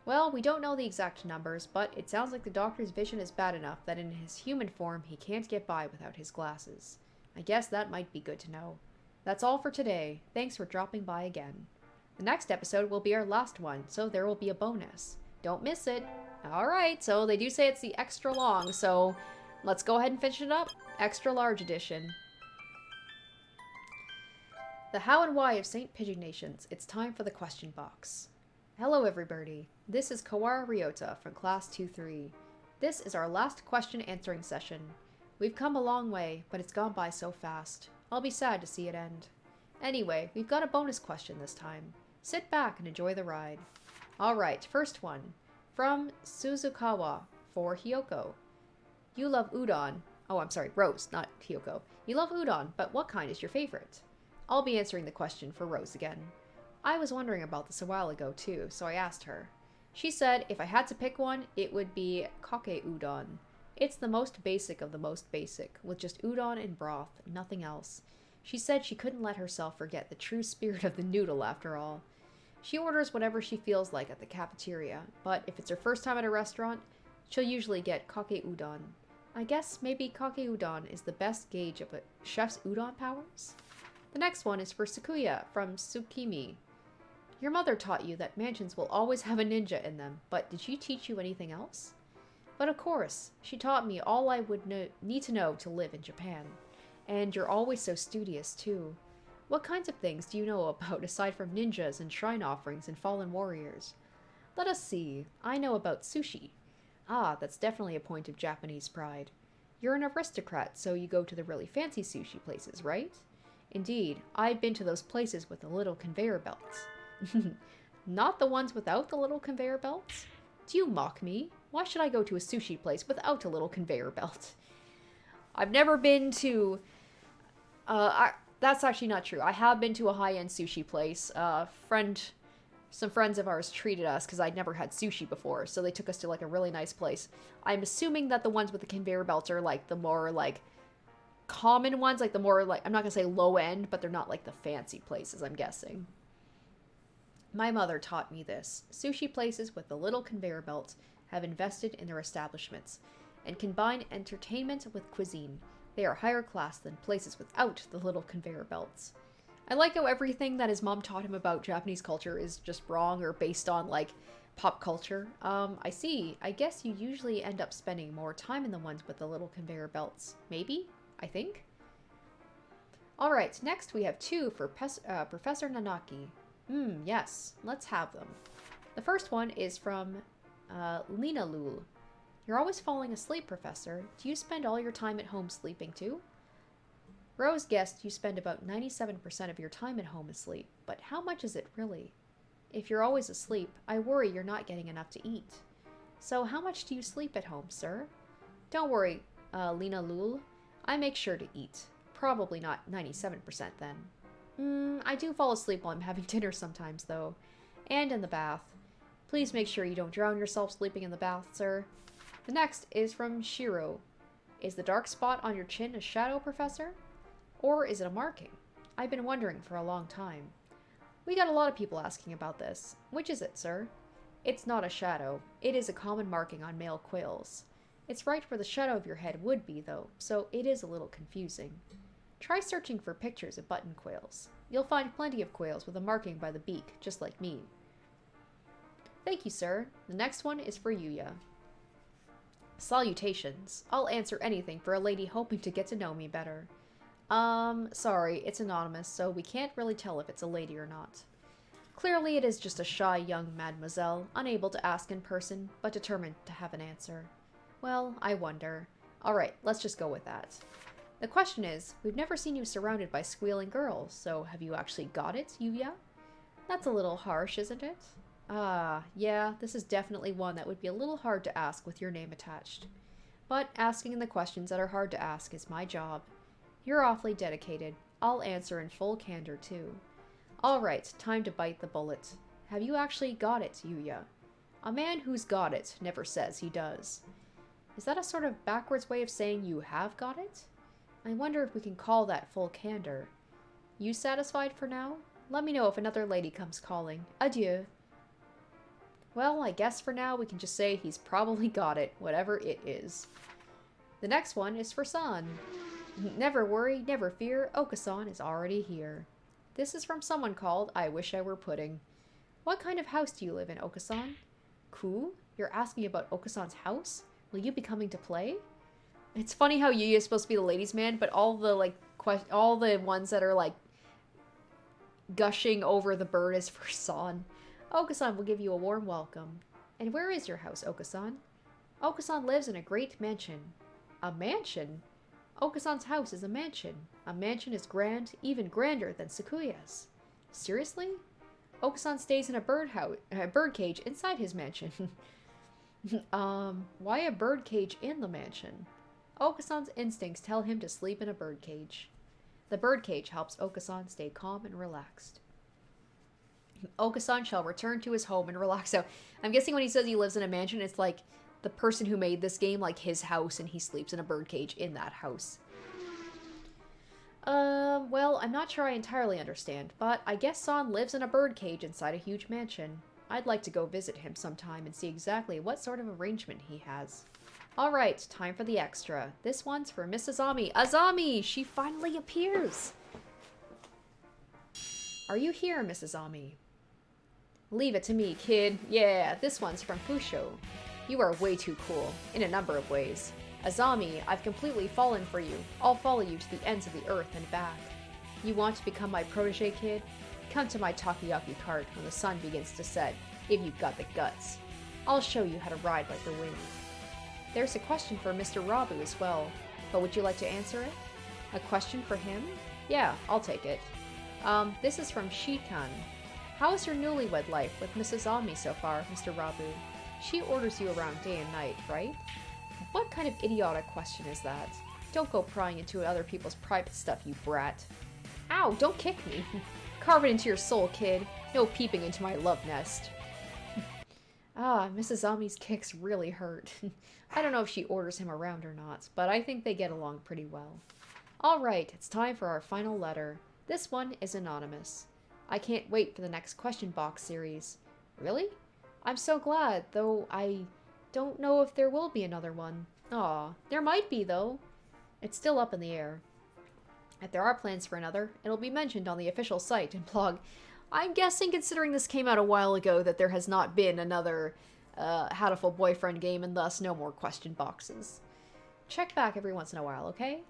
Well, we don't know the exact numbers, but it sounds like the doctor's vision is bad enough that in his human form he can't get by without his glasses. I guess that might be good to know. That's all for today. Thanks for dropping by again. The next episode will be our last one, so there will be a bonus. Don't miss it. Alright, so they do say it's the extra long, so let's go ahead and finish it up. Extra large edition. The how and why of St. Pigeon-Nations. It's time for the question box. Hello everybody. This is Kawara Ryota from Class 2-3. This is our last question answering session. We've come a long way, but it's gone by so fast. I'll be sad to see it end. Anyway, we've got a bonus question this time. Sit back and enjoy the ride. Alright, first one. From Suzukawa for Hyoko. You love udon. Oh, I'm sorry, Rose, not Hyoko. You love udon, but what kind is your favorite? I'll be answering the question for Rose again. I was wondering about this a while ago too, so I asked her. She said if I had to pick one, it would be kake udon. It's the most basic of the most basic, with just udon and broth, nothing else. She said she couldn't let herself forget the true spirit of the noodle after all. She orders whatever she feels like at the cafeteria, but if it's her first time at a restaurant, she'll usually get kake udon. I guess maybe kake udon is the best gauge of a chef's udon powers? The next one is for Sakuya from Tsukimi. Your mother taught you that mansions will always have a ninja in them, but did she teach you anything else? But of course, she taught me all I would need to know to live in Japan. And you're always so studious, too. What kinds of things do you know about aside from ninjas and shrine offerings and fallen warriors? Let us see. I know about sushi. Ah, that's definitely a point of Japanese pride. You're an aristocrat, so you go to the really fancy sushi places, right? Indeed, I've been to those places with the little conveyor belts. Not the ones without the little conveyor belts? Do you mock me? Why should I go to a sushi place without a little conveyor belt? I've never been to... that's actually not true. I have been to a high-end sushi place. Some friends of ours treated us because I'd never had sushi before, so they took us to like a really nice place. I'm assuming that the ones with the conveyor belts are like the more like common ones, like the more like, I'm not gonna say low end, but they're not like the fancy places, I'm guessing. My mother taught me this. Sushi places with the little conveyor belts have invested in their establishments and combine entertainment with cuisine. They are higher class than places without the little conveyor belts. I like how everything that his mom taught him about Japanese culture is just wrong or based on, like, pop culture. I see. I guess you usually end up spending more time in the ones with the little conveyor belts. Maybe? I think? Alright, next we have two for Professor Nanaki. Yes. Let's have them. The first one is from Lina Lul. You're always falling asleep, Professor. Do you spend all your time at home sleeping too? Rose guessed you spend about 97% of your time at home asleep, but how much is it really? If you're always asleep, I worry you're not getting enough to eat. So how much do you sleep at home, sir? Don't worry, Lina Lul. I make sure to eat. Probably not 97% then. I do fall asleep while I'm having dinner sometimes, though. And in the bath. Please make sure you don't drown yourself sleeping in the bath, sir. The next is from Shiro. Is the dark spot on your chin a shadow, Professor? Or is it a marking? I've been wondering for a long time. We got a lot of people asking about this. Which is it, sir? It's not a shadow. It is a common marking on male quails. It's right where the shadow of your head would be, though, so it is a little confusing. Try searching for pictures of button quails. You'll find plenty of quails with a marking by the beak, just like me. Thank you, sir. The next one is for Yuya. Salutations. I'll answer anything for a lady hoping to get to know me better. Sorry, it's anonymous, so we can't really tell if it's a lady or not. Clearly it is just a shy young mademoiselle, unable to ask in person, but determined to have an answer. Well, I wonder. Alright, let's just go with that. The question is, we've never seen you surrounded by squealing girls, so have you actually got it, Yuya? That's a little harsh, isn't it? Yeah, this is definitely one that would be a little hard to ask with your name attached. But asking the questions that are hard to ask is my job. You're awfully dedicated. I'll answer in full candor, too. Alright, time to bite the bullet. Have you actually got it, Yuya? A man who's got it never says he does. Is that a sort of backwards way of saying you have got it? I wonder if we can call that full candor. You satisfied for now? Let me know if another lady comes calling. Adieu. Well, I guess for now we can just say he's probably got it, whatever it is. The next one is for San. Never worry, never fear, Okasan is already here. This is from someone called I Wish I Were Pudding. What kind of house do you live in, Okasan? Ku? You're asking about Okasan's house? Will you be coming to play? It's funny how Yuya is supposed to be the ladies' man, but all the all the ones that are like gushing over the bird is for San. Okasan will give you a warm welcome. And where is your house, Okasan? Okasan lives in a great mansion. A mansion? Okasan's house is a mansion. A mansion is grand, even grander than Sakuya's. Seriously? Okasan stays in a bird cage inside his mansion. Why a bird cage in the mansion? Okasan's instincts tell him to sleep in a bird cage. The bird cage helps Okasan stay calm and relaxed. Okasan shall return to his home and relax. So I'm guessing when he says he lives in a mansion, it's like the person who made this game, like his house, and he sleeps in a birdcage in that house. Well, I'm not sure I entirely understand, but I guess San lives in a birdcage inside a huge mansion. I'd like to go visit him sometime and see exactly what sort of arrangement he has. Alright, time for the extra. This one's for Miss Azami. Azami! She finally appears! Are you here, Miss Azami? Leave it to me, kid. Yeah, this one's from Fusho. You are way too cool, in a number of ways. Azami, I've completely fallen for you. I'll follow you to the ends of the earth and back. You want to become my protege, kid? Come to my takoyaki cart when the sun begins to set, if you've got the guts. I'll show you how to ride like the wind. There's a question for Mr. Rabu as well, but would you like to answer it? A question for him? Yeah, I'll take it. This is from Shikan. How is your newlywed life with Mrs. Ami so far, Mr. Rabu? She orders you around day and night, right? What kind of idiotic question is that? Don't go prying into other people's private stuff, you brat. Ow, don't kick me. Carve it into your soul, kid. No peeping into my love nest. Mrs. Ami's kicks really hurt. I don't know if she orders him around or not, but I think they get along pretty well. Alright, it's time for our final letter. This one is anonymous. I can't wait for the next question box series. Really? I'm so glad, though I don't know if there will be another one. Aw, there might be, though. It's still up in the air. If there are plans for another, it'll be mentioned on the official site and blog. I'm guessing, considering this came out a while ago, that there has not been another Hatoful boyfriend game, and thus no more question boxes. Check back every once in a while, okay?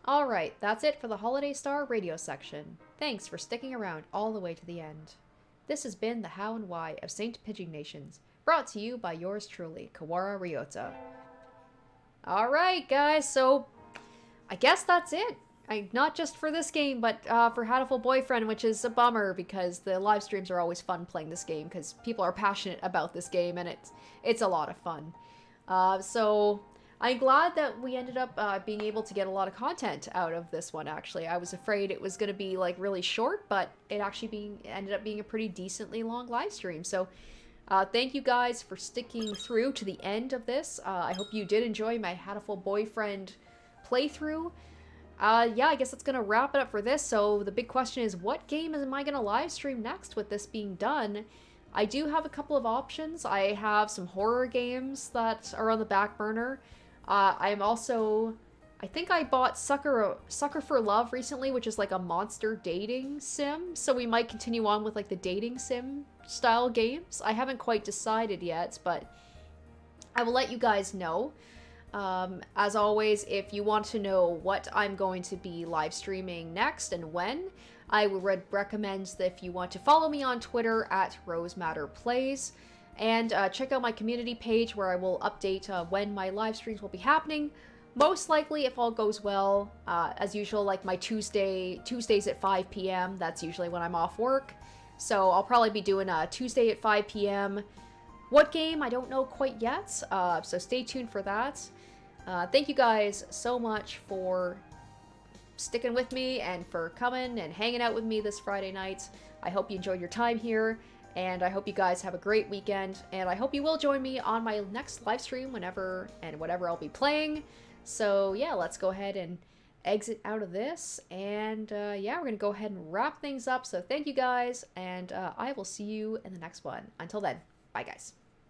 Alright, that's it for the Holiday Star radio section. Thanks for sticking around all the way to the end. This has been the How and Why of St. Pigeon Nations, brought to you by yours truly, Kawara Ryota. Alright, guys, so I guess that's it. Not just for this game, but for Hatoful Boyfriend, which is a bummer because the live streams are always fun playing this game because people are passionate about this game and it's a lot of fun. So I'm glad that we ended up being able to get a lot of content out of this one, actually. I was afraid it was going to be like really short, but it actually ended up being a pretty decently long live stream. So thank you guys for sticking through to the end of this. I hope you did enjoy my Hatoful Boyfriend playthrough. Yeah, I guess that's gonna wrap it up for this. So the big question is, what game am I gonna live stream next with this being done? I do have a couple of options. I have some horror games that are on the back burner. I'm also, I think I bought Sucker for Love recently, which is like a monster dating sim. So we might continue on with like the dating sim style games. I haven't quite decided yet, but I will let you guys know. As always, if you want to know what I'm going to be live streaming next and when, I would recommend that if you want to follow me on Twitter at RoseMatterPlays, and check out my community page where I will update when my live streams will be happening. Most likely, if all goes well, as usual, like my Tuesdays at 5 p.m. That's usually when I'm off work. So I'll probably be doing a Tuesday at 5 p.m. What game? I don't know quite yet, so stay tuned for that. Thank you guys so much for sticking with me and for coming and hanging out with me this Friday night. I hope you enjoyed your time here, and I hope you guys have a great weekend, and I hope you will join me on my next live stream whenever and whatever I'll be playing. So yeah, let's go ahead and exit out of this, and yeah, we're gonna go ahead and wrap things up. So thank you guys, and I will see you in the next one. Until then, bye guys.